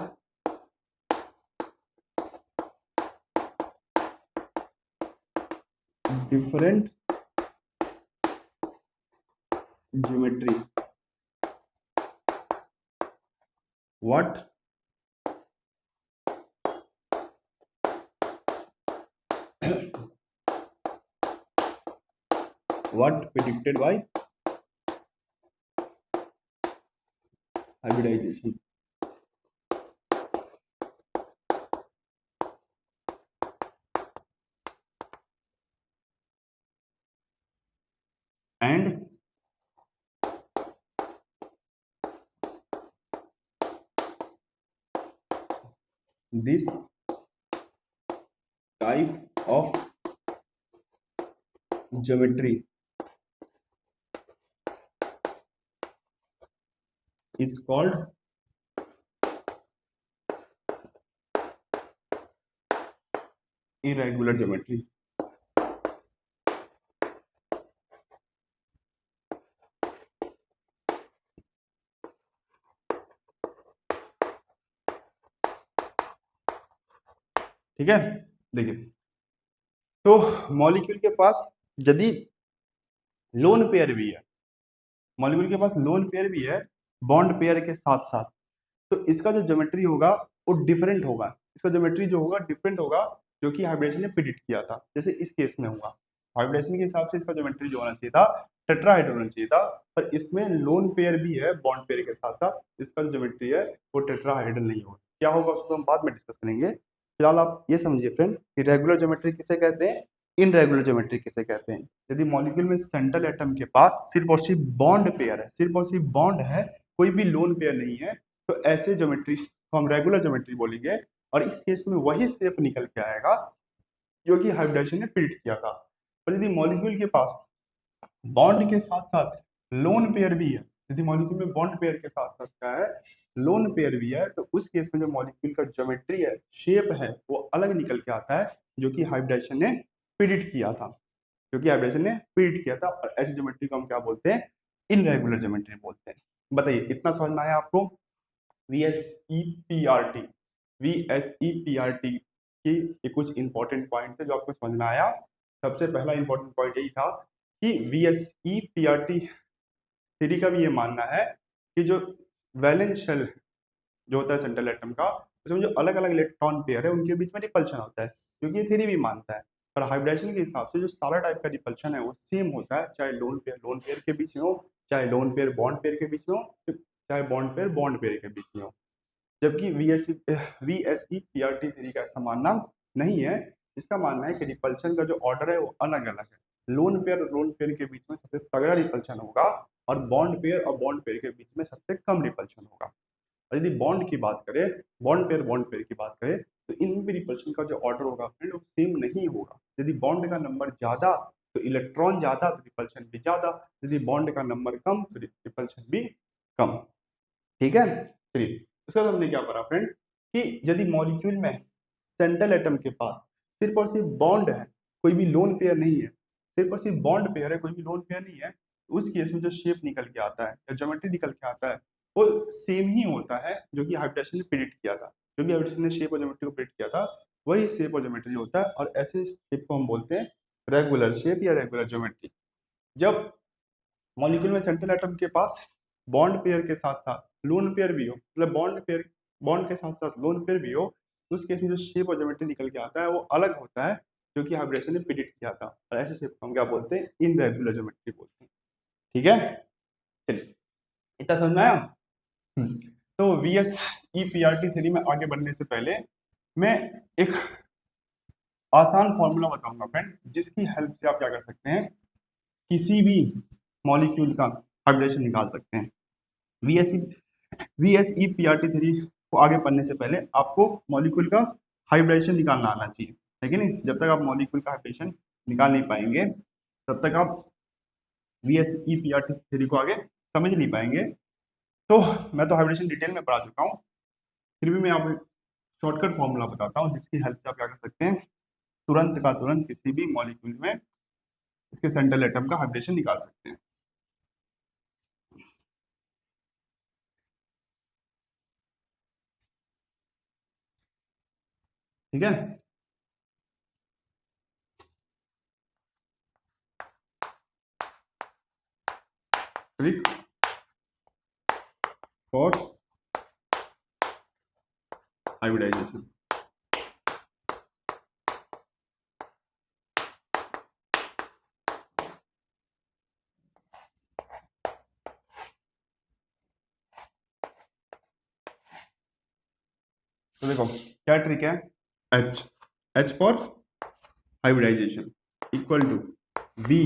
different geometry. What predicted by hybridization. And this type of geometry is called irregular geometry. ठीक है, देखिए, तो मॉलिक्यूल के पास यदि लोन पेयर भी है, मॉलिक्यूल के पास lone pair भी है बॉन्ड पेयर के साथ साथ, तो इसका जो ज्योमेट्री होगा वो डिफरेंट होगा। इसका ज्योमेट्री जो होगा डिफरेंट होगा, जो कि हाइब्रिडेशन ने प्रिडिक्ट किया था, जैसे इस केस में हुआ। हाइब्रिडेशन के हिसाब से इसका ज्योमेट्री जो होना चाहिए था टेट्राहाइड्रल होना चाहिए था, पर इसमें लोन पेयर भी है बॉन्ड पेयर के साथ साथ, इसका जो ज्योमेट्री है वो टेट्राहाइड्रल नहीं होगा। क्या होगा उसको हम बाद में डिस्कस करेंगे। फिलहाल आप ये समझिए फ्रेंड कि रेगुलर ज्योमेट्री किसे कहते हैं, इनरेगुलर ज्योमेट्री किसे कहते हैं। यदि मॉलिक्यूल में सेंट्रल एटम के पास सिर्फ और सिर्फ बॉन्ड पेयर है, सिर्फ और सिर्फ बॉन्ड है, कोई भी लोन पेयर नहीं है, तो ऐसे ज्योमेट्री को हम रेगुलर ज्योमेट्री बोलेंगे। और इस केस में वही शेप निकल के आएगा जो कि हाइब्रिडाइजेशन ने प्रिडिक्ट किया था। पर यदि मॉलिक्यूल के पास बॉन्ड के साथ साथ लोन पेयर भी है, यदि मॉलिक्यूल में बॉन्ड पेयर के साथ साथ क्या है, लोन पेयर भी है, तो उस केस में जो मॉलिक्यूल का ज्योमेट्री है, शेप है, वो अलग निकल के आता है, जो कि हाइब्रिडाइजेशन ने प्रिडिक्ट किया था, जो कि हाइब्रिडाइजेशन ने प्रिडिक्ट किया था। और ऐसी ज्योमेट्री को हम क्या बोलते हैं, इनरेगुलर ज्योमेट्री बोलते हैं। बताइए इतना समझ में आया आपको। VSEPRT, VSEPRT की ये कुछ इंपॉर्टेंट पॉइंट थे जो आपको समझ में आया। सबसे पहला इंपॉर्टेंट पॉइंट यही था कि VSEPRT थ्योरी का भी ये मानना है कि जो वैलेंस शेल जो होता है सेंट्रल एटम का, उसमें जो अलग अलग इलेक्ट्रॉन पेयर है उनके बीच में रिपल्शन होता है, क्योंकि ये थ्योरी भी मानता है। पर हाइब्रिडाइजेशन के हिसाब से जो सारा टाइप का रिपल्शन है वो सेम होता है, चाहे लोन पेयर के बीच में हो, चाहे लोन पेयर बॉन्ड पेयर के बीच में हो, चाहे बॉन्ड पेयर के बीच में हो। जबकि VSE PRT थ्योरी का ऐसा मानना नहीं है। इसका मानना है कि रिपल्शन का जो ऑर्डर है वो अलग अलग है। लोन पेयर के बीच में सबसे तगड़ा रिपल्शन होगा, और बॉन्ड पेयर के बीच में सबसे कम रिपल्शन होगा। और यदि बॉन्ड पेयर की बात करें, तो इनमें रिपल्शन का जो ऑर्डर होगा फ्रेंड वो सेम नहीं होगा। यदि बॉन्ड का नंबर ज्यादा तो इलेक्ट्रॉन ज्यादा, तो रिपल्शन भी ज्यादा। यदि बॉन्ड का नंबर कम तो रिपल्शन भी कम। ठीक है, चलिए उसके बाद हमने क्या पढ़ा फ्रेंड कि यदि मॉलिक्यूल में सेंट्रल एटम के पास सिर्फ और सिर्फ बॉन्ड है, कोई भी लोन पेयर नहीं है, सिर्फ और सिर्फ बॉन्ड पेयर है, कोई भी लोन पेयर नहीं है, तो उस केस में जो शेप निकल के आता है या ज्योमेट्री निकल के आता है वो सेम ही होता है जो कि हाइब्रिडाइजेशन ने प्रिडिक्ट किया था। जो भी हाइब्रिडाइजेशन ने शेप और ज्योमेट्री को प्रिडिक्ट किया था वही शेप और ज्योमेट्री होता है, और ऐसे शेप को हम बोलते हैं रेगुलर शेप या रेगुलर ज्योमेट्री। जब मॉलिक्यूल में सेंट्रल एटम के पास बॉन्ड पेयर के साथ साथ लोन पेयर भी हो, मतलब बॉन्ड के साथ साथ लोन पेयर भी हो, तो उस केस में जो शेप और ज्योमेट्री निकल के आता है वो अलग होता है, जो कि हाइब्रिडेशन ने प्रिडिक्ट किया था। और ऐसे शेप को हम क्या बोलते हैं, इनरेगुलर ज्योमेट्री बोलते हैं। ठीक है, चलिए इतना समझ में आया। तो VSEPRT थ्योरी में आगे बढ़ने से पहले मैं एक आसान फॉर्मूला बताऊंगा फ्रेंड, जिसकी हेल्प से आप क्या कर सकते हैं, किसी भी मॉलिक्यूल का हाइब्रिडेशन निकाल सकते हैं। VSEPRT थ्योरी को आगे पढ़ने से पहले आपको मॉलिक्यूल का हाइब्रिडेशन निकालना आना चाहिए, है कि नहीं। जब तक आप मॉलिक्यूल का हाइब्रिडेशन निकाल नहीं पाएंगे तब तक आप VSEPRT थ्योरी को आगे समझ नहीं पाएंगे। तो मैं तो हाइब्रिडेशन डिटेल में पढ़ा चुका हूँ, फिर भी मैं आपको शॉर्टकट फॉर्मूला बताता हूँ, जिसकी हेल्प से आप क्या कर सकते हैं, तुरंत का तुरंत किसी भी मॉलिक्यूल में इसके सेंट्रल एटम का हाइब्रिडेशन निकाल सकते हैं। ठीक है, ट्रिक फॉर हाइब्रिडाइजेशन। तो देखो क्या ट्रिक है, H for hybridization equal to V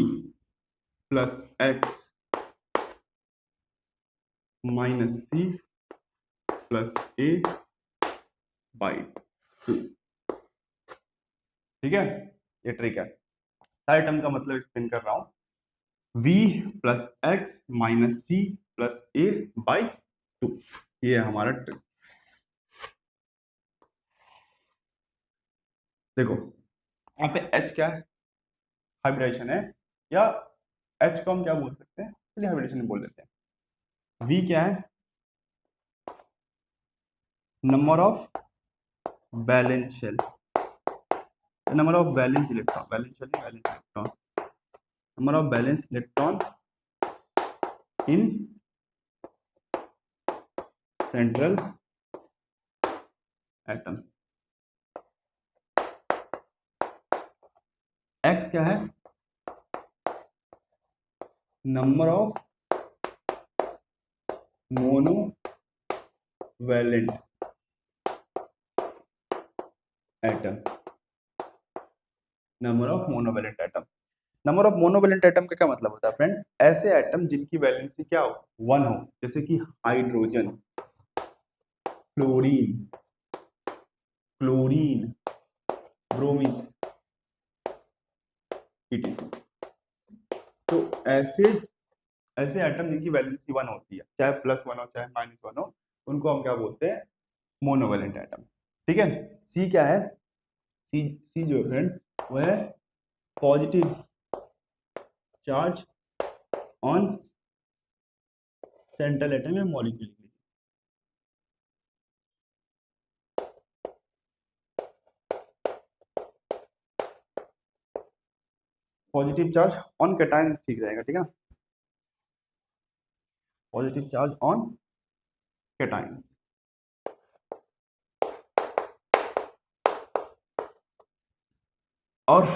plus X minus C plus A by 2। ठीक है, ये ट्रिक है। सारे टर्म का मतलब एक्सप्लेन कर रहा हूं। V plus X minus C plus A by 2, ये है हमारा ट्रिक। देखो यहाँ पे H क्या है, हाइब्रिडेशन है, या H को हम क्या बोल सकते हैं, चलिए हाइब्रिडेशन बोल देते हैं। V क्या है, number of balance shell, number of balance electron, number of balance electron in central atom. X क्या है, number of monovalent atom, number of monovalent atom. Number of monovalent atom का क्या मतलब होता है फ्रेंड? ऐसे एटम जिनकी वैलेंसी क्या हो, 1 हो, जैसे कि hydrogen, chlorine, chlorine, bromine, etc। तो ऐसे ऐसे एटम जिनकी वैलेंसी 1 होती है, चाहे +1 हो चाहे -1 हो, उनको हम क्या बोलते हैं? Monovalent atom. ठीक है। सी क्या है? सी जो है फ्रेंड, वो है positive charge on central atom या molecule. Positive charge on cation ठीक रहेगा, ठीक है ना? Positive charge on cation. और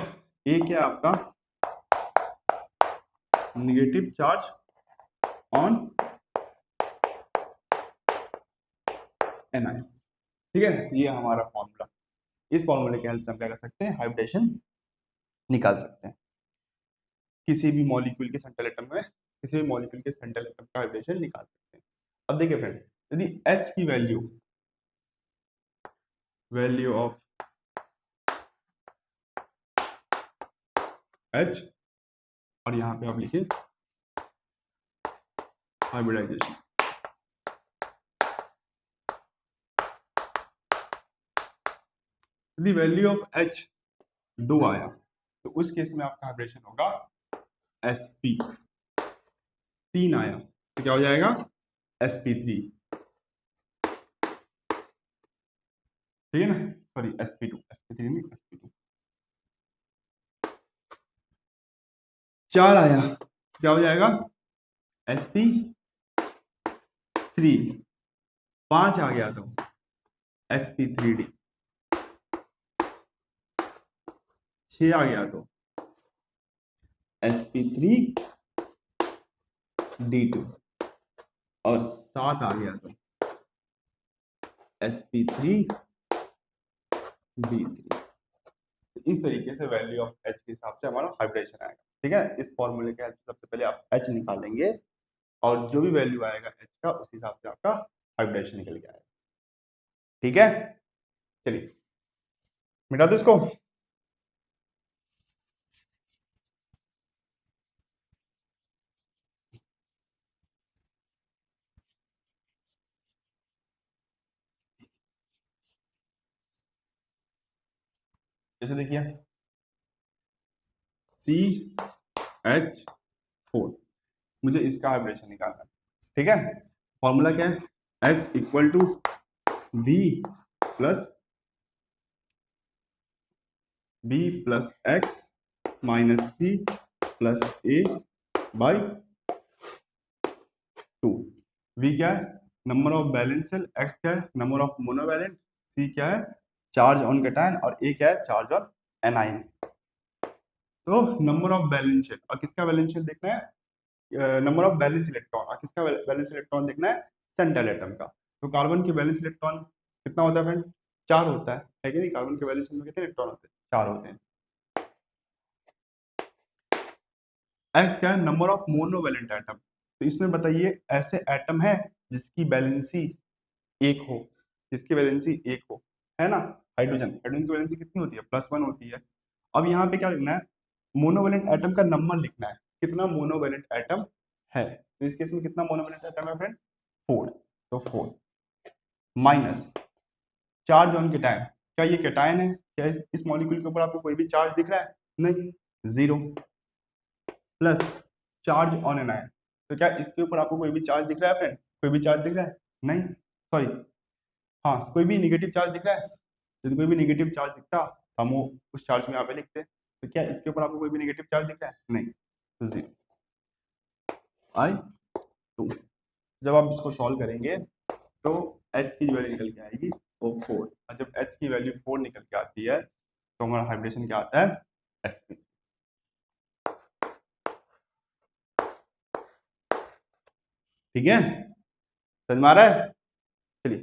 एक है आपका नेगेटिव चार्ज ऑन एनायन। ठीक है, ये हमारा फॉर्मूला। इस फॉर्मूले के हेल्प से हम क्या कर सकते हैं? हाइब्रिडेशन निकाल सकते हैं। किसी भी मॉलिक्यूल के सेंट्रल एटम में, किसी भी मॉलिक्यूल के सेंट्रल एटम का हाइब्रिडेशन निकाल सकते हैं। अब देखिए फ्रेंड, यदि H की वैल्यू ऑफ H, और यहाँ पे आप लिखिए हाइब्रिडाइजेशन। यदि वैल्यू ऑफ H 2 आया तो उस केस में आपका हाइब्रिडेशन होगा sp। 3 आया तो क्या हो जाएगा? sp3। ठीक है ना? सॉरी, sp3 नहीं, sp2। 4 आया क्या हो जाएगा? sp3। 5 आ गया तो sp3d। 6 आ गया तो sp3d2, और 7 आ गया तो sp3d3। इस तरीके से वैल्यू ऑफ H के हिसाब से हमारा हाइब्रिडेशन आएगा। ठीक है, इस फॉर्मूले के हेल्प से सबसे पहले आप H निकालेंगे, और जो भी वैल्यू आएगा H का, उस हिसाब से आपका हाइब्रिडेशन निकल के आएगा। ठीक है, चलिए मिटा दो इसको। जैसे देखिए CH4, मुझे इसका हाइब्रिडेशन निकालना है। ठीक है, फॉर्मूला क्या है? H equal to B plus X minus C plus A by 2। V क्या है? Number of balance shell. X क्या है? Number of monovalent. C क्या है? Charge on cation. और A क्या है? Charge on anion. तो नंबर ऑफ बैलेंस शेल, और किसका बैलेंस शेल देखना है? Number of balance electron. और किसका बैलेंस इलेक्ट्रॉन देखना है? सेंट्रल एटम का। तो कार्बन के बैलेंस इलेक्ट्रॉन कितना होता है फ्रेंड? 4 होता है कि नहीं? कार्बन के बैलेंस में कितने इलेक्ट्रॉन होते हैं? 4 होते हैं। एक्स क्या है? Number of monovalent atom. तो इसमें बताइए ऐसे एटम है जिसकी बैलेंसी 1 हो, जिसकी बैलेंसी 1 हो, है ना? हाइड्रोजन की बैलेंसी कितनी होती है? +1 होती है। अब यहाँ पे क्या लिखना है? मोनोवैलेंट एटम का नंबर लिखना है, कितना मोनोवैलेंट एटम है। तो इस केस में कितना मोनोवैलेंट एटम है फ्रेंड? 4। तो 4 माइनस चार्ज ऑन कैटायन। क्या ये कैटायन है? क्या इस मॉलिक्यूल के ऊपर आपको कोई भी चार्ज दिख रहा है? नहीं, 0। Plus charge on anion. तो क्या इसके ऊपर आपको कोई भी चार्ज दिख रहा है फ्रेंड? कोई भी चार्ज दिख रहा है? नहीं, सॉरी, हाँ, कोई भी नेगेटिव चार्ज दिख रहा है? यदि कोई भी नेगेटिव चार्ज दिखता हम वो उस चार्ज में यहाँ पे लिखते। तो क्या इसके ऊपर आपको कोई भी नेगेटिव चार्ज दिख रहा है? नहीं, तो 0 आई 2। जब आप इसको सॉल्व करेंगे तो H की वैल्यू निकल के आएगी वो 4। और जब H की वैल्यू 4 निकल के आती है तो हमारा हाइब्रिडेशन क्या आता है? sp। ठीक है, समझ में आ रहा है? चलिए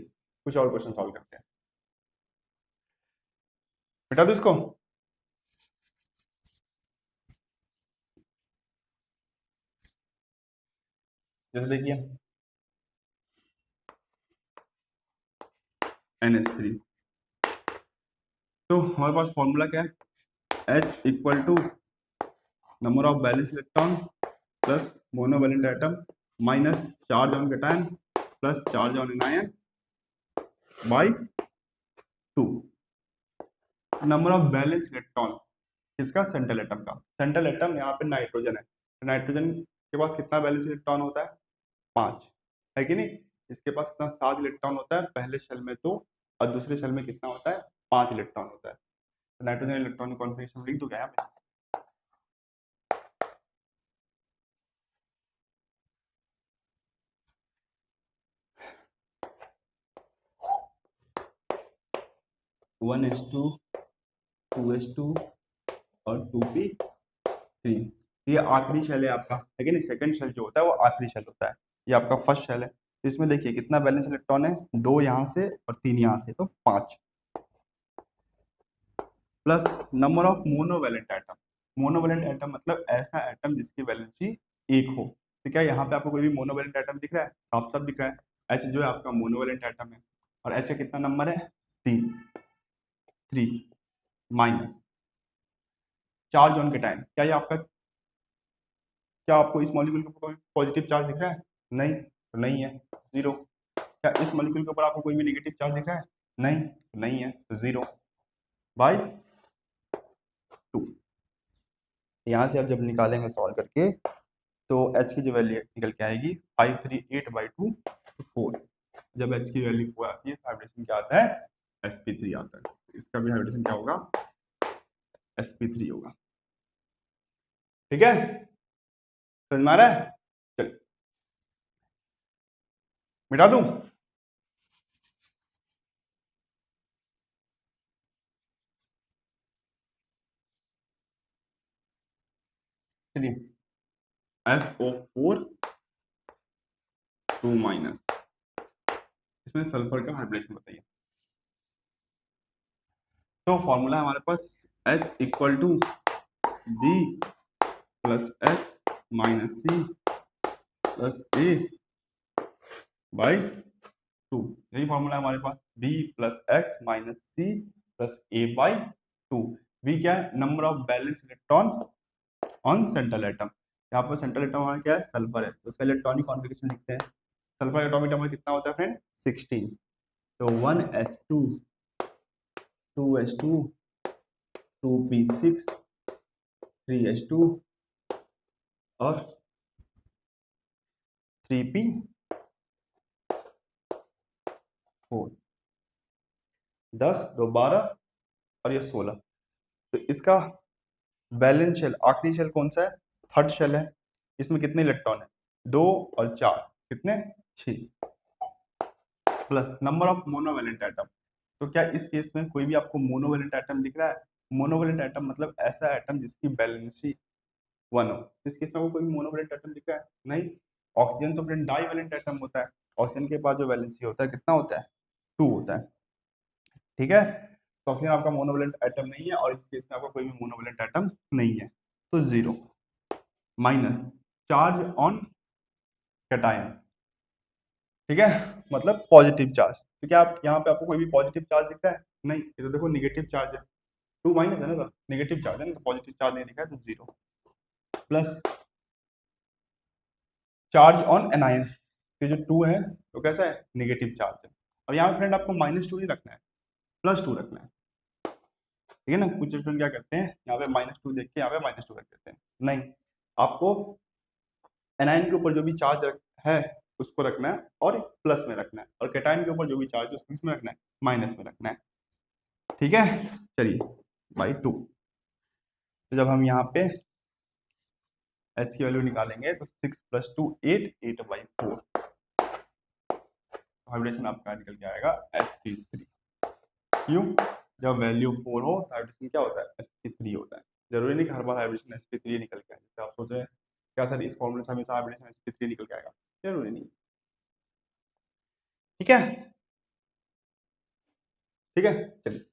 कुछ और क्वेश्चन सॉल्व करते हैं। बेटा दो इसको। जैसे देखिए NH3, तो हमारे पास फॉर्मूला क्या है, H equal to number of balance electron plus monovalent atom minus charge on cation plus charge on anion by 2। Number of balance electron किसका, सेंट्रल एटम का। सेंट्रल एटम यहाँ पे नाइट्रोजन है, तो नाइट्रोजन के पास कितना बैलेंस इलेक्ट्रॉन होता है, 5, है कि नहीं। इसके पास कितना 7 इलेक्ट्रॉन होता है, पहले शेल में 2 और दूसरे शेल में कितना होता है, 5 इलेक्ट्रॉन होता है। तो नाइट्रोजन इलेक्ट्रॉनिक कॉन्फ़िगरेशन लिख दूंगा यहाँ पे। One S two S two और 2p3। ये आखिरी शेल है आपका, है कि नहीं। सेकंड शेल जो होता है वो आखिरी शेल होता है, ये आपका फर्स्ट शेल है। तो इसमें देखिए कितना बैलेंस इलेक्ट्रॉन है, 2 यहाँ से और 3 यहाँ से, तो 5 plus number of monovalent atom. Monovalent atom मतलब ऐसा एटम जिसकी वैलेंसी 1 हो। तो क्या यहाँ पे आपको कोई भी मोनोवैलेंट एटम दिख रहा है, साफ साफ दिख रहा है। H जो है आपका मोनोवैलेंट एटम है, और H का कितना नंबर है, 3, 3 माइनस चार्ज ऑन कैटायन। क्या ये आपका, क्या आपको इस मॉलिक्यूल के ऊपर पॉजिटिव चार्ज दिख रहा है, नहीं तो नहीं है, 0। क्या इस मॉलिक्यूल के ऊपर आपको कोई भी नेगेटिव चार्ज दिख रहा है, नहीं तो नहीं है, तो 0 बाई 2। यहाँ से आप जब निकालेंगे सॉल्व करके, तो H की जो वैल्यू निकल के आएगी 538/2 तो 4। जब H की वैल्यू 4 आती है, हाइब्रिडेशन क्या आता है, sp3 आता है। इसका भी हाइब्रिडेशन क्या होगा, sp3 होगा। ठीक है, समझ में आ रहा है? चल मिटा दूं। चलिए SO4 2 माइनस, इसमें सल्फर का हाइब्रिडेशन बताइए। तो फॉर्मूला है हमारे पास H equal to B plus X minus C plus A by 2। यही फॉर्मूला है हमारे पास, B plus X minus C plus A by 2। B क्या है, number of balance electron on central atom. यहाँ पर सेंट्रल एटम हमारा क्या है, सल्फर है, तो उसका इलेक्ट्रॉनिक कॉन्फ़िगरेशन लिखते हैं। सल्फर एटॉमिक नंबर कितना होता है फ्रेंड, 16। तो 1s2 2s2 2p6 3s2 और 3p4, 10 2 12 और ये 16। तो इसका बैलेंस शेल, आखिरी शेल कौन सा है, थर्ड शेल है। इसमें कितने इलेक्ट्रॉन है, 2 और 4, कितने, 6 plus number of monovalent atom. तो क्या इस केस में कोई भी आपको मोनोवैलेंट एटम दिख रहा है। मोनोवैलेंट एटम मतलब ऐसा एटम जिसकी बैलेंसी 1 हो। इस केस में आपको कोई मोनोवैलेंट एटम दिख रहा है, नहीं। ऑक्सीजन तो फ्रेंड डाईवैलेंट एटम होता है, ऑक्सीजन के पास जो वैलेंसी होता है कितना होता है, 2 होता है। ठीक है, तो ऑक्सीजन आपका मोनोवैलेंट एटम नहीं है, और इस केस में आपका कोई भी मोनोवैलेंट एटम नहीं है, तो 0 माइनस चार्ज ऑन कैटायन। ठीक है, मतलब पॉजिटिव चार्ज। तो क्या आप यहाँ पे आपको कोई भी पॉजिटिव चार्ज दिख रहा है, नहीं। ये तो देखो नेगेटिव चार्ज है, 2 माइनस है ना, तो नेगेटिव चार्ज है ना, तो पॉजिटिव चार्ज नहीं दिख रहा है, तो 0 प्लस चार्ज ऑन एनायन। ये जो 2 है तो कैसा है, नेगेटिव चार्ज है। अब यहाँ पे फ्रेंड आपको -2 नहीं रखना है, +2 रखना है। ठीक है ना, कुछ स्टूडेंट क्या करते हैं, यहाँ पे -2 देख के यहाँ पे -2 रख देते हैं, नहीं। आपको एनायन के ऊपर जो भी चार्ज है उसको रखना है और प्लस में रखना है, और कैटायन के ऊपर जो भी चार्ज है उसको किसमें रखना है, माइनस में रखना है। ठीक है, चलिए बाई 2। तो जब हम यहाँ पे H की वैल्यू निकालेंगे तो 6 + 2 8 8/4। हाइब्रिडेशन आपका निकल के आएगा sp3। क्यों, जब वैल्यू 4 हो तो हाइब्रिडेशन क्या होता है, sp3 होता है। जरूरी नहीं कि हर बार हाइब्रिडेशन sp3 निकल के आए, जैसे आप सोच रहे हैं क्या सर इस फॉर्मूले से हमेशा हाइब्रिडेशन sp3 निकल के आएगा, जरूरी नहीं। ठीक है, ठीक है, चलिए।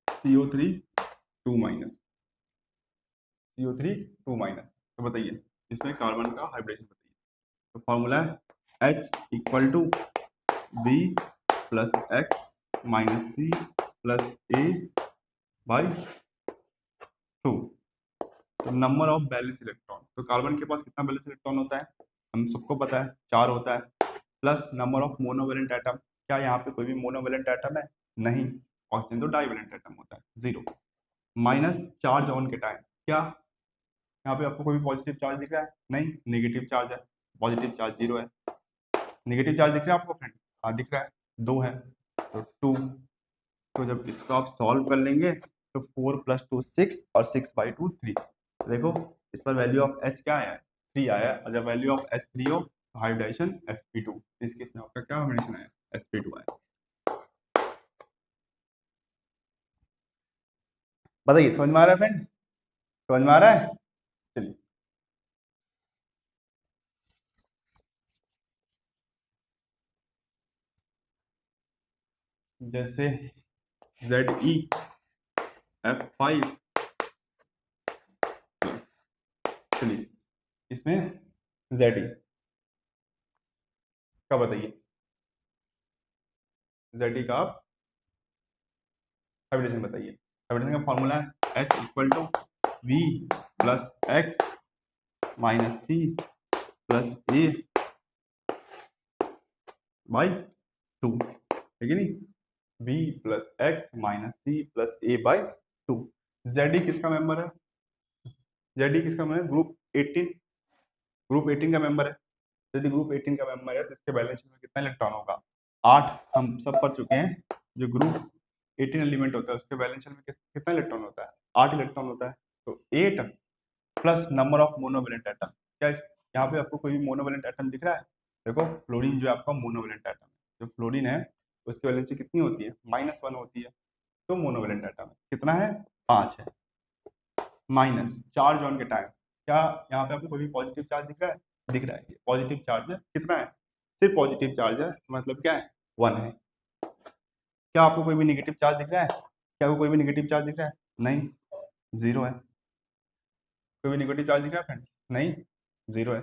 CO3 2 माइनस, CO3 2 माइनस, तो बताइए इसमें कार्बन का हाइब्रिडेशन बताइए। तो फॉर्मूला है H equal to B plus X minus C plus A by 2। तो नंबर ऑफ बैलेंस इलेक्ट्रॉन, तो कार्बन के पास कितना बैलेंस इलेक्ट्रॉन होता है हम सबको पता है 4 होता है, plus number of monovalent atom, क्या यहाँ पे कोई भी मोनोवेलेंट एटम है? नहीं। ऑक्सीजन तो डाइवेलेंट एटम होता है, 0। माइनस चार्ज ऑन केटायन, क्या यहाँ पे आपको कोई भी पॉजिटिव चार्ज दिख रहा है? नहीं, नेगेटिव चार्ज है, पॉजिटिव चार्ज 0 है। नेगेटिव चार्ज दिख रहा है आपको फ्रेंड? हाँ दिख रहा है, 2 है, तो 2। तो जब इसको आप सॉल्व कर लेंगे तो 4 + 2 6 और 6/2 3। देखो इस पर वैल्यू ऑफ H क्या आया है? 3 आया है, और जब वैल्यू ऑफ H3 हो तो हाइब्रिडेशन sp2, इसके इसमें आपका क्या हाइब्रिडेशन आया? sp2 आया। बताइए समझ में आ रहा है फ्रेंड? समझ में आ रहा है? चलिए, जैसे ZeF5 प्लस, चलिए इसमें Ze का बताइए, Ze का आप हाइब्रिडेशन बताइए। हाइब्रिडेशन का फॉर्मूला है H equal to V plus X minus C plus A by 2, ठीक है नहीं? B plus X minus C plus A by 2। Ze किसका मेंबर है? Ze किसका मेंबर है? ग्रुप 18 का मेंबर है। यदि ग्रुप 18 का मेंबर है तो इसके बैलेंस में कितना इलेक्ट्रॉन होगा? 8। हम सब पढ़ चुके हैं जो ग्रुप 18 एलिमेंट होता है उसके बैलेंस में कितना इलेक्ट्रॉन होता है? 8 इलेक्ट्रॉन होता है। तो 8 plus number of monovalent atom, क्या यहाँ पे आपको कोई भी मोनोवेलेंट एटम दिख रहा है? देखो फ्लोरीन जो है आपका मोनोवेलेंट एटम है, जो फ्लोरीन है उसकी वैलेंसी कितनी होती है? -1 होती है। तो मोनोवेलेंट एटम है कितना है? 5 है। माइनस चार्ज ऑन के टाइम, क्या यहाँ पे आपको कोई भी पॉजिटिव चार्ज दिख रहा है? दिख रहा है, पॉजिटिव चार्ज है, कितना है? सिर्फ पॉजिटिव चार्ज है, मतलब क्या है? 1 है। क्या आपको कोई भी नेगेटिव चार्ज दिख रहा है? क्या आपको कोई भी नेगेटिव चार्ज दिख रहा है? नहीं, 0 है। कोई भी नेगेटिव चार्ज दिख रहा है फ्रेंड? नहीं, 0 है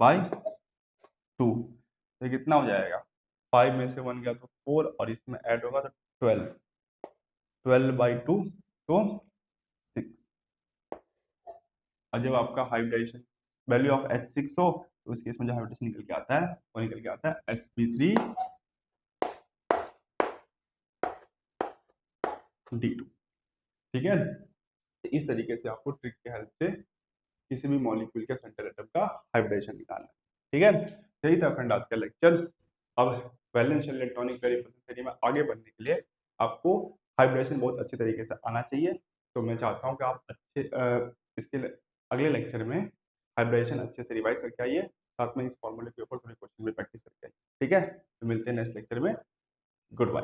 बाई 2। तो कितना हो जाएगा? 5 में से 1 गया तो 4, और इसमें ऐड होगा तो 12, 12/2 तो 6। और जब आपका हाइब्रिडेशन वैल्यू ऑफ H6 हो तो उस केस में जो हाइब्रिडेशन निकल के आता है वो निकल के आता है sp3d2। ठीक है, तो इस तरीके से आपको ट्रिक की हेल्प से किसी भी मॉलिक्यूल के सेंट्रल एटम का हाइब्रिडेशन निकालना है। ठीक है, यही था फ्रेंड आज का लेक्चर। अब वैलेंस इलेक्ट्रॉनिक थ्योरी में आगे बढ़ने के लिए आपको हाइब्रिडेशन बहुत अच्छे तरीके से आना चाहिए। तो मैं चाहता हूँ कि आप इसके अगले लेक्चर में हाइब्रिडेशन अच्छे से रिवाइज करके आइए, साथ में इस फॉर्मूले के ऊपर थोड़ी क्वेश्चन भी प्रैक्टिस करके आइए। ठीक है, तो मिलते हैं नेक्स्ट लेक्चर में। Good bye.